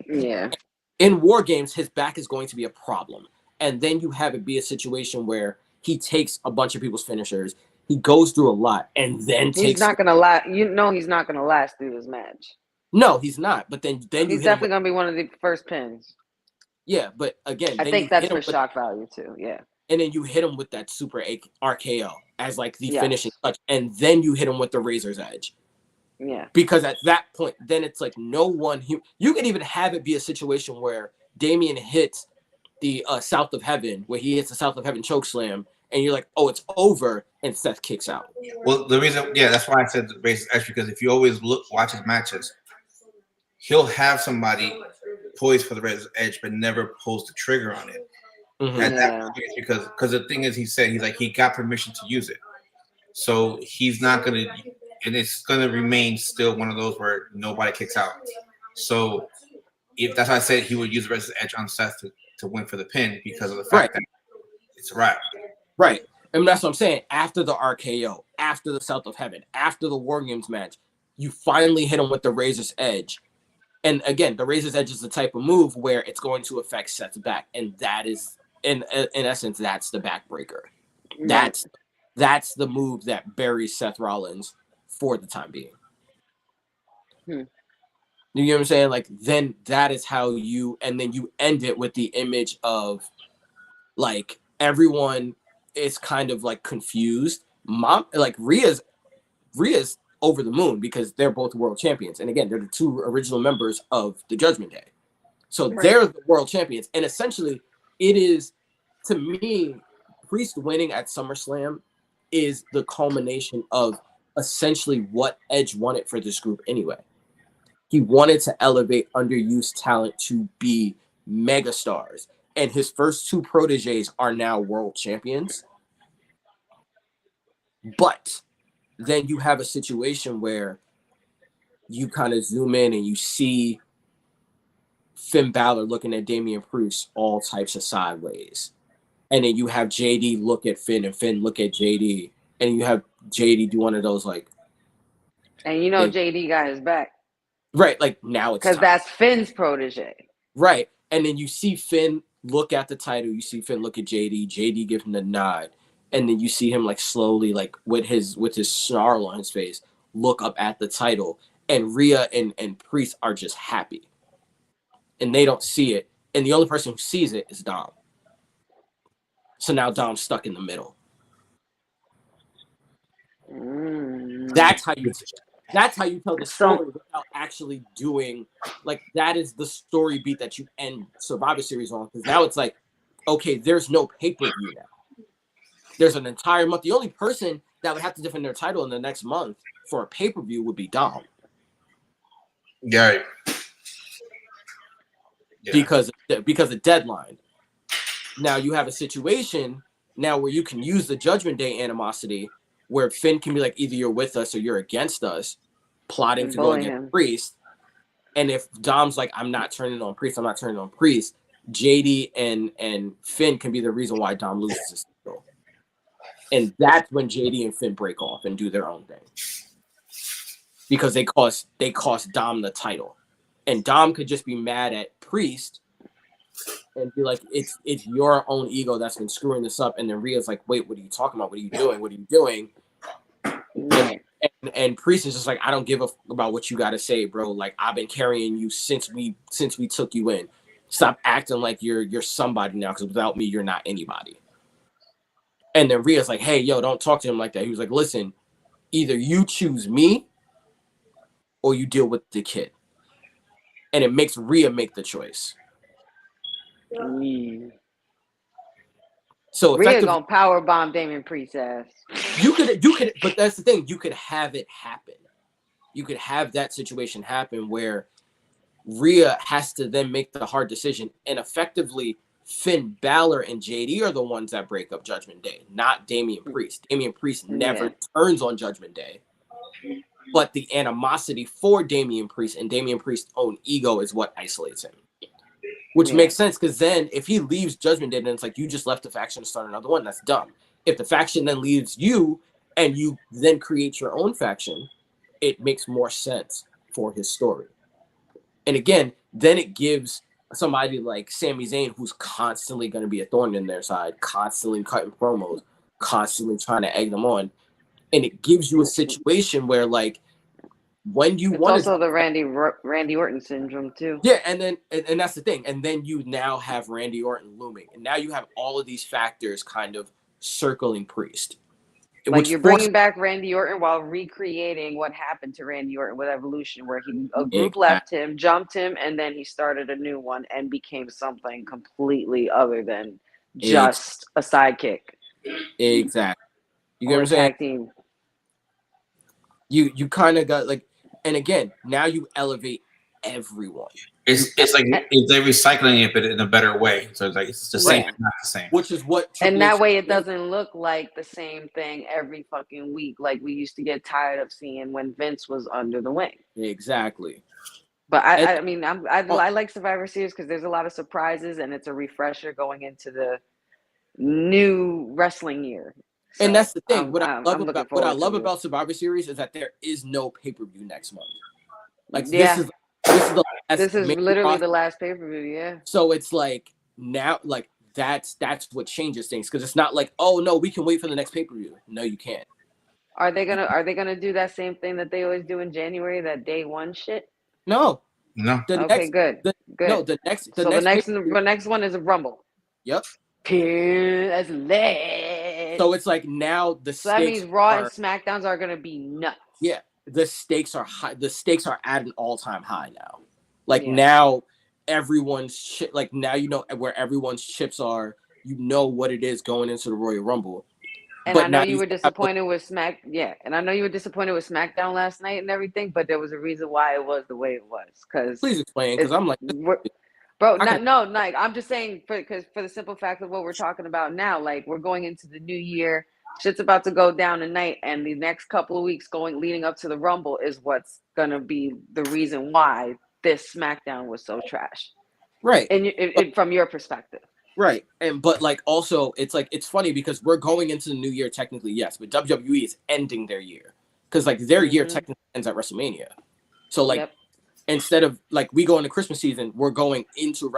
[SPEAKER 2] Yeah.
[SPEAKER 3] In War Games, his back is going to be a problem. And then you have it be a situation where he takes a bunch of people's finishers, he goes through a lot, and then
[SPEAKER 2] he's not gonna last. You know, he's not gonna last through this match.
[SPEAKER 3] No, he's not. But then
[SPEAKER 2] he's definitely gonna be one of the first pins.
[SPEAKER 3] Yeah, but again,
[SPEAKER 2] I think that's for shock value too. Yeah.
[SPEAKER 3] And then you hit him with that super RKO as like the finishing touch, and then you hit him with the Razor's Edge.
[SPEAKER 2] Yeah.
[SPEAKER 3] Because at that point, then it's like no one. You can even have it be a situation where Damian hits the South of Heaven, where he hits the South of Heaven choke slam, and you're like, oh, it's over, and Seth kicks out.
[SPEAKER 1] Well, the reason, that's why I said the Razor's Edge, because if you always watch his matches, he'll have somebody poised for the Razor's Edge, but never pulls the trigger on it.
[SPEAKER 3] Mm-hmm.
[SPEAKER 1] At that point, because the thing is, he got permission to use it, so he's not gonna, and it's gonna remain still one of those where nobody kicks out. So if that's why I said he would use the Razor's Edge on Seth to win for the pin, because of the fact that it's a wrap.
[SPEAKER 3] Right. And that's what I'm saying. After the RKO, after the South of Heaven, after the War Games match, you finally hit him with the Razor's Edge. And again, the Razor's Edge is the type of move where it's going to affect Seth's back. And that is, in essence, that's the backbreaker. That's the move that buries Seth Rollins for the time being. You get what I'm saying? Like, then that is how and then you end it with the image of, like, everyone is kind of, like, confused. Rhea's over the moon because they're both world champions. And again, they're the two original members of the Judgment Day. So they're the world champions. And essentially, it is, to me, Priest winning at SummerSlam is the culmination of essentially what Edge wanted for this group anyway. He wanted to elevate underused talent to be megastars. And his first two proteges are now world champions. But then you have a situation where you kind of zoom in and you see Finn Balor looking at Damian Priest all types of sideways. And then you have JD look at Finn and Finn look at JD. And you have JD do one of those like...
[SPEAKER 2] And you know JD got his back.
[SPEAKER 3] Right, like now it's
[SPEAKER 2] because that's Finn's protege.
[SPEAKER 3] Right. And then you see Finn look at the title. You see Finn look at JD. JD give him the nod. And then you see him like slowly, like with his snarl on his face, look up at the title. And Rhea and Priest are just happy. And they don't see it. And the only person who sees it is Dom. So now Dom's stuck in the middle. That's how you tell the story without actually doing, like, that is the story beat that you end Survivor Series on. Because now it's like, okay, there's no pay-per-view now. There's an entire month. The only person that would have to defend their title in the next month for a pay-per-view would be Dom.
[SPEAKER 1] Yeah.
[SPEAKER 3] Because of deadline. Now you have a situation now where you can use the Judgment Day animosity where Finn can be like, either you're with us or you're against us, plotting to go against Priest. And if Dom's like, I'm not turning on Priest, JD and Finn can be the reason why Dom loses his title. And that's when JD and Finn break off and do their own thing. Because they cost Dom the title. And Dom could just be mad at Priest and be like, it's your own ego that's been screwing this up. And then Rhea's like, wait, what are you talking about? What are you doing? What are you doing? And Priest is just like, I don't give a about what you got to say, bro. Like, I've been carrying you since we took you in. Stop acting like you're somebody now, because without me, you're not anybody. And then Rhea's like, hey, yo, don't talk to him like that. He was like, listen, either you choose me or you deal with the kid. And it makes Rhea make the choice.
[SPEAKER 2] Yeah.
[SPEAKER 3] So
[SPEAKER 2] Rhea
[SPEAKER 3] effectively,
[SPEAKER 2] gonna power bomb Damian Priest ass.
[SPEAKER 3] you could, but that's the thing. You could have it happen. You could have that situation happen where Rhea has to then make the hard decision, and effectively Finn Balor and JD are the ones that break up Judgment Day, not Damian Priest. Damian Priest never turns on Judgment Day, but the animosity for Damian Priest and Damian Priest's own ego is what isolates him. Which makes sense, because then if he leaves Judgment Day, then it's like you just left the faction to start another one. That's dumb. If the faction then leaves you and you then create your own faction, it makes more sense for his story. And again, then it gives somebody like Sami Zayn, who's constantly going to be a thorn in their side, constantly cutting promos, constantly trying to egg them on. And it gives you a situation where, like, when you want
[SPEAKER 2] to... also the Randy Orton syndrome, too.
[SPEAKER 3] Yeah, and that's the thing. And then you now have Randy Orton looming. And now you have all of these factors kind of circling Priest.
[SPEAKER 2] Like, you're bringing back Randy Orton while recreating what happened to Randy Orton with Evolution, where a group left him, jumped him, and then he started a new one and became something completely other than just a sidekick.
[SPEAKER 3] Exactly. You get what I'm saying?
[SPEAKER 2] Tag team.
[SPEAKER 3] You kind of got, like, and again, now you elevate everyone.
[SPEAKER 1] It's like they're recycling it, but in a better way. So it's like it's the same, not the same.
[SPEAKER 3] Which is what.
[SPEAKER 2] And that way, it doesn't look like the same thing every fucking week, like we used to get tired of seeing when Vince was under the wing.
[SPEAKER 3] Exactly.
[SPEAKER 2] But I mean, I like Survivor Series because there's a lot of surprises, and it's a refresher going into the new wrestling year.
[SPEAKER 3] So, and that's the thing. What I love about Survivor Series is that there is no pay-per-view next month. Like this is
[SPEAKER 2] literally the last pay-per-view. Yeah.
[SPEAKER 3] So it's like now, like that's what changes things, because it's not like, oh no, we can wait for the next pay-per-view. No, you can't.
[SPEAKER 2] Are they gonna do that same thing that they always do in January, that day one shit?
[SPEAKER 1] No.
[SPEAKER 2] Good.
[SPEAKER 3] No, the
[SPEAKER 2] next one is a Rumble.
[SPEAKER 3] Yep.
[SPEAKER 2] That's lit.
[SPEAKER 3] So it's like now the
[SPEAKER 2] so that means Raw and SmackDowns are gonna be nuts.
[SPEAKER 3] Yeah, the stakes are high. The stakes are at an all-time high now. Like now, everyone's like now you know where everyone's chips are. You know what it is going into the Royal Rumble.
[SPEAKER 2] And but I know you were disappointed with and I know you were disappointed with SmackDown last night and everything, but there was a reason why it was the way it was.
[SPEAKER 3] Please explain, because I'm like,
[SPEAKER 2] bro, like I'm just saying, because for the simple fact of what we're talking about now, like we're going into the new year, shit's about to go down tonight, and the next couple of weeks leading up to the Rumble is what's gonna be the reason why this SmackDown was so trash,
[SPEAKER 3] right?
[SPEAKER 2] And from your perspective.
[SPEAKER 3] Right. But like also it's like it's funny because we're going into the new year technically, yes, but WWE is ending their year. Because like their year technically ends at WrestleMania. So like instead of like we go into Christmas season, we're going into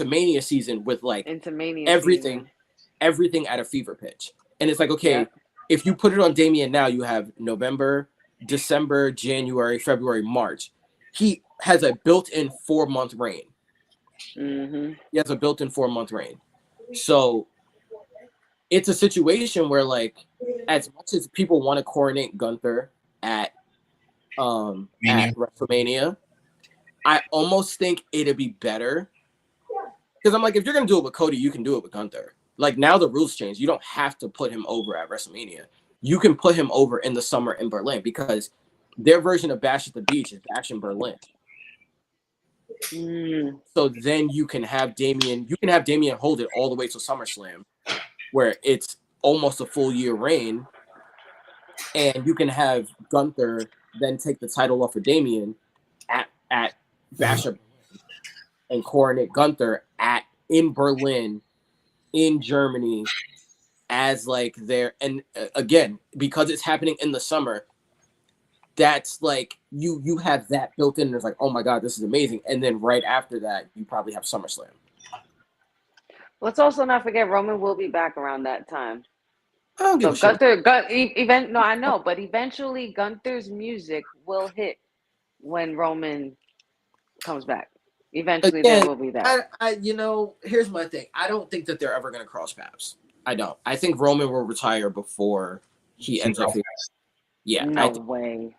[SPEAKER 3] Mania season with like everything at a fever pitch. And it's like, okay, if you put it on Damian now, you have November, December, January, February, March. He has a built-in 4-month reign.
[SPEAKER 2] Mm-hmm.
[SPEAKER 3] He has a built-in 4-month reign. So it's a situation where, like, as much as people want to coronate Gunther at WrestleMania, I almost think it'd be better, because I'm like, if you're gonna do it with Cody, you can do it with Gunther. Like now the rules change. You don't have to put him over at WrestleMania. You can put him over in the summer in Berlin, because their version of Bash at the Beach is Bash in Berlin. So then you can have Damian hold it all the way to SummerSlam, where it's almost a full year reign, and you can have Gunther then take the title off of Damian at Bash of Berlin and coronate Gunther in Berlin, in Germany, as like their, and again, because it's happening in the summer, that's like you have that built in. It's like, oh my god, this is amazing. And then right after that, you probably have SummerSlam.
[SPEAKER 2] Let's also not forget Roman will be back around that time.
[SPEAKER 3] I don't give a shit.
[SPEAKER 2] I know, but eventually Gunther's music will hit when Roman comes back. Eventually, there will be that.
[SPEAKER 3] Here's my thing. I don't think that they're ever going to cross paths. I don't. I think Roman will retire before he ends up. Yeah,
[SPEAKER 2] no way.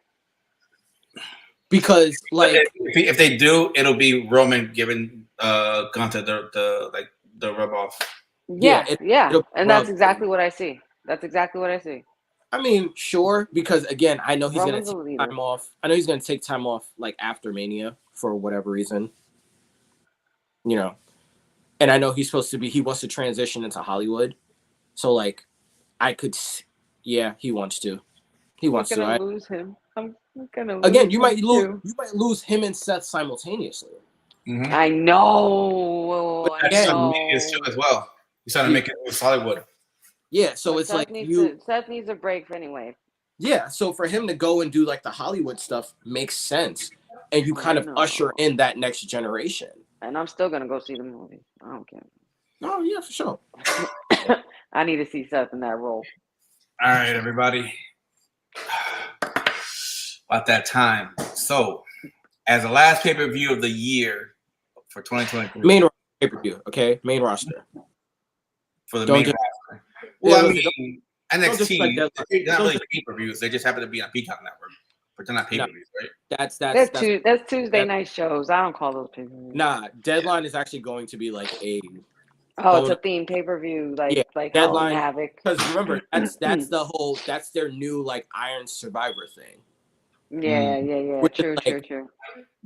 [SPEAKER 3] Because like
[SPEAKER 1] if they do, it'll be Roman giving Gunter the rub off.
[SPEAKER 2] Yeah,
[SPEAKER 3] it'll
[SPEAKER 2] and that's
[SPEAKER 3] rub.
[SPEAKER 2] exactly what I see. That's exactly what I see.
[SPEAKER 3] I mean, sure, because again, I know he's
[SPEAKER 2] Roman's
[SPEAKER 3] gonna
[SPEAKER 2] a
[SPEAKER 3] take
[SPEAKER 2] leader.
[SPEAKER 3] time off. I know he's gonna take time off like after Mania for whatever reason. You know, and I know he wants to transition into Hollywood. So like, he wants to. He wants
[SPEAKER 2] I'm
[SPEAKER 3] to.
[SPEAKER 2] gonna lose him. I'm gonna lose
[SPEAKER 3] Again,
[SPEAKER 2] him
[SPEAKER 3] you might
[SPEAKER 2] too.
[SPEAKER 3] lose him and Seth simultaneously.
[SPEAKER 1] Mm-hmm.
[SPEAKER 2] I know.
[SPEAKER 3] But
[SPEAKER 2] I
[SPEAKER 3] again,
[SPEAKER 2] know.
[SPEAKER 1] Too as well. He's trying to make it with Hollywood.
[SPEAKER 3] Yeah, so
[SPEAKER 2] But
[SPEAKER 3] it's
[SPEAKER 2] Seth
[SPEAKER 3] like
[SPEAKER 2] Seth needs a break anyway.
[SPEAKER 3] Yeah, so for him to go and do like the Hollywood stuff makes sense, and you kind of usher in that next generation.
[SPEAKER 2] And I'm still gonna go see the movie. I don't care.
[SPEAKER 3] Oh yeah, for sure.
[SPEAKER 2] I need to see Seth in that role.
[SPEAKER 1] All right, everybody. About that time. So, as the last pay-per-view of the year for 2023.
[SPEAKER 3] Main pay-per-view, okay? Main roster.
[SPEAKER 1] For the
[SPEAKER 3] Don't
[SPEAKER 1] main
[SPEAKER 3] just,
[SPEAKER 1] roster. Well,
[SPEAKER 3] yeah,
[SPEAKER 1] I mean, NXT,
[SPEAKER 3] like that,
[SPEAKER 1] they're not really pay-per-views. They just happen to be on Peacock Network. But they're not pay-per-views, right?
[SPEAKER 2] That's Tuesday night shows. I don't call those pay-per-views.
[SPEAKER 3] Nah, Deadline is actually going to be like a
[SPEAKER 2] it's a theme pay-per-view, like
[SPEAKER 3] Deadline
[SPEAKER 2] Havoc.
[SPEAKER 3] Because remember, that's their new like Iron Survivor thing.
[SPEAKER 2] Yeah. True.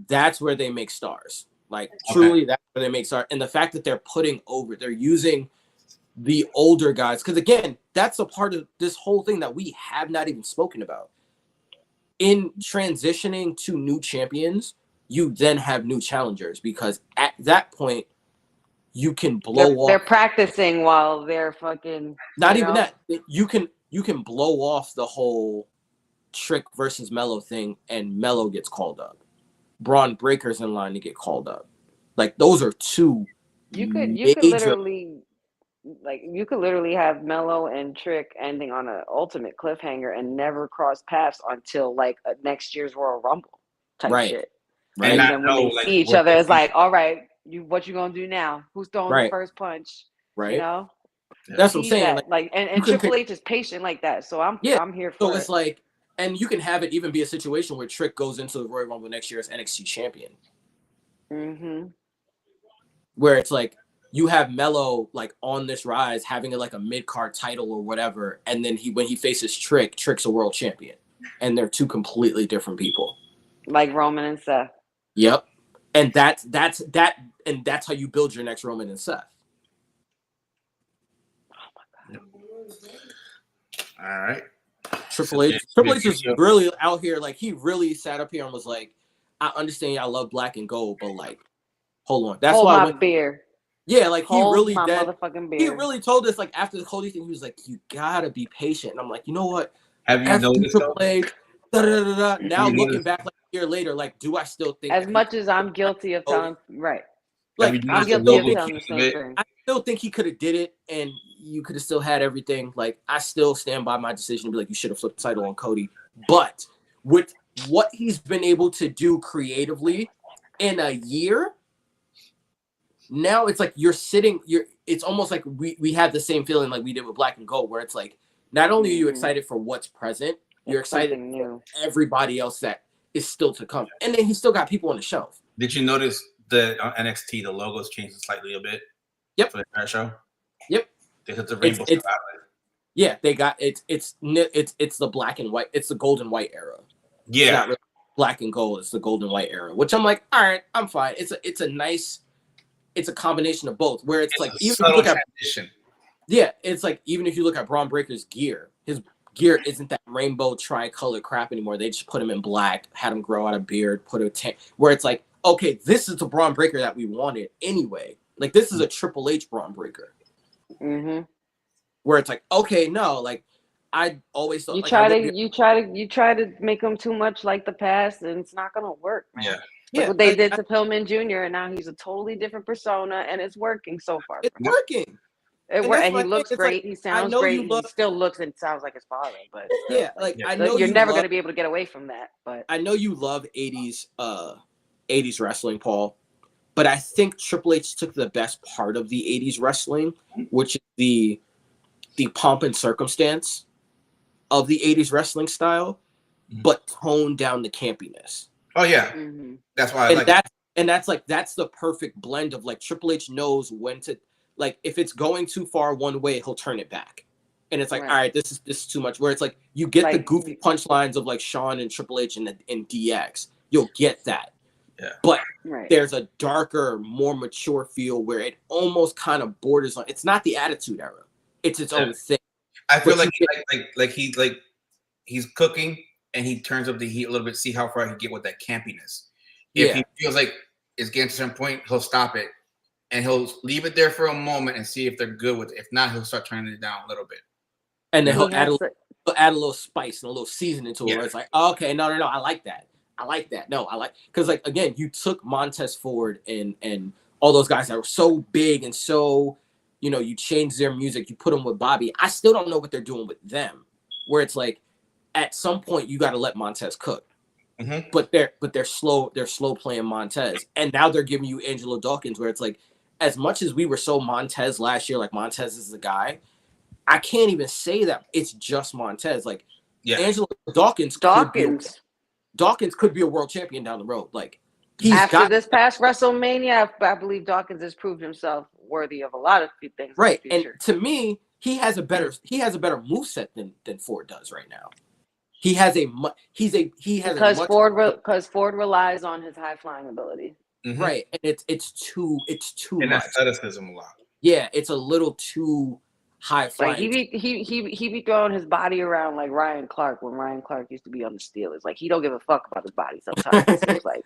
[SPEAKER 3] That's where they make stars. Like truly, that's where they make stars. And the fact that they're using the older guys, because again, that's a part of this whole thing that we have not even spoken about. In transitioning to new champions, you then have new challengers, because at that point you can off.
[SPEAKER 2] They're practicing while they're fucking.
[SPEAKER 3] Not even that. You can blow off the whole Trick versus Mello thing, and Mello gets called up. Braun Breaker's in line to get called up. Like those are two.
[SPEAKER 2] You could literally have Mello and Trick ending on an ultimate cliffhanger and never cross paths until like next year's Royal Rumble type shit.
[SPEAKER 3] Right.
[SPEAKER 2] And then when they see each other, it's like, all right, what you gonna do now? Who's throwing the first punch?
[SPEAKER 3] Right.
[SPEAKER 2] You know?
[SPEAKER 3] That's what I'm saying.
[SPEAKER 2] And Triple H is patient like that. So I'm here for it.
[SPEAKER 3] So it's like, and you can have it even be a situation where Trick goes into the Royal Rumble next year as NXT champion.
[SPEAKER 2] Mm-hmm.
[SPEAKER 3] Where it's like you have Mello like on this rise, having a mid-card title or whatever, and then when he faces Trick's a world champion, and they're two completely different people.
[SPEAKER 2] Like Roman and Seth.
[SPEAKER 3] Yep, and that's how you build your next Roman and Seth.
[SPEAKER 2] Oh my
[SPEAKER 1] God! All right.
[SPEAKER 3] Triple H is really out here. Like he really sat up here and was like, "I understand I love black and gold, but like, hold on." That's why
[SPEAKER 2] beer.
[SPEAKER 3] Yeah, like he really
[SPEAKER 2] motherfucking beer.
[SPEAKER 3] He really told us like after the Cody thing, he was like, "You gotta be patient." And I'm like, you know what?
[SPEAKER 1] Have you noticed
[SPEAKER 3] Triple H, now looking back like a year later, like, do I still think
[SPEAKER 2] as much as I'm guilty of telling right?
[SPEAKER 3] Like
[SPEAKER 2] I'm guilty of telling the same thing.
[SPEAKER 3] I still think he could have did it, and you could have still had everything. Like, I still stand by my decision to be like, you should have flipped the title on Cody. But with what he's been able to do creatively in a year, now it's like it's almost like we have the same feeling like we did with Black and Gold, where it's like, not only are you excited for what's present, you're excited for everybody else that is still to come. And then he's still got people on the shelf.
[SPEAKER 1] Did you notice the NXT, the logos changed slightly a bit?
[SPEAKER 3] Yep.
[SPEAKER 1] For the entire show?
[SPEAKER 3] Yep.
[SPEAKER 1] They hit the rainbow.
[SPEAKER 3] Yeah, they got it's the black and white, it's the gold and white era.
[SPEAKER 1] Yeah.
[SPEAKER 3] It's not really black and gold, it's the gold and white era, which I'm like, all right, I'm fine. It's a combination of both, where it's like even if you look at it's like even if you look at Braun Breaker's gear, his gear isn't that rainbow tri-colored crap anymore. They just put him in black, had him grow out a beard, put a tank, where it's like, okay, this is the Braun Breaker that we wanted anyway. Like this is a Triple H Braun Breaker.
[SPEAKER 2] Mm-hmm.
[SPEAKER 3] Where it's like, okay, no, like I always thought
[SPEAKER 2] you try to make him too much like the past, and it's not gonna work, man.
[SPEAKER 1] Yeah.
[SPEAKER 2] Look what they did to Pillman Jr., and now he's a totally different persona, and it's working so far.
[SPEAKER 3] It's working.
[SPEAKER 2] And he looks great. He sounds great. He still looks and sounds like his father. But
[SPEAKER 3] I know
[SPEAKER 2] you're never going to be able to get away from that. But
[SPEAKER 3] I know you love 80s wrestling, Paul. But I think Triple H took the best part of the 80s wrestling, which is the pomp and circumstance of the 80s wrestling style, but toned down the campiness.
[SPEAKER 1] Oh yeah, that's why I like it.
[SPEAKER 3] And that's the perfect blend of like Triple H knows when to, like, if it's going too far one way, he'll turn it back. And it's like, all right, this is too much. Where it's like you get the goofy punchlines of like Shawn and Triple H and DX. You'll get that.
[SPEAKER 1] Yeah.
[SPEAKER 3] But there's a darker, more mature feel where it almost kind of borders on. It's not the Attitude Era. It's its own thing.
[SPEAKER 1] I feel like he's cooking and he turns up the heat a little bit, see how far he can get with that campiness. If he feels like it's getting to a certain point, he'll stop it and he'll leave it there for a moment and see if they're good with it. If not, he'll start turning it down a little bit.
[SPEAKER 3] And then he'll add a little spice and a little seasoning to it. Where it's like, oh, okay, no, I like that. No, because like again, you took Montez Ford and all those guys that were so big and so, you changed their music, you put them with Bobby. I still don't know what they're doing with them. Where it's like, at some point you got to let Montez cook. Mm-hmm. But they're slow playing Montez, and now they're giving you Angelo Dawkins, where it's like, as much as we were so Montez last year, like Montez is the guy, I can't even say that it's just Montez. Like Angelo Dawkins could be a world champion down the road. Like
[SPEAKER 2] after this past WrestleMania, I believe Dawkins has proved himself worthy of a lot of things.
[SPEAKER 3] Right, and to me, he has a better moveset than Ford does right now. Because
[SPEAKER 2] Ford relies on his high flying ability.
[SPEAKER 3] Mm-hmm. Right, and it's too
[SPEAKER 1] and
[SPEAKER 3] much.
[SPEAKER 1] Athleticism a lot.
[SPEAKER 3] Yeah, it's a little too high flying.
[SPEAKER 2] Like he be throwing his body around like Ryan Clark when Ryan Clark used to be on the Steelers. Like he don't give a fuck about his body sometimes. It seems like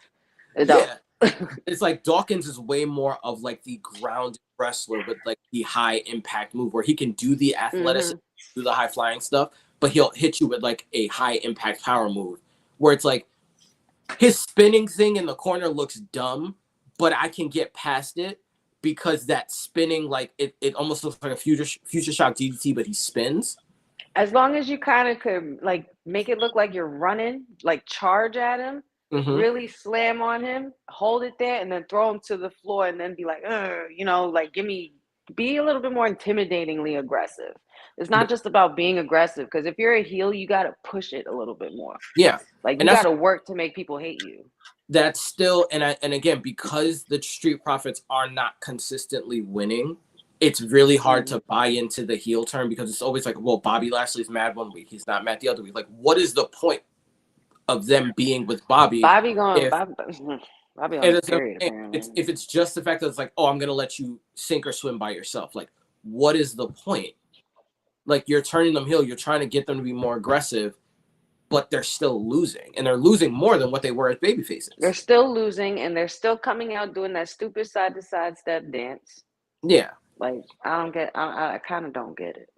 [SPEAKER 3] it's like Dawkins is way more of like the grounded wrestler with like the high impact move where he can do the athleticism, do the high flying stuff, but he'll hit you with like a high impact power move where it's like his spinning thing in the corner looks dumb, but I can get past it because that spinning, like it almost looks like a future shock DDT, but he spins.
[SPEAKER 2] As long as you kind of could like make it look like you're running, like charge at him, really slam on him, hold it there, and then throw him to the floor, and then be like, like be a little bit more intimidatingly aggressive. It's not just about being aggressive, because if you're a heel, you got to push it a little bit more.
[SPEAKER 3] Yeah.
[SPEAKER 2] Like you got to work to make people hate you.
[SPEAKER 3] That's still, and again, because the Street Profits are not consistently winning, it's really hard to buy into the heel turn because it's always like, well, Bobby Lashley's mad one week, he's not mad the other week. Like, what is the point of them being with Bobby?
[SPEAKER 2] Bobby on the period,
[SPEAKER 3] if it's just the fact that it's like, oh, I'm gonna let you sink or swim by yourself. Like, what is the point? Like, you're turning them heel, you're trying to get them to be more aggressive, but they're still losing, and they're losing more than what they were as babyfaces.
[SPEAKER 2] They're still losing, and they're still coming out doing that stupid side to side step dance.
[SPEAKER 3] Yeah.
[SPEAKER 2] Like, I kind of don't get it.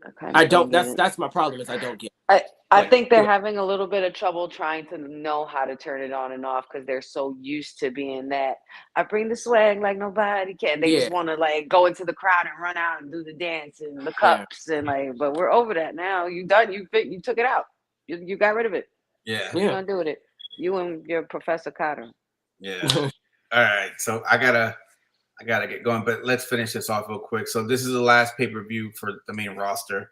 [SPEAKER 3] That's my problem is I don't get it.
[SPEAKER 2] I think they're having a little bit of trouble trying to know how to turn it on and off because they're so used to being that I bring the swag like nobody can. They just want to like go into the crowd and run out and do the dance and the cups and like, but we're over that now. You done, you took it out. You got rid of it.
[SPEAKER 1] Yeah.
[SPEAKER 2] What you gonna do with it? You and your Professor Cotter.
[SPEAKER 1] Yeah. All right. So I gotta get going, but let's finish this off real quick. So this is the last pay-per-view for the main roster.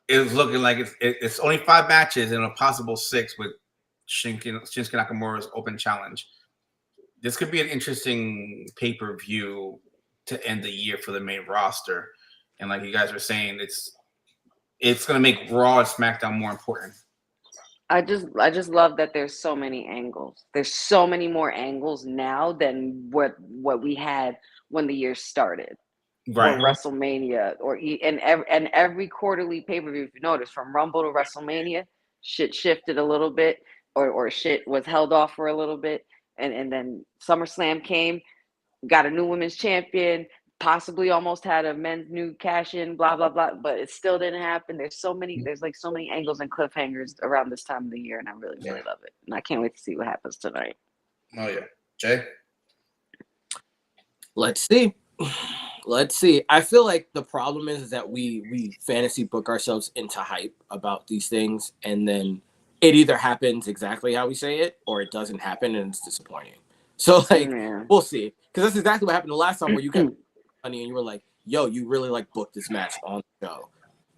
[SPEAKER 1] It's looking like it's only 5 matches and a possible 6 with Shinsuke Nakamura's open challenge. This could be an interesting pay-per-view to end the year for the main roster. And like you guys were saying, it's going to make Raw and SmackDown more important.
[SPEAKER 2] I just love that there's so many angles. There's so many more angles now than what we had when the year started.
[SPEAKER 1] Right.
[SPEAKER 2] Or WrestleMania and every quarterly pay-per-view, if you notice, from Rumble to WrestleMania, shit shifted a little bit or shit was held off for a little bit. And then SummerSlam came, got a new women's champion, possibly almost had a men's new cash in, blah, blah, blah, but it still didn't happen. There's so many angles and cliffhangers around this time of the year, and I really, really love it. And I can't wait to see what happens tonight.
[SPEAKER 1] Oh, yeah. Jay?
[SPEAKER 3] Let's see. I feel like the problem is that we fantasy book ourselves into hype about these things, and then it either happens exactly how we say it, or it doesn't happen, and it's disappointing. So, like, we'll see. Because that's exactly what happened the last time where you got money and you were like, yo, you really, like, booked this match on the show.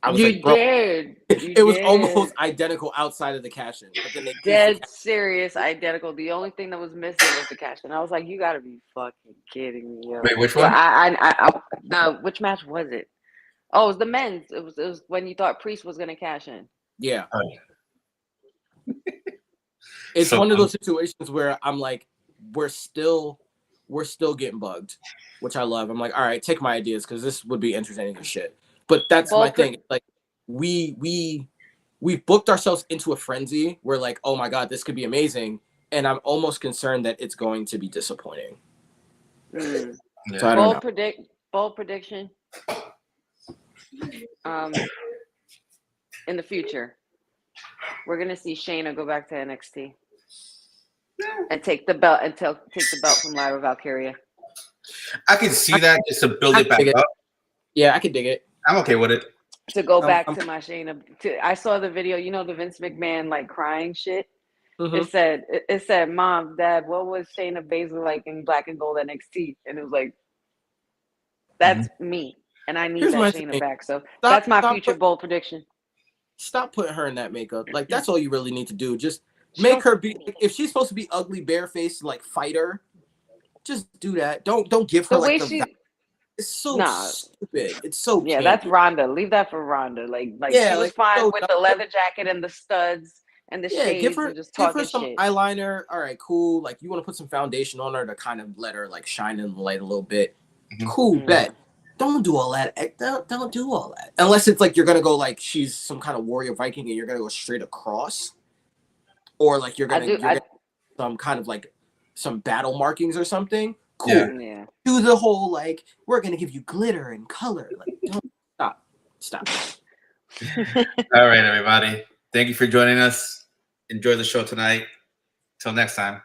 [SPEAKER 3] I was
[SPEAKER 2] You
[SPEAKER 3] like, bro,
[SPEAKER 2] did. You
[SPEAKER 3] it was
[SPEAKER 2] did.
[SPEAKER 3] almost identical outside of the cash-in. But then they
[SPEAKER 2] Dead serious, identical. The only thing that was missing was the cash, and I was like, "You gotta be fucking kidding me, yo!"
[SPEAKER 1] Wait, which
[SPEAKER 2] But
[SPEAKER 1] one?
[SPEAKER 2] which match was it? Oh, it was the men's. It was when you thought Priest was gonna cash in.
[SPEAKER 3] Yeah.
[SPEAKER 1] Oh.
[SPEAKER 3] It's
[SPEAKER 1] So
[SPEAKER 3] one of those situations where I'm like, we're still getting bugged, which I love. I'm like, all right, take my ideas because this would be entertaining as shit. But that's my thing. Like we booked ourselves into a frenzy where like, oh my God, this could be amazing. And I'm almost concerned that it's going to be disappointing.
[SPEAKER 1] Yeah.
[SPEAKER 3] So I don't know.
[SPEAKER 2] Bold prediction. In the future, we're gonna see Shayna go back to NXT and take the belt from Lyra Valkyria.
[SPEAKER 1] I can see that just to build it back up.
[SPEAKER 3] Yeah, I could dig it.
[SPEAKER 1] I'm okay with it.
[SPEAKER 2] To go back to my Shayna. I saw the video, you know, the Vince McMahon like crying shit.
[SPEAKER 3] Mm-hmm.
[SPEAKER 2] It said, "Mom, Dad, what was Shayna Baszler like in Black and Gold NXT?" And it was like, that's me, and I need that Shayna back. So that's my future bold prediction.
[SPEAKER 3] Stop putting her in that makeup. Like that's all you really need to do. Just make her be. If she's supposed to be ugly, barefaced, like fighter, just do that. Don't give her like the. It's so stupid. It's so
[SPEAKER 2] that's Ronda. Leave that for Ronda. Like she was fine with the leather jacket and the studs and the shades.
[SPEAKER 3] Give her some
[SPEAKER 2] shit.
[SPEAKER 3] eyeliner. All right, cool. Like you want to put some foundation on her to kind of let her like shine in the light a little bit. Cool, bet. Don't do all that. Don't do all that unless it's like you're gonna go like she's some kind of warrior Viking and you're gonna go straight across, or like you're gonna some kind of like some battle markings or something. Cool.
[SPEAKER 2] Yeah.
[SPEAKER 3] Do the whole like we're gonna give you glitter and color. Like don't stop.
[SPEAKER 1] All right, everybody. Thank you for joining us. Enjoy the show tonight. Till next time.